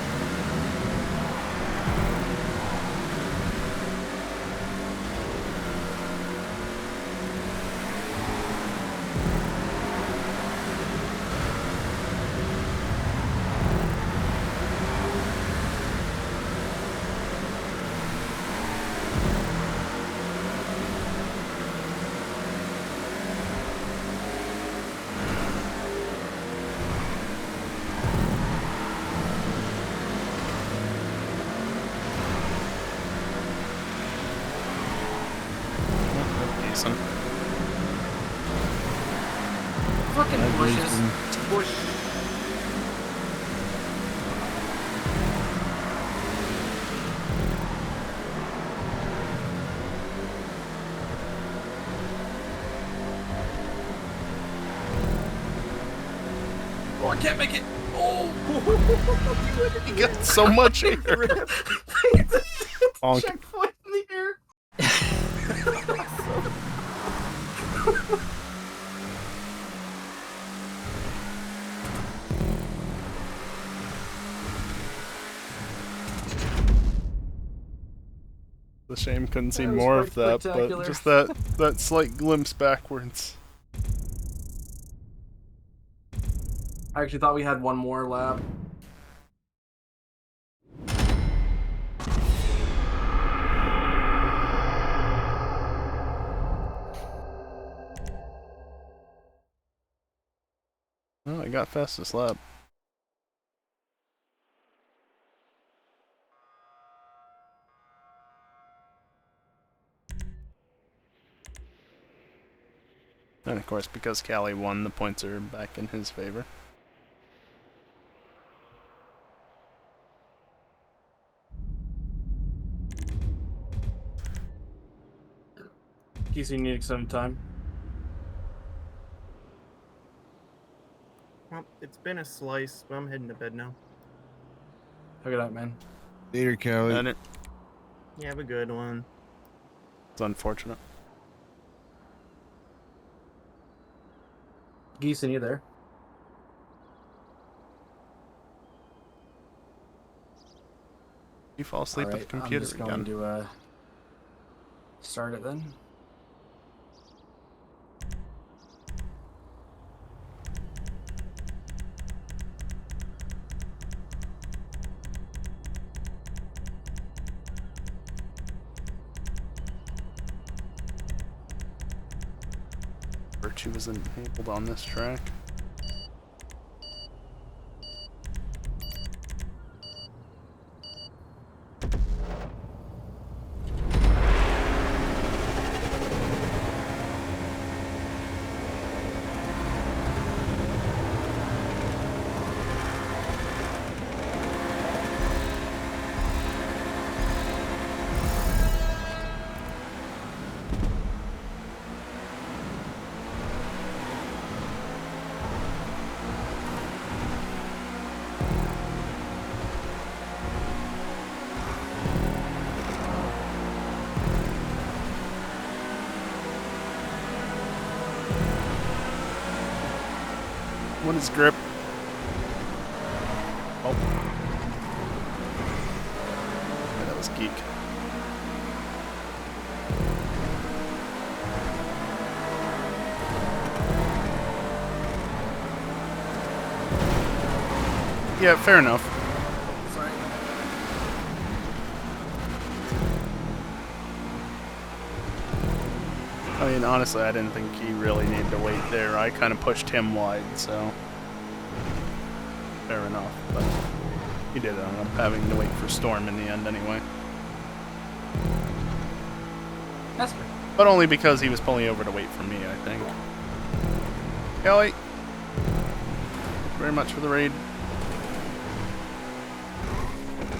Speaker 1: Decent.
Speaker 4: Fucking bushes.
Speaker 7: Bush.
Speaker 4: Oh, I can't make it. Oh!
Speaker 1: You got so much air. Bonk.
Speaker 4: Checkpoint in the air.
Speaker 1: It's a shame couldn't see
Speaker 4: That was
Speaker 1: more
Speaker 4: quite
Speaker 1: of that,
Speaker 4: spectacular.
Speaker 1: but just that slight glimpse backwards.
Speaker 4: I actually thought we had one more lap.
Speaker 1: Oh, I got fastest lap. And of course, because Callie won, the points are back in his favor.
Speaker 4: Casey needing some time.
Speaker 7: Well, it's been a slice, but I'm heading to bed now.
Speaker 4: Look at that, man.
Speaker 5: Later, Kelly.
Speaker 1: And
Speaker 7: You have a good one.
Speaker 1: it's unfortunate.
Speaker 4: Geeson, you there?
Speaker 1: You fall asleep at the
Speaker 4: Alright,
Speaker 1: computer
Speaker 4: I'm just going
Speaker 1: again.
Speaker 4: to start it then.
Speaker 1: Virtue was enabled on this track. What is grip? Oh. Yeah, that was geek. Yeah, fair enough.
Speaker 4: Sorry.
Speaker 1: I mean, honestly, I didn't think he really needed to wait there. I kind of pushed him wide, so fair enough. But he did end up having to wait for Storm in the end anyway.
Speaker 4: That's good.
Speaker 1: But only because he was pulling over to wait for me, I think. Kelly, thank you very much for the raid.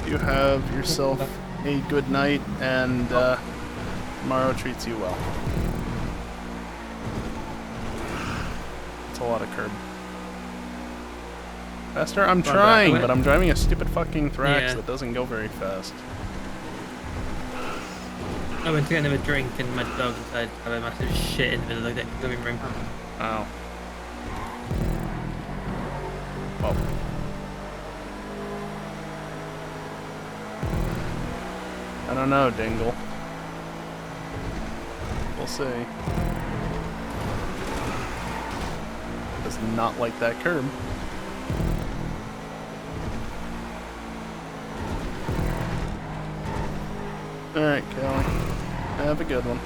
Speaker 1: You have yourself a good night, and tomorrow treats you well. It's a lot of curb. Faster? I'm trying, but I'm driving a stupid fucking Thrax that doesn't go very fast.
Speaker 6: I went to get another drink and my dog decided to have a massive shit in the middle of the living room.
Speaker 1: Oh. Well. I don't know, Dingle. We'll see. Does not like that curb. Alright, Kelly. Have a good one.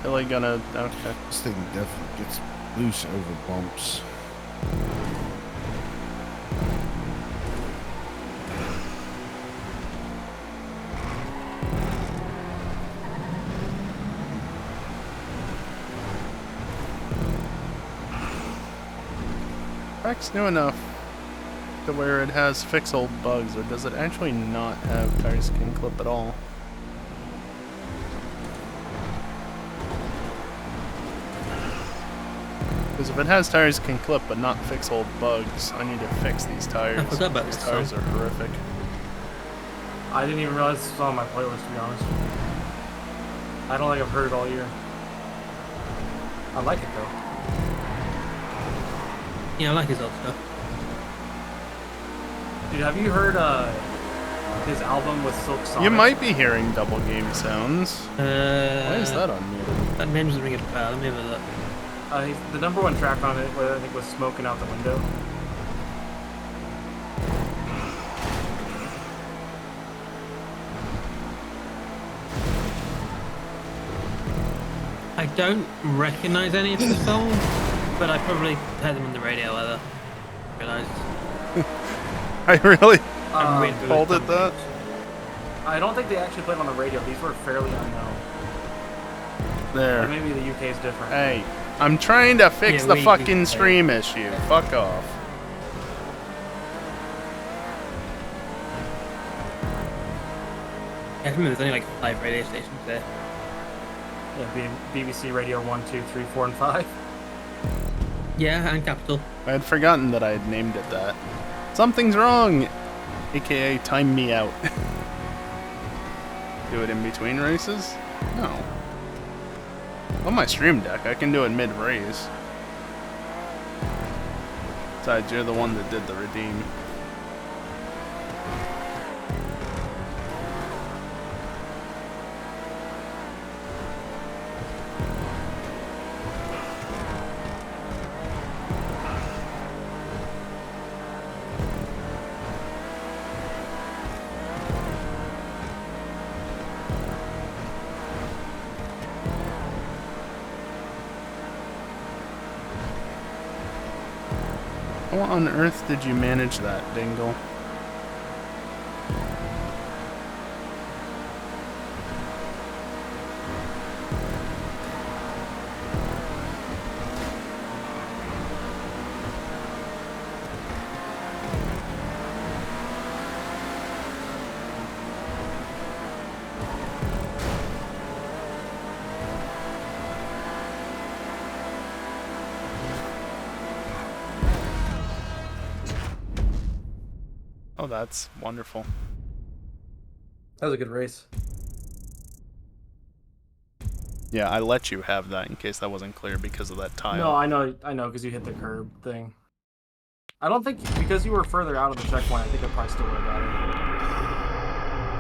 Speaker 1: Really gonna... okay.
Speaker 5: This thing definitely gets loose over bumps.
Speaker 1: Track's new enough to where it has fix old bugs, or does it actually not have tire skin clip at all? Because if it has tires can clip but not fix old bugs, I need to fix these tires.
Speaker 6: I forgot about
Speaker 1: These
Speaker 6: this
Speaker 1: tires
Speaker 6: song.
Speaker 1: are horrific.
Speaker 4: I didn't even realize this was on my playlist, to be honest. I don't think I've heard it all year. I like it, though.
Speaker 6: Yeah, I like his old stuff.
Speaker 4: Dude, have you heard his album with Silk Sonic?
Speaker 1: You might be hearing double game sounds. Why is that unmuted?
Speaker 6: That name doesn't ring a bell. Let me have a look.
Speaker 4: The number one track on it, I think, was Smoking Out the Window.
Speaker 6: I don't recognize any of the songs, but I probably heard them on the radio either. Realized.
Speaker 1: I really
Speaker 6: I'm really good
Speaker 1: called
Speaker 6: with
Speaker 1: it that?
Speaker 4: I don't think they actually played on the radio. These were fairly unknown.
Speaker 1: There.
Speaker 4: Or maybe the UK is different.
Speaker 1: Hey, I'm trying to fix
Speaker 6: Yeah,
Speaker 1: the
Speaker 6: we
Speaker 1: fucking
Speaker 6: play.
Speaker 1: stream issue. Fuck off.
Speaker 6: I remember there's only like 5 radio stations there.
Speaker 4: Yeah, BBC Radio 1, 2, 3, 4, and 5.
Speaker 6: Yeah, and Capital.
Speaker 1: I had forgotten that I had named it that. Something's wrong. AKA time me out. Do it in between races? No. On my stream deck, I can do it mid-race. Besides, you're the one that did the redeem. How on earth did you manage that, Dingle? Oh, that's wonderful.
Speaker 4: That was a good race.
Speaker 1: Yeah, I let you have that in case that wasn't clear because of that tile.
Speaker 4: No, I know, because you hit the curb thing. I don't think, because you were further out of the checkpoint, I think I probably still would have got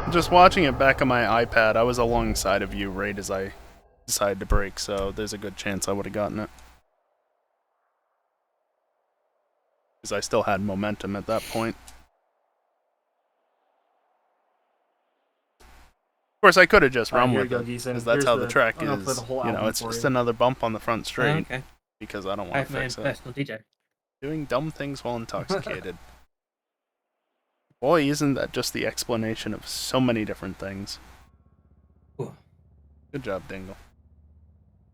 Speaker 4: it.
Speaker 1: Just watching it back on my iPad, I was alongside of you right as I decided to brake, so there's a good chance I would have gotten it. Because I still had momentum at that point. Of course, I could have just run with it, because that's how the track is. You know, it's just another bump on the front straight.
Speaker 6: Oh, okay.
Speaker 1: Because I don't want to fix it.
Speaker 6: Personal DJ.
Speaker 1: Doing dumb things while intoxicated. Boy, isn't that just the explanation of so many different things.
Speaker 6: Ooh.
Speaker 1: Good job, Dingle.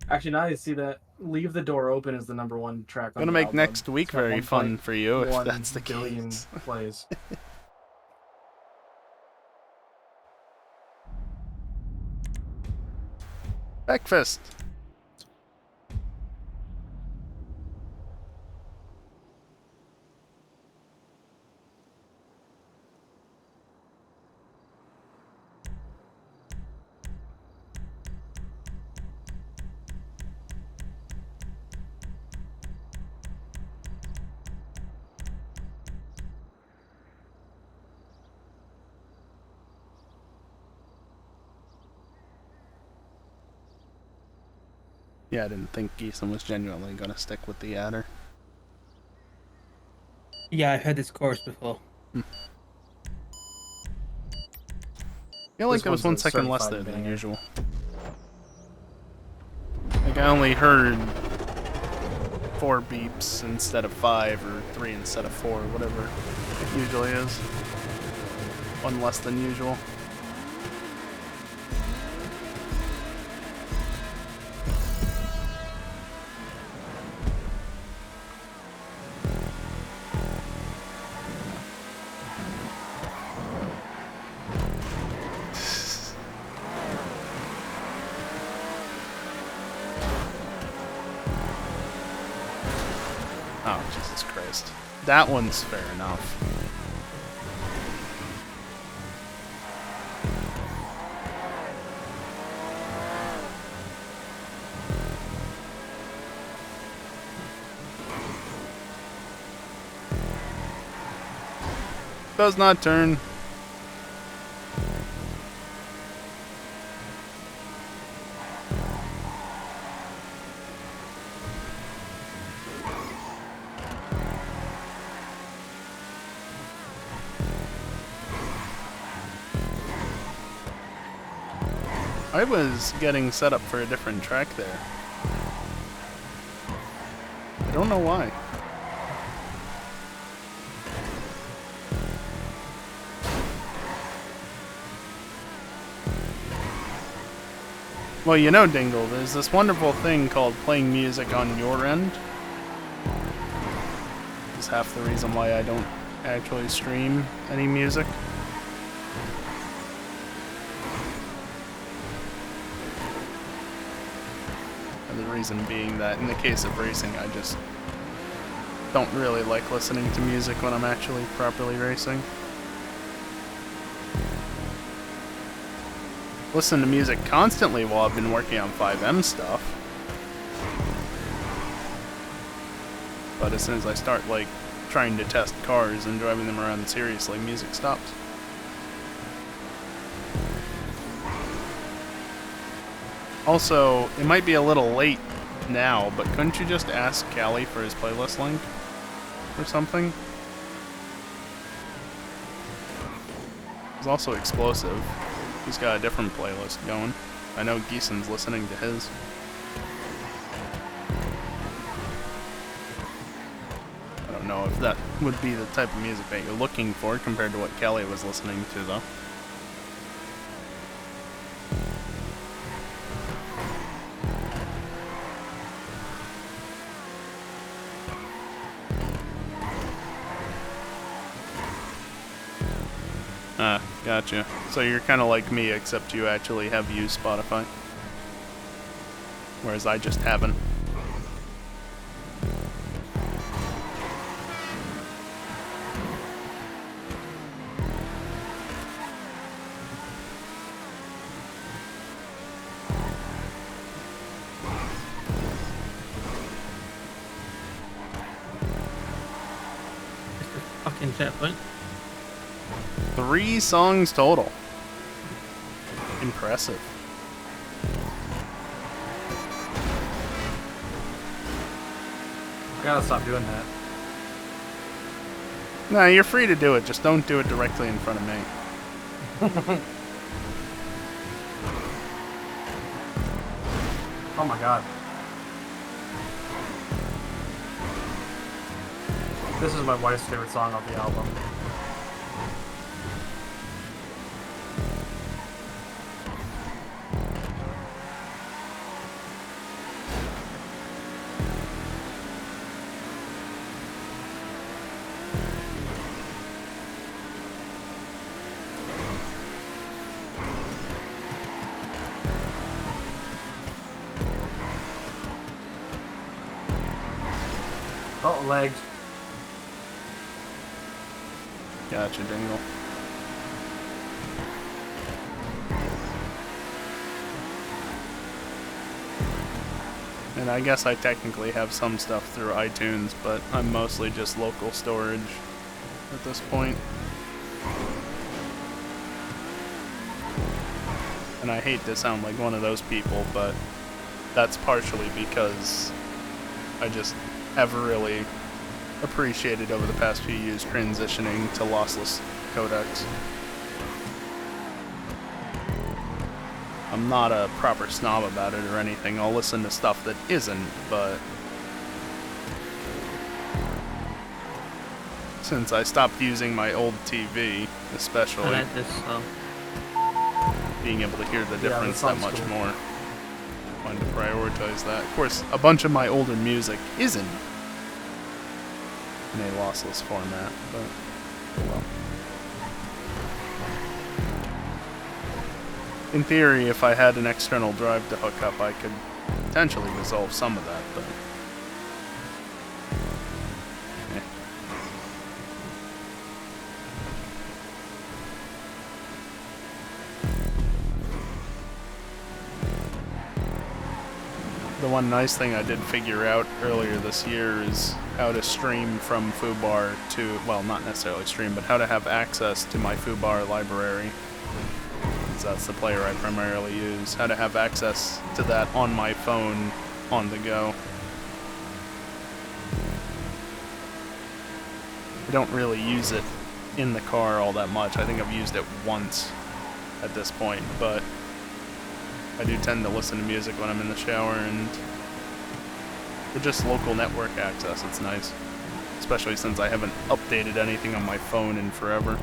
Speaker 4: Actually, now you see that Leave the Door Open is the #1 track on
Speaker 1: I'm gonna
Speaker 4: the
Speaker 1: make
Speaker 4: album.
Speaker 1: next week
Speaker 4: It's got
Speaker 1: very fun for you if
Speaker 4: 1.1
Speaker 1: that's the
Speaker 4: billion
Speaker 1: case.
Speaker 4: plays.
Speaker 1: Breakfast. Yeah, I didn't think Geeson was genuinely gonna stick with the adder.
Speaker 6: Yeah, I heard this chorus before.
Speaker 1: I feel like
Speaker 4: This
Speaker 1: there was
Speaker 4: one's
Speaker 1: 1
Speaker 4: a
Speaker 1: second less there
Speaker 4: certified
Speaker 1: than
Speaker 4: banger.
Speaker 1: usual. Like, I only heard 4 beeps instead of 5, or 3 instead of 4, whatever it usually is. 1 less than usual. Oh, Jesus Christ. That one's fair enough. Does not turn. I was getting set up for a different track there. I don't know why. Well, you know, Dingle, there's this wonderful thing called playing music on your end. It's half the reason why I don't actually stream any music. And the reason being that in the case of racing, I just don't really like listening to music when I'm actually properly racing. listened to music constantly while I've been working on 5M stuff. But as soon as I start, like, trying to test cars and driving them around seriously, music stops. Also, it might be a little late now, but couldn't you just ask Callie for his playlist link? Or something? He's also explosive. He's got a different playlist going. I know Geeson's listening to his. I don't know if that would be the type of music that you're looking for compared to what Callie was listening to, though. Ah, gotcha. So you're kind of like me, except you actually have used Spotify. Whereas I just haven't.
Speaker 6: Fucking checkpoint.
Speaker 1: 3 songs total. Impressive.
Speaker 4: I gotta stop doing that.
Speaker 1: Nah, you're free to do it, just don't do it directly in front of me.
Speaker 4: Oh my god. This is my wife's favorite song off the album. Oh, lagged.
Speaker 1: Gotcha, Dingle. And I guess I technically have some stuff through iTunes, but I'm mostly just local storage at this point. And I hate to sound like one of those people, but that's partially because I just have really appreciated over the past few years transitioning to lossless codecs. I'm not a proper snob about it or anything. I'll listen to stuff that isn't, but since I stopped using my old TV,
Speaker 6: I
Speaker 1: especially,
Speaker 6: like this song.
Speaker 1: being able to hear the
Speaker 4: that
Speaker 1: difference that
Speaker 4: sounds
Speaker 1: much
Speaker 4: cool.
Speaker 1: more, wanted to prioritize that. Of course, a bunch of my older music isn't in a lossless format, but oh well. In theory, if I had an external drive to hook up, I could potentially resolve some of that, but eh. The one nice thing I did figure out earlier this year is how to stream from Foobar to, well, not necessarily stream, but how to have access to my Foobar library. That's the player I primarily use. How to have access to that on my phone on the go. I don't really use it in the car all that much. I think I've used it once at this point, but I do tend to listen to music when I'm in the shower, and for just local network access, it's nice. Especially since I haven't updated anything on my phone in forever.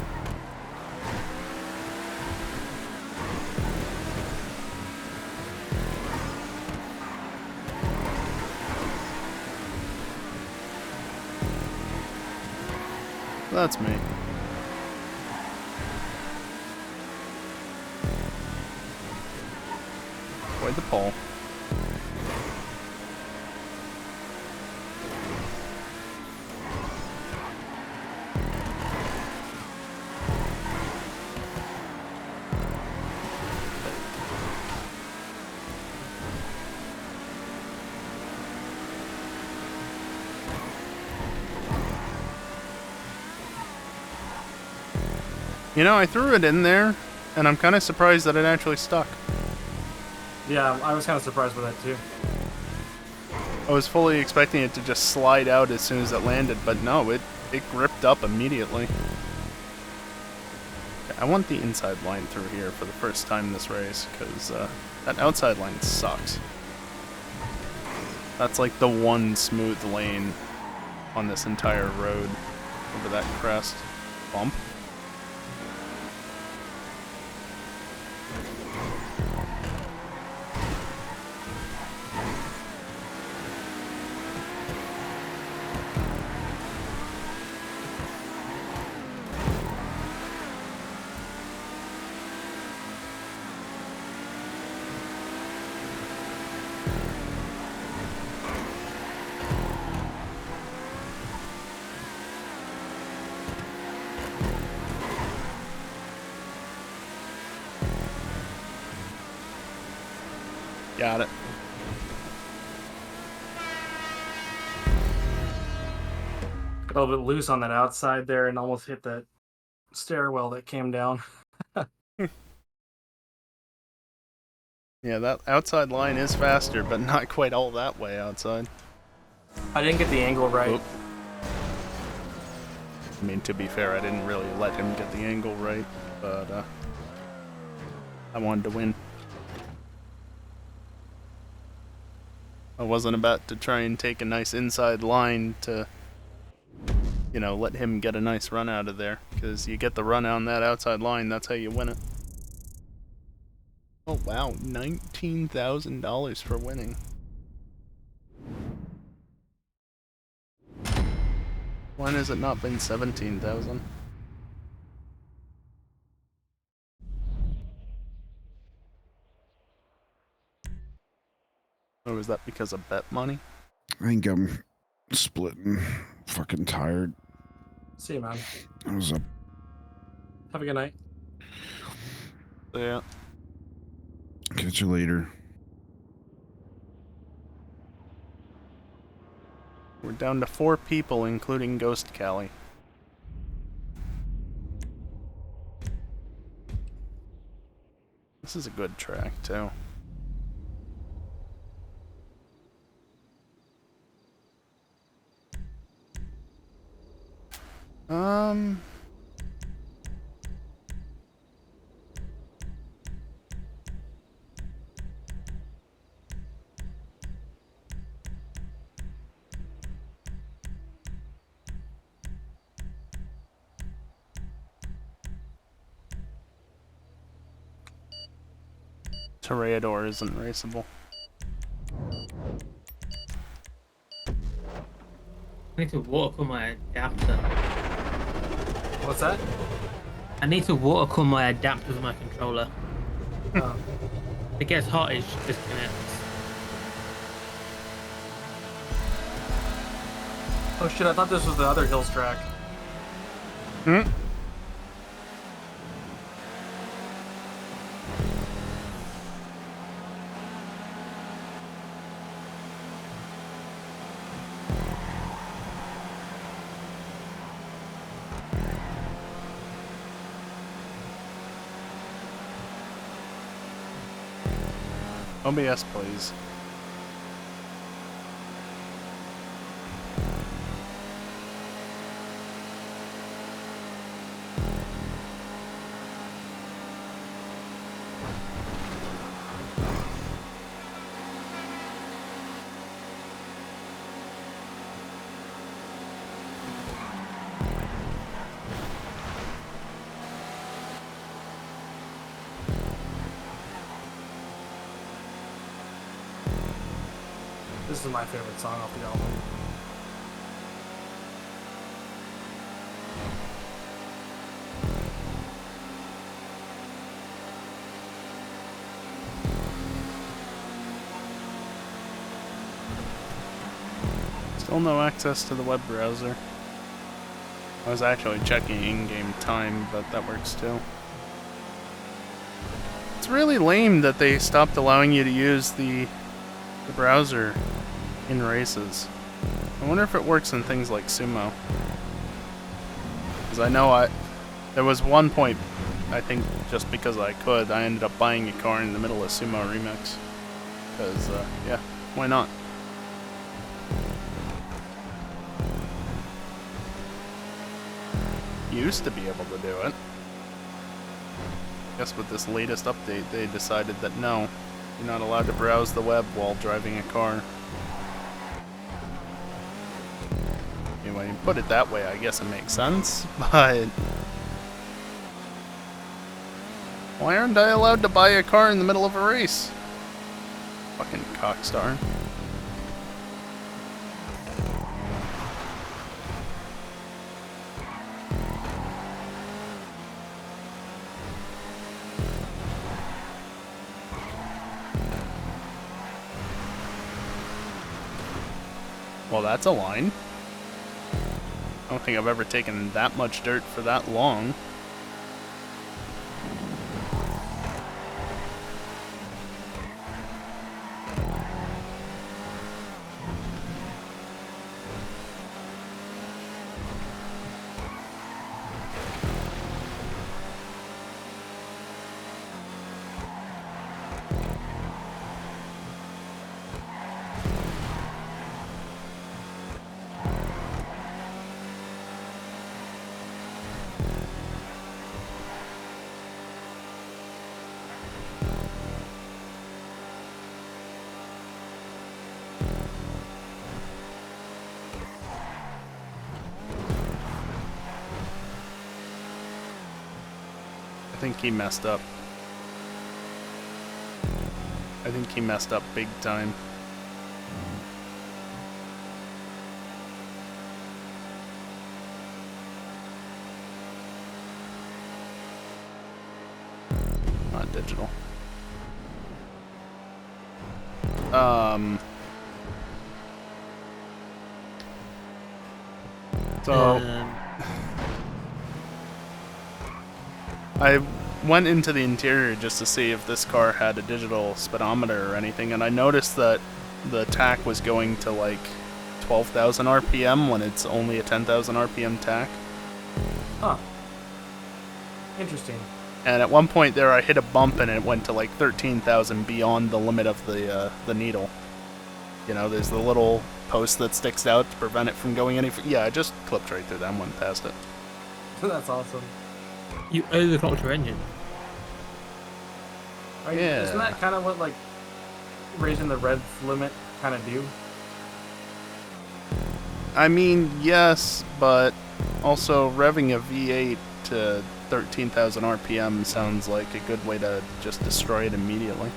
Speaker 1: That's me. Avoid the pole. You know, I threw it in there, and I'm kind of surprised that it actually stuck.
Speaker 4: Yeah, I was kind of surprised with that too.
Speaker 1: I was fully expecting it to just slide out as soon as it landed, but no, it gripped up immediately. Okay, I want the inside line through here for the first time this race, because that outside line sucks. That's like the one smooth lane on this entire road over that crest bump. Got it.
Speaker 4: Got a little bit loose on that outside there and almost hit that stairwell that came down.
Speaker 1: Yeah, that outside line is faster, but not quite all that way outside.
Speaker 4: I didn't get the angle right.
Speaker 1: Oop. I mean, to be fair, I didn't really let him get the angle right, but I wanted to win. I wasn't about to try and take a nice inside line to, you know, let him get a nice run out of there. Because you get the run on that outside line, that's how you win it. Oh wow, $19,000 for winning. When has it not been 17,000? Or was that because of bet money?
Speaker 5: I think I'm splitting. Fucking tired.
Speaker 4: See you, man.
Speaker 5: I was up.
Speaker 4: Have a good night.
Speaker 1: Yeah.
Speaker 5: Catch you later.
Speaker 1: We're down to 4 people, including Ghost Callie. This is a good track, too. Toreador isn't raceable.
Speaker 6: I need to water cool my adapter.
Speaker 4: What's that?
Speaker 6: I need to water cool my adapter with my controller.
Speaker 4: Oh.
Speaker 6: It gets hot, it disconnects.
Speaker 4: Oh shit, I thought this was the other Hills track.
Speaker 1: Hmm? OBS, please.
Speaker 4: This is my favorite song off the album.
Speaker 1: Still no access to the web browser. I was actually checking in-game time, but that works too. It's really lame that they stopped allowing you to use the browser in races. I wonder if it works in things like sumo. Because I know There was one point, I think, just because I could, I ended up buying a car in the middle of Sumo Remix. Because, yeah, why not? Used to be able to do it. Guess with this latest update, they decided that no, you're not allowed to browse the web while driving a car. When you put it that way, I guess it makes sense, but why aren't I allowed to buy a car in the middle of a race? Fucking cockstar. Well, that's a line. I don't think I've ever taken that much dirt for that long. I think he messed up. I think he messed up big time. Not digital. So I went into the interior just to see if this car had a digital speedometer or anything, and I noticed that the tach was going to like 12,000 RPM when it's only a 10,000 RPM tach.
Speaker 4: Huh. Interesting.
Speaker 1: And at one point there I hit a bump and it went to like 13,000 beyond the limit of the needle. You know, there's the little post that sticks out to prevent it from going any yeah, I just clipped right through that and went past it.
Speaker 4: That's awesome.
Speaker 6: You overclocked your engine.
Speaker 4: Right?
Speaker 1: Yeah.
Speaker 4: Isn't that kind of what, like, raising the rev limit kind of do?
Speaker 1: I mean, yes, but also revving a V8 to 13,000 RPM sounds like a good way to just destroy it immediately.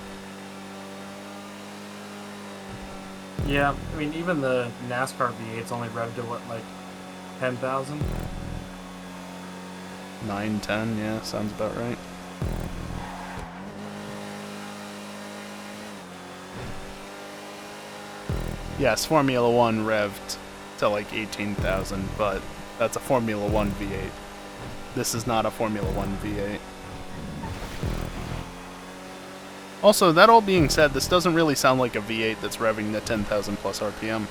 Speaker 4: Yeah, I mean, even the NASCAR V8's only revved to, what, like, 10,000?
Speaker 1: 9, 10, yeah, sounds about right. Yes, Formula 1 revved to like 18,000, but that's a Formula 1 V8. This is not a Formula 1 V8. Also, that all being said, this doesn't really sound like a V8 that's revving to 10,000 plus RPM.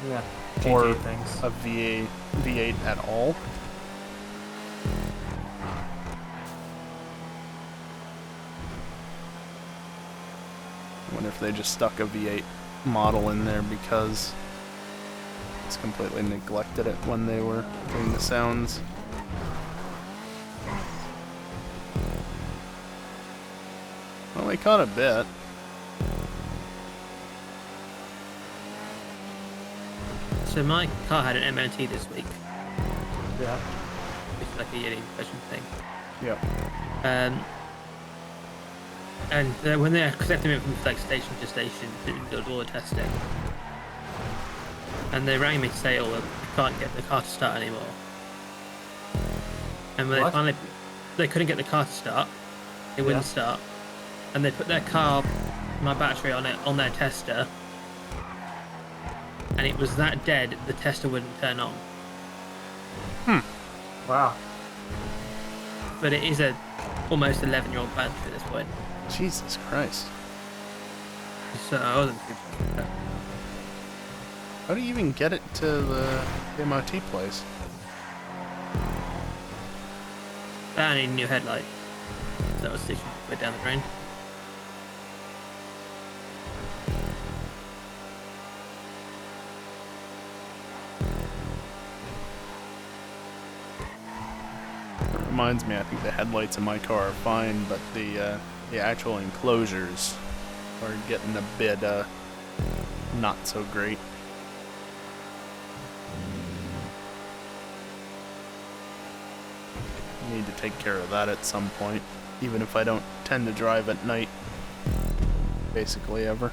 Speaker 4: Yeah,
Speaker 1: Or
Speaker 4: GTA things.
Speaker 1: a V8 at all. I wonder if they just stuck a V8 model in there because it's completely neglected it when they were doing the sounds. Well, they caught a bit.
Speaker 6: So my car had an MOT this week,
Speaker 4: Yeah.
Speaker 6: which is like a yearly inspection thing.
Speaker 1: Yep.
Speaker 6: And when they're collecting it from like station to station, to do all the testing, and they rang me to say, "Oh, well, we can't get the car to start anymore." And when
Speaker 4: What?
Speaker 6: they couldn't get the car to start, it wouldn't start, and they put their car, my battery on it, on their tester, and it was that dead the tester wouldn't turn on.
Speaker 4: Wow.
Speaker 6: But it is a almost 11-year-old battery at this point,
Speaker 1: Jesus Christ.
Speaker 6: so I wasn't too
Speaker 1: How do you even get it to the MOT place?
Speaker 6: I need a new headlight. That was sticking way down the drain.
Speaker 1: Reminds me, I think the headlights in my car are fine, but the actual enclosures are getting a bit not so great. Need to take care of that at some point, even if I don't tend to drive at night, basically ever.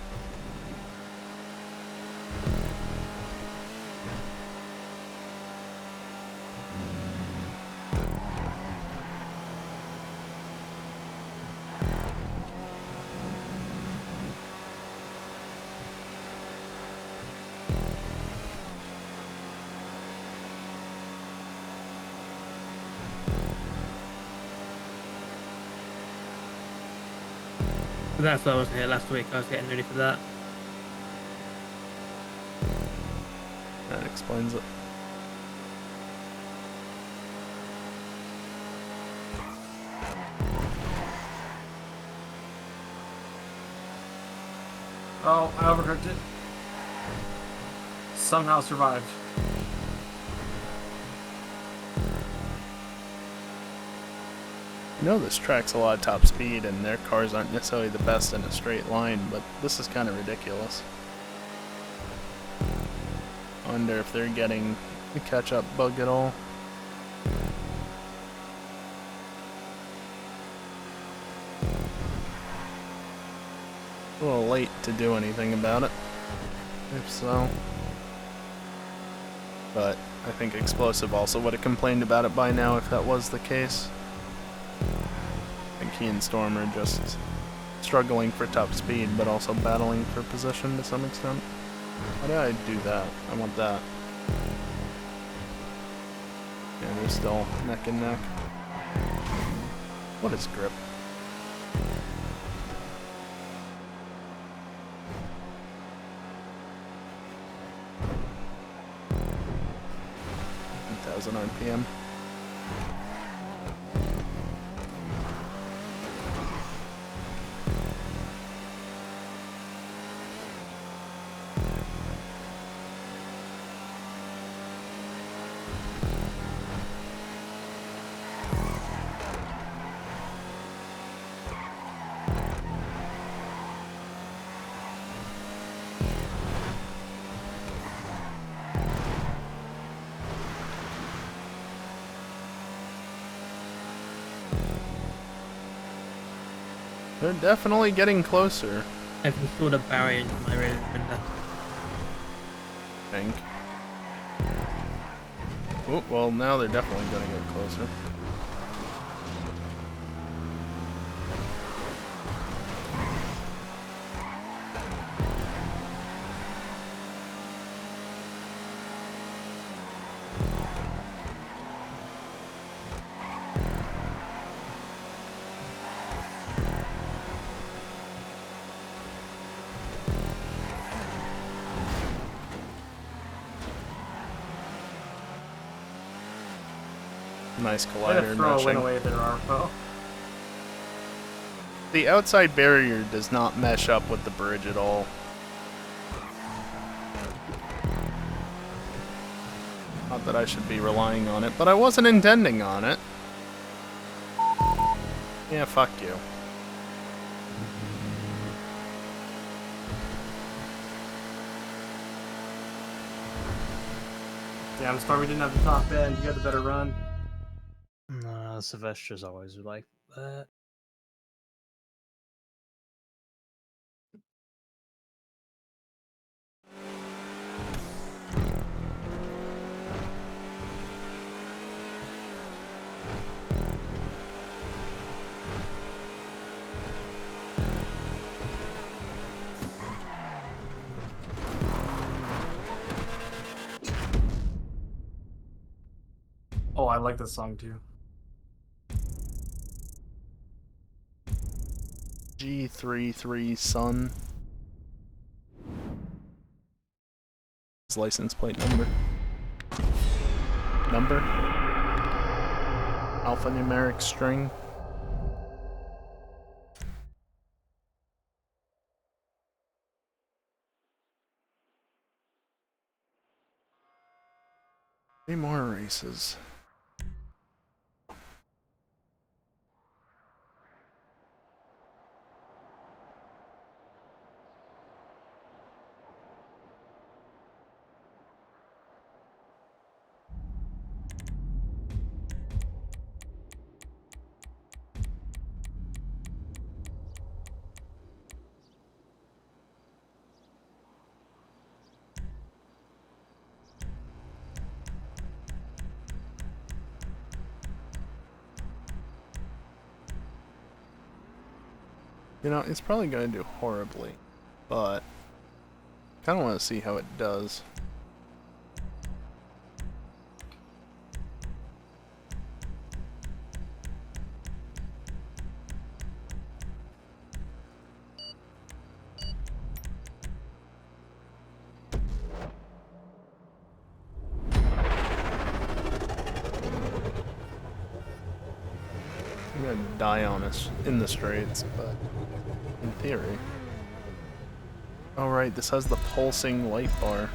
Speaker 6: But that's why I wasn't here last week. I was getting ready for that.
Speaker 1: That explains it.
Speaker 4: Oh, I overcooked it. Somehow survived.
Speaker 1: I know this track's a lot of top speed and their cars aren't necessarily the best in a straight line, but this is kind of ridiculous. I wonder if they're getting the catch-up bug at all. A little late to do anything about it, if so. But I think Explosive also would have complained about it by now if that was the case. I think he and Storm are just struggling for top speed, but also battling for position to some extent. Why did I do that? I want that. Yeah, they're still neck and neck. What is grip? RPM. They're definitely getting closer.
Speaker 6: I've installed a barrier into my rear window.
Speaker 1: I think. Oh, well, now they're definitely going to get closer. Nice
Speaker 4: Way
Speaker 1: collider
Speaker 4: to throw a win
Speaker 1: meshing.
Speaker 4: away there, Arpo.
Speaker 1: The outside barrier does not mesh up with the bridge at all. Not that I should be relying on it, but I wasn't intending on it. Yeah, fuck you.
Speaker 4: Yeah, I'm sorry we didn't have the top end. You had the better run.
Speaker 3: Nah, Sylvester's always like that.
Speaker 4: Oh, I like this song too.
Speaker 1: G33 Sun. his license plate number. Alphanumeric string. Three more races. You know, it's probably going to do horribly, but I kind of want to see how it does. I'm going to die on us in the straights, but in theory. Oh right, this has the pulsing light bar.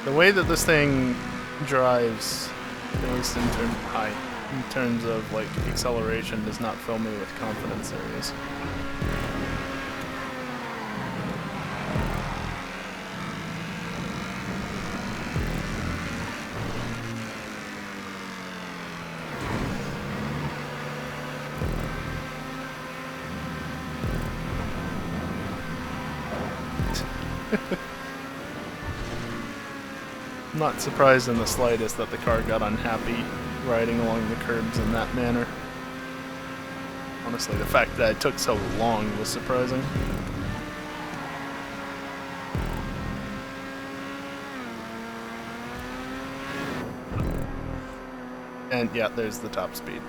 Speaker 1: The way that this thing drives, at least in terms of like acceleration, does not fill me with confidence areas. I'm not surprised in the slightest that the car got unhappy riding along the curbs in that manner. Honestly, the fact that it took so long was surprising. And yeah, there's the top speed.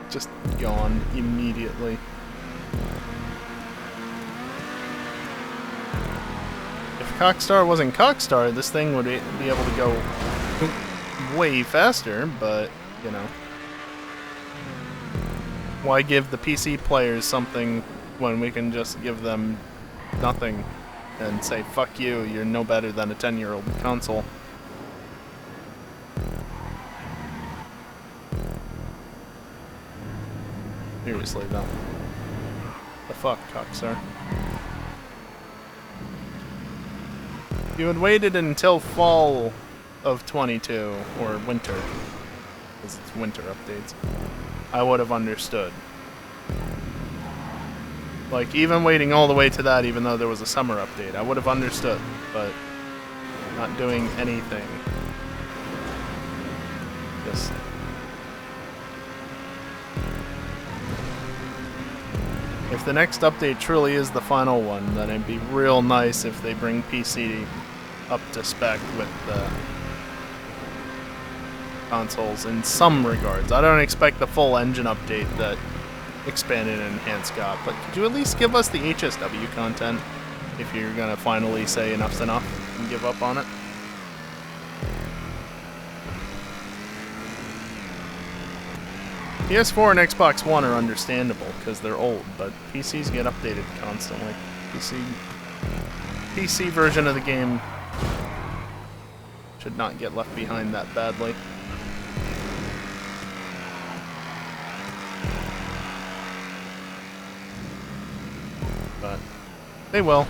Speaker 1: Just gone immediately. If Cockstar wasn't Cockstar, this thing would be able to go way faster, but, you know. Why give the PC players something when we can just give them nothing and say, fuck you, you're no better than a 10-year-old console. Seriously, though. The fuck, Cockstar? If you had waited until fall of 22, or winter, because it's winter updates, I would have understood. Like, even waiting all the way to that, even though there was a summer update, I would have understood, but not doing anything. Just... If the next update truly is the final one, then it'd be real nice if they bring PC up to spec with the consoles in some regards. I don't expect the full engine update that expanded and enhanced got, but could you at least give us the HSW content if you're gonna finally say enough's enough and give up on it? PS4 and Xbox One are understandable because they're old, but PCs get updated constantly. PC version of the game should not get left behind that badly. But they will.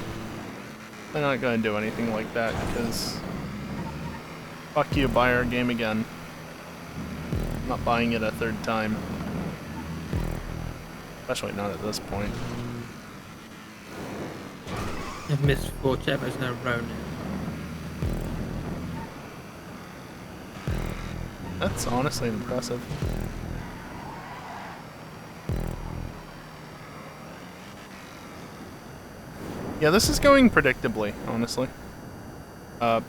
Speaker 1: They're not going to do anything like that because fuck you, buy our game again. I'm not buying it a third time. Especially not at this point.
Speaker 6: I've missed 4 episodes in a row now.
Speaker 1: That's honestly impressive. Yeah, this is going predictably, honestly. By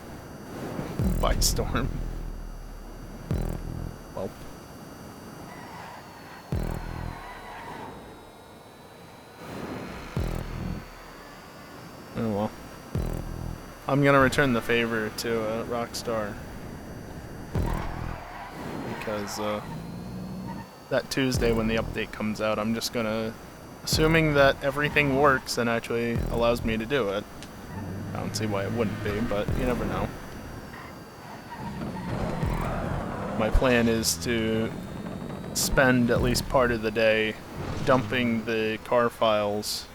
Speaker 1: storm. Well. Oh well. I'm gonna return the favor to Rockstar. Because, that Tuesday when the update comes out, I'm just gonna... Assuming that everything works and actually allows me to do it. I don't see why it wouldn't be, but you never know. My plan is to spend at least part of the day dumping the car files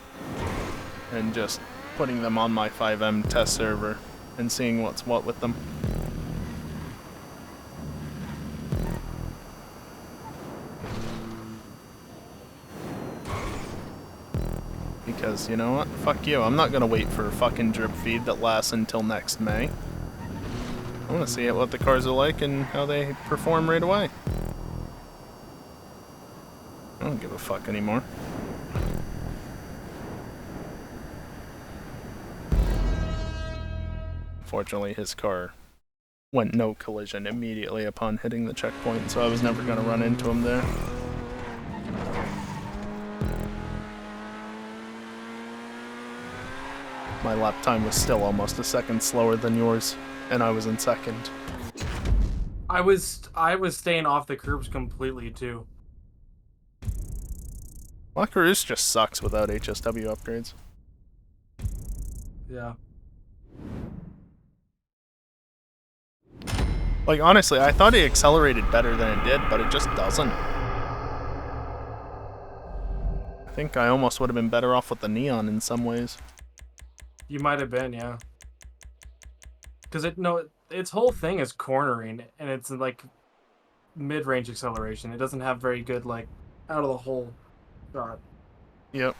Speaker 1: and just putting them on my 5M test server and seeing what's what with them. Because, you know what? Fuck you. I'm not gonna wait for a fucking drip feed that lasts until next May. I wanna see what the cars are like and how they perform right away. I don't give a fuck anymore. Fortunately, his car went no collision immediately upon hitting the checkpoint, so I was never gonna run into him there. My lap time was still almost a second slower than yours, and I was in second.
Speaker 4: I was staying off the curbs completely too.
Speaker 1: Buckaroos just sucks without HSW upgrades.
Speaker 4: Yeah.
Speaker 1: Like, honestly, I thought it accelerated better than it did, but it just doesn't. I think I almost would have been better off with the Neon in some ways.
Speaker 4: You might have been, yeah. Because its whole thing is cornering, and it's like mid-range acceleration. It doesn't have very good like out of the hole shot.
Speaker 1: Yep.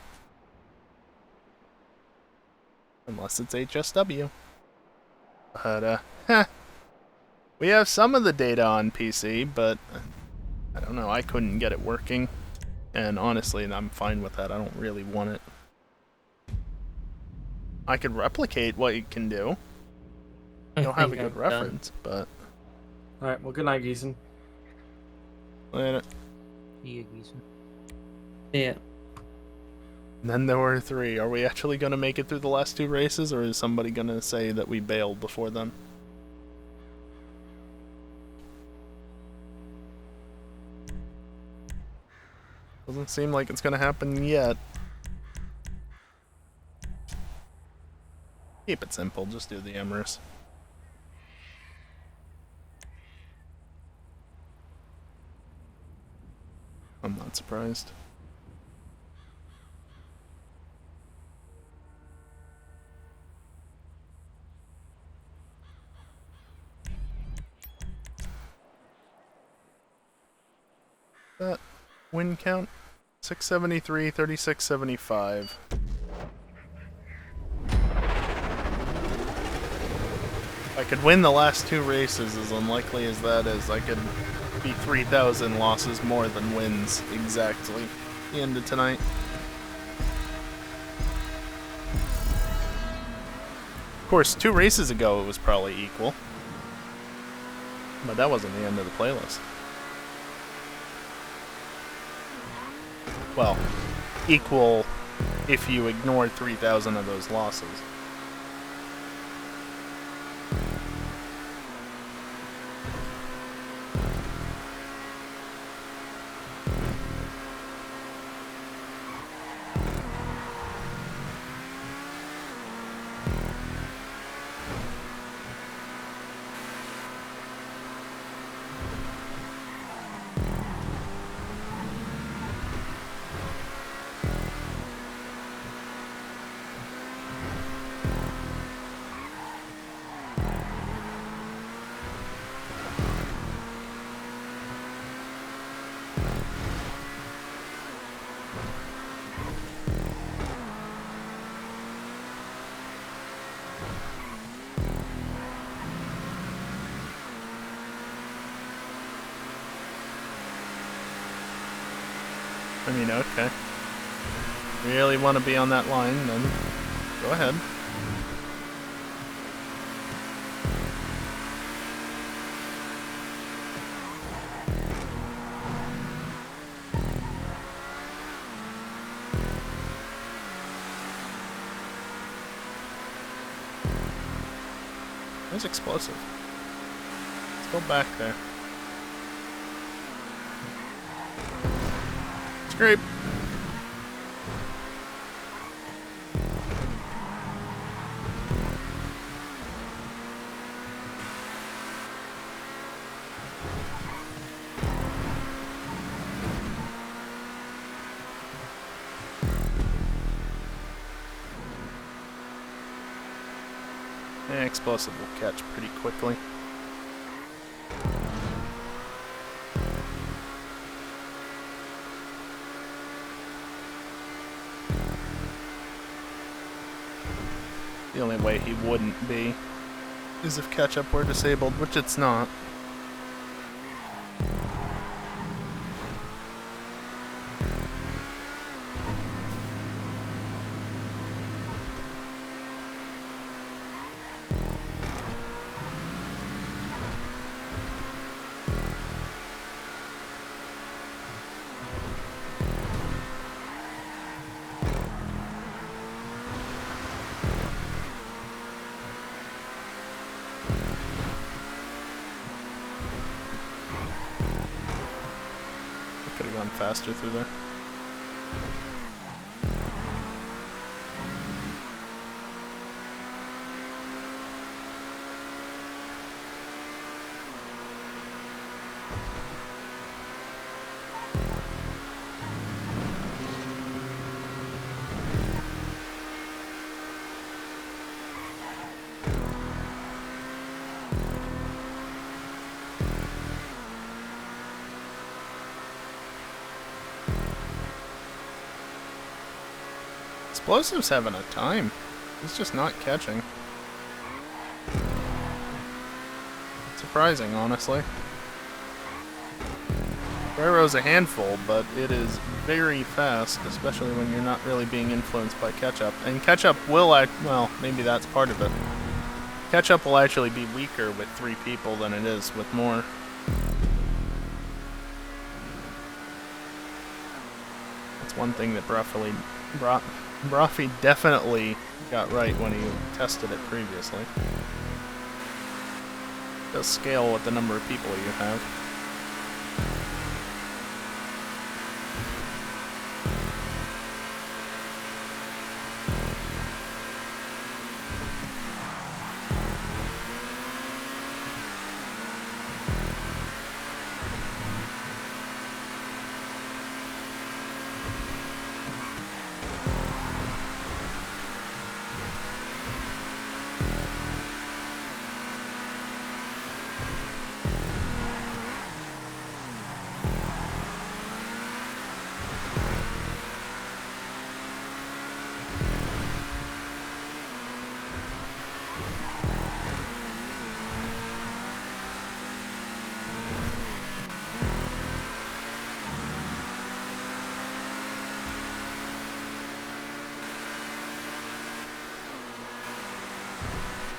Speaker 1: Unless it's HSW. But, we have some of the data on PC, but I don't know, I couldn't get it working. And honestly, I'm fine with that. I don't really want it. I could replicate what you can do. I don't have a good reference, but...
Speaker 4: Alright, well, good night, Geeson.
Speaker 1: Later.
Speaker 3: Yeah, Geeson.
Speaker 6: Yeah.
Speaker 1: And then there were 3. Are we actually going to make it through the last 2 races, or is somebody going to say that we bailed before then? Doesn't seem like it's going to happen yet. Keep it simple, just do the Emirates. I'm not surprised. That win count? 673, 3675. I could win the last 2 races, as unlikely as that is. I could be 3,000 losses more than wins exactly at the end of tonight. Of course, 2 races ago it was probably equal. But that wasn't the end of the playlist. Well, equal if you ignore 3,000 of those losses. I mean, okay. Really want to be on that line, then go ahead. It was explosive. Let's go back there. Scrape! Yeah, explosive will catch pretty quickly. The only way he wouldn't be is if catch-up were disabled, which it's not. Could have gone faster through there. Explosive's having a time. He's just not catching. Surprising, honestly. Gyro's a handful, but it is very fast, especially when you're not really being influenced by catch-up. And catch-up will well, maybe that's part of it. Catch-up will actually be weaker with 3 people than it is with more. That's one thing that Broffy definitely got right when he tested it previously. It does scale with the number of people you have.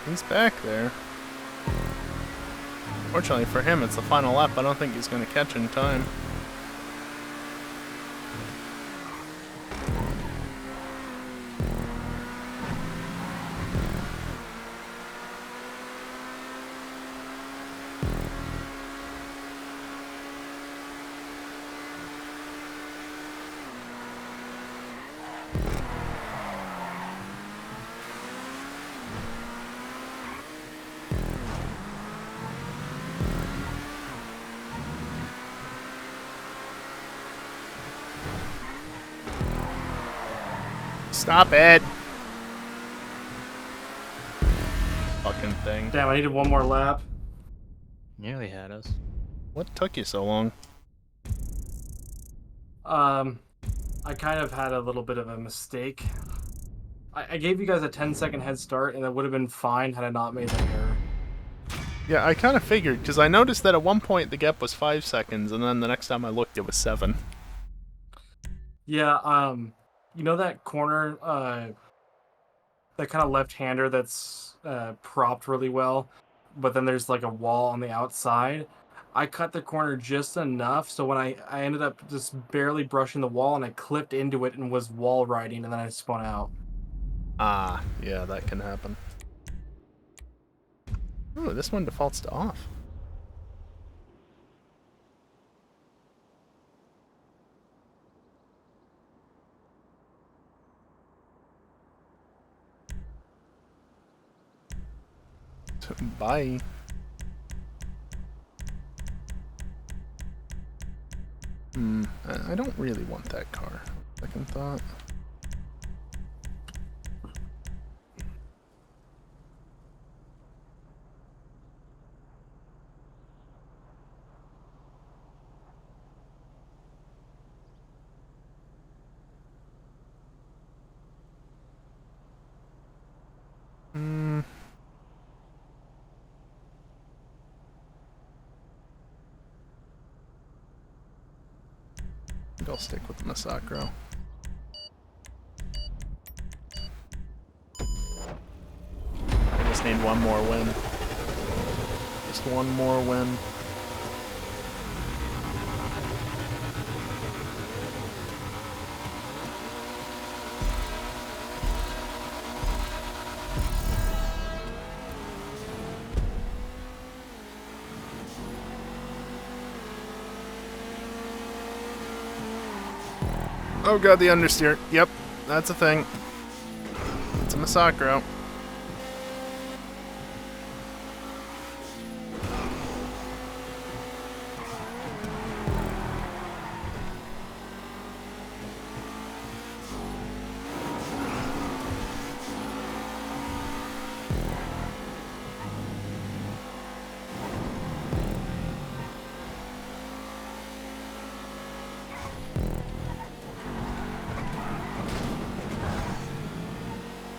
Speaker 1: He's back there. Fortunately for him, it's the final lap. I don't think he's going to catch in time. Stop it! Fucking thing.
Speaker 4: Damn, I needed one more lap.
Speaker 3: Nearly had us.
Speaker 1: What took you so long?
Speaker 4: I kind of had a little bit of a mistake. I gave you guys a 10-second head start, and that would have been fine had I not made that error.
Speaker 1: Yeah, I kind of figured, because I noticed that at one point the gap was 5 seconds, and then the next time I looked it was 7.
Speaker 4: Yeah, you know that corner, that kind of left-hander that's propped really well, but then there's like a wall on the outside. I cut the corner just enough so when I ended up just barely brushing the wall and I clipped into it and was wall riding and then I spun out.
Speaker 1: Ah, yeah, that can happen. Oh, this one defaults to off. Bye. I don't really want that car. Second thought. I think I'll stick with the Masacro. I just need one more win. Just one more win. Oh god, the understeer. Yep, that's a thing. It's a Masacro.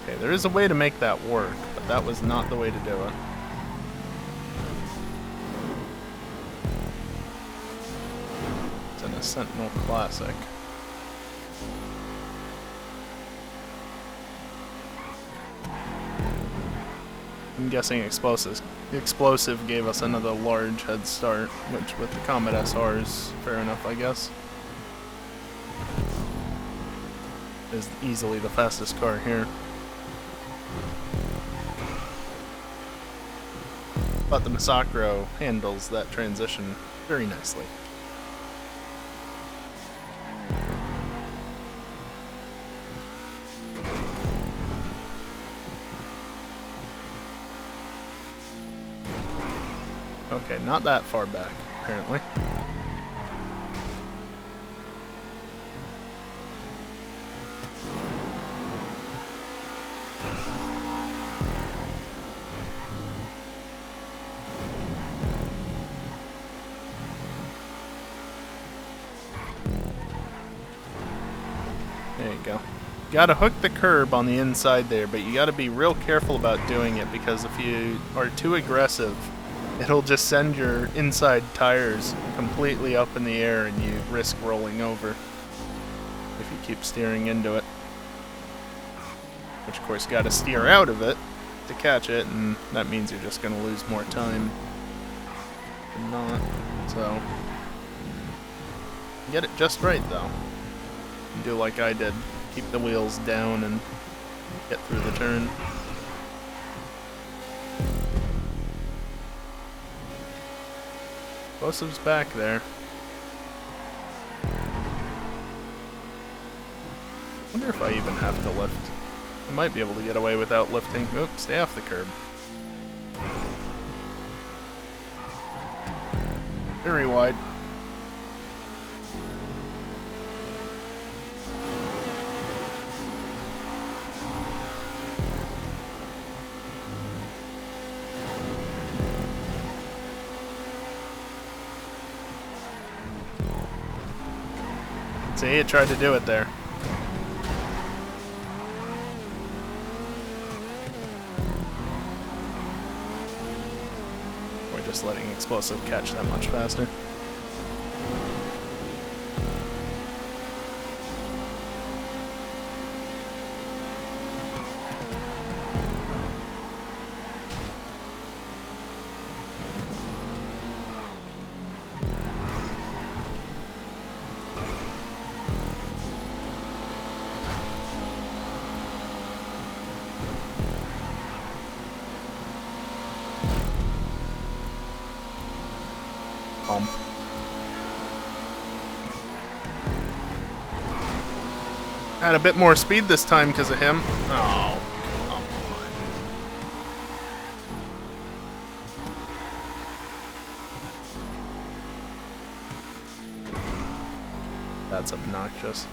Speaker 1: Okay, there is a way to make that work, but that was not the way to do it. It's in a Sentinel Classic. I'm guessing Explosive gave us another large head start, which with the Comet SR is fair enough, I guess. Is easily the fastest car here. But the Masacro handles that transition very nicely. Okay, not that far back, apparently. There you go. You gotta hook the curb on the inside there, but you gotta be real careful about doing it because if you are too aggressive, it'll just send your inside tires completely up in the air and you risk rolling over if you keep steering into it. Which of course you gotta steer out of it to catch it, and that means you're just gonna lose more time than not. So get it just right though. And do like I did. Keep the wheels down and get through the turn. Explosive's back there. Wonder if I even have to lift. I might be able to get away without lifting. Oop, stay off the curb. Very wide. See, it tried to do it there. We're just letting Explosive catch that much faster. hump. Had a bit more speed this time because of him. Oh, come on. That's obnoxious.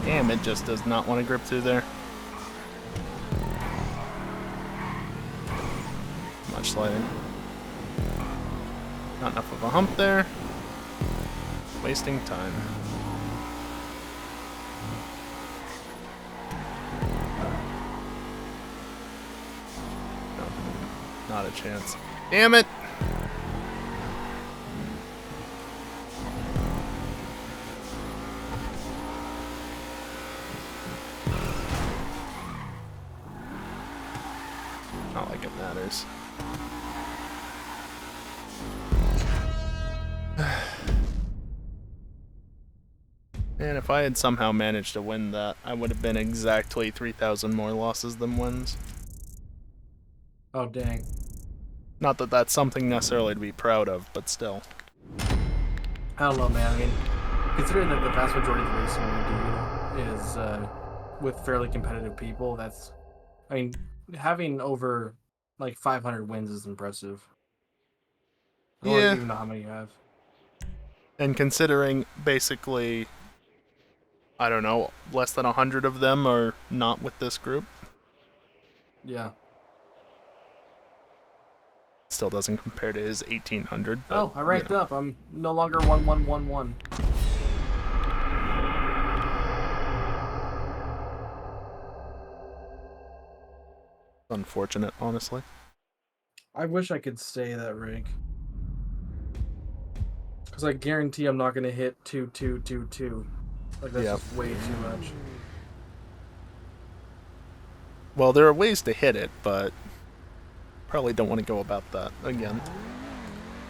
Speaker 1: Damn, it just does not want to grip through there. Much sliding. Not enough of a hump there. Wasting time. No, not a chance. Damn it! Not like it matters. And if I had somehow managed to win that, I would have been exactly 3,000 more losses than wins.
Speaker 4: Oh, dang.
Speaker 1: Not that that's something necessarily to be proud of, but still.
Speaker 4: I don't know, man. I mean, considering that the vast majority of the racing we do is with fairly competitive people, that's... I mean, having over, like, 500 wins is impressive. I don't
Speaker 1: Yeah.
Speaker 4: even know how many you have.
Speaker 1: And considering basically, I don't know, less than 100 of them are not with this group,
Speaker 4: Yeah.
Speaker 1: still doesn't compare to his 1,800. But,
Speaker 4: Oh, I ranked
Speaker 1: you know.
Speaker 4: up. I'm no longer 1111.
Speaker 1: Unfortunate, honestly.
Speaker 4: I wish I could stay that rank. Because I guarantee I'm not going to hit 2222. Like, that's
Speaker 1: Yep.
Speaker 4: just way too much.
Speaker 1: Well, there are ways to hit it, but probably don't want to go about that again.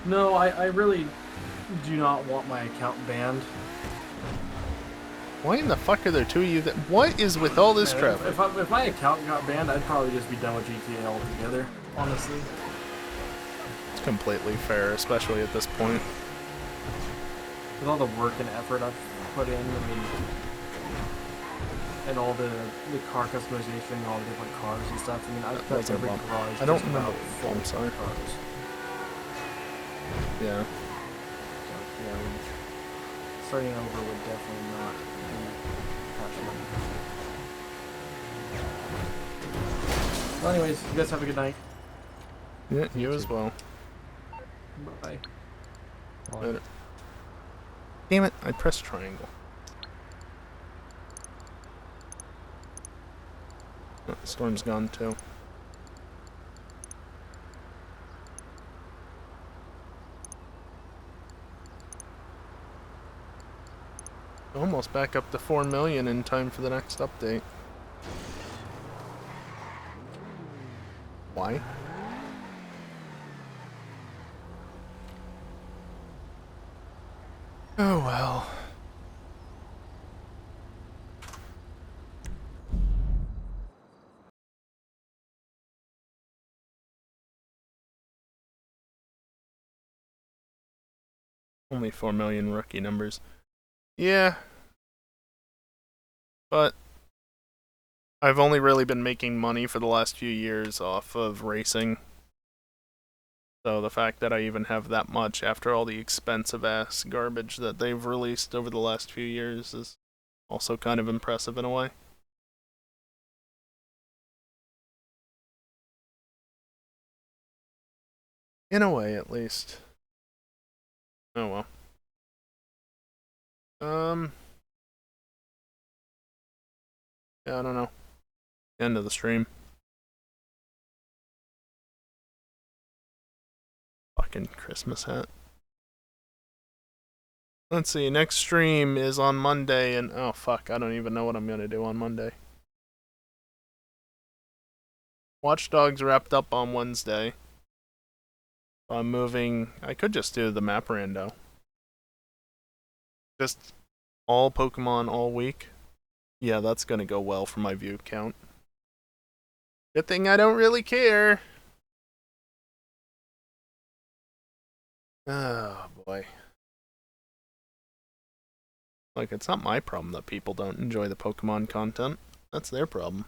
Speaker 4: No, I really do not want my account banned.
Speaker 1: Why in the fuck are there two of you that... What is with all this
Speaker 4: Man,
Speaker 1: traffic?
Speaker 4: if my account got banned, I'd probably just be done with GTA altogether, honestly.
Speaker 1: It's completely fair, especially at this point.
Speaker 4: With all the work and effort I've put in, I mean, and all the car customization, all the different cars and stuff. I mean, I've got
Speaker 1: wasn't
Speaker 4: every
Speaker 1: bump.
Speaker 4: garage.
Speaker 1: I don't
Speaker 4: just about
Speaker 1: remember.
Speaker 4: full
Speaker 1: I'm sorry.
Speaker 4: of cars.
Speaker 1: Yeah.
Speaker 4: So, yeah, I mean, starting over would definitely not be passionate. Well, anyways, you guys have a good night.
Speaker 1: Yeah, you as well.
Speaker 4: Bye.
Speaker 1: Later. Damn it, I pressed triangle. Oh, the storm's gone too. Almost back up to 4 million in time for the next update. Why? Oh well. Only 4 million rookie numbers. Yeah. But I've only really been making money for the last few years off of racing. So the fact that I even have that much after all the expensive ass garbage that they've released over the last few years is also kind of impressive in a way. In a way, at least. Oh well. Yeah, I don't know. End of the stream. Fucking Christmas hat. Let's see, next stream is on Monday, and oh fuck, I don't even know what I'm gonna do on Monday. Watch Dogs wrapped up on Wednesday. I'm moving. I could just do the map rando. Just all Pokemon all week. Yeah, that's gonna go well for my view count. Good thing I don't really care. Oh boy. Like, it's not my problem that people don't enjoy the Pokemon content. That's their problem.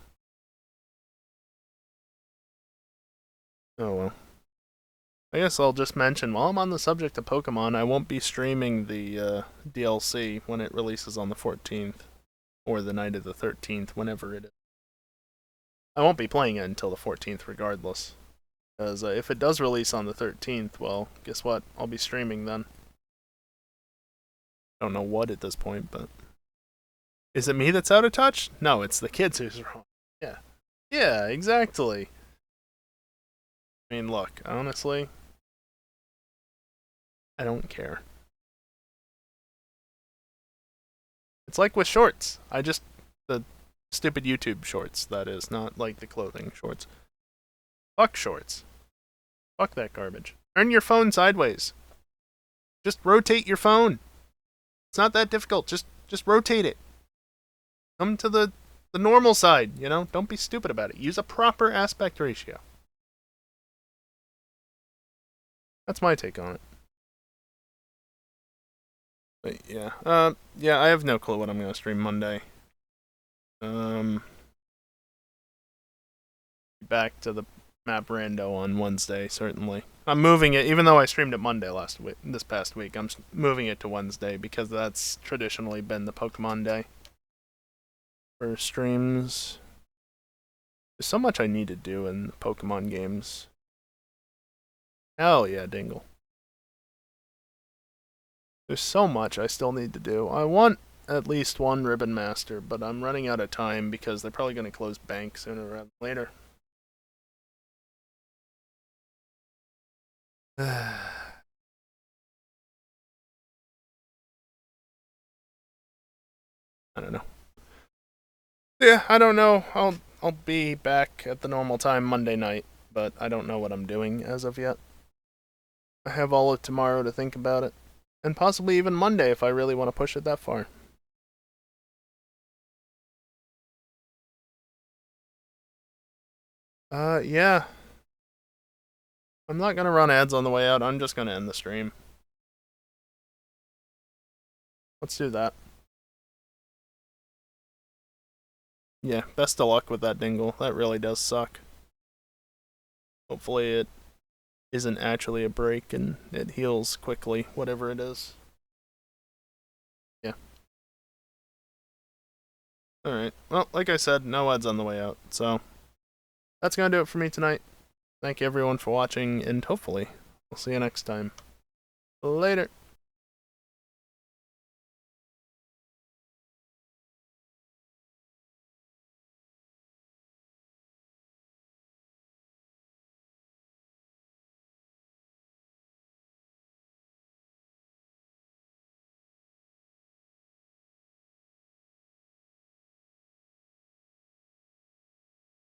Speaker 1: Oh well. I guess I'll just mention, while I'm on the subject of Pokemon, I won't be streaming the DLC when it releases on the 14th. Or the night of the 13th, whenever it is. I won't be playing it until the 14th regardless. Because if it does release on the 13th, well, guess what? I'll be streaming then. Don't know what at this point, but... Is it me that's out of touch? No, it's the kids who's wrong. Yeah. Yeah, exactly. I mean, look, honestly... I don't care. It's like with shorts. The stupid YouTube shorts, that is, not like the clothing shorts. Fuck shorts. Fuck that garbage. Turn your phone sideways. Just rotate your phone. It's not that difficult. Just rotate it. Come to the normal side, you know? Don't be stupid about it. Use a proper aspect ratio. That's my take on it. But yeah. Yeah, I have no clue what I'm gonna stream Monday. Back to the map rando on Wednesday, certainly. I'm moving it, even though I streamed it Monday this past week, I'm moving it to Wednesday because that's traditionally been the Pokemon day for streams. There's so much I need to do in the Pokemon games. Hell yeah, Dingle. There's so much I still need to do. I want at least one Ribbon Master, but I'm running out of time because they're probably going to close bank sooner rather than later. I don't know. Yeah, I don't know. I'll be back at the normal time Monday night, but I don't know what I'm doing as of yet. I have all of tomorrow to think about it, and possibly even Monday if I really want to push it that far. Yeah. I'm not gonna run ads on the way out. I'm just gonna end the stream. Let's do that. Yeah, best of luck with that Dingle. That really does suck. Hopefully it isn't actually a break and it heals quickly, whatever it is. Yeah. Alright. Well, like I said, no ads on the way out, so that's gonna do it for me tonight. Thank you everyone for watching, and hopefully, we'll see you next time. Later.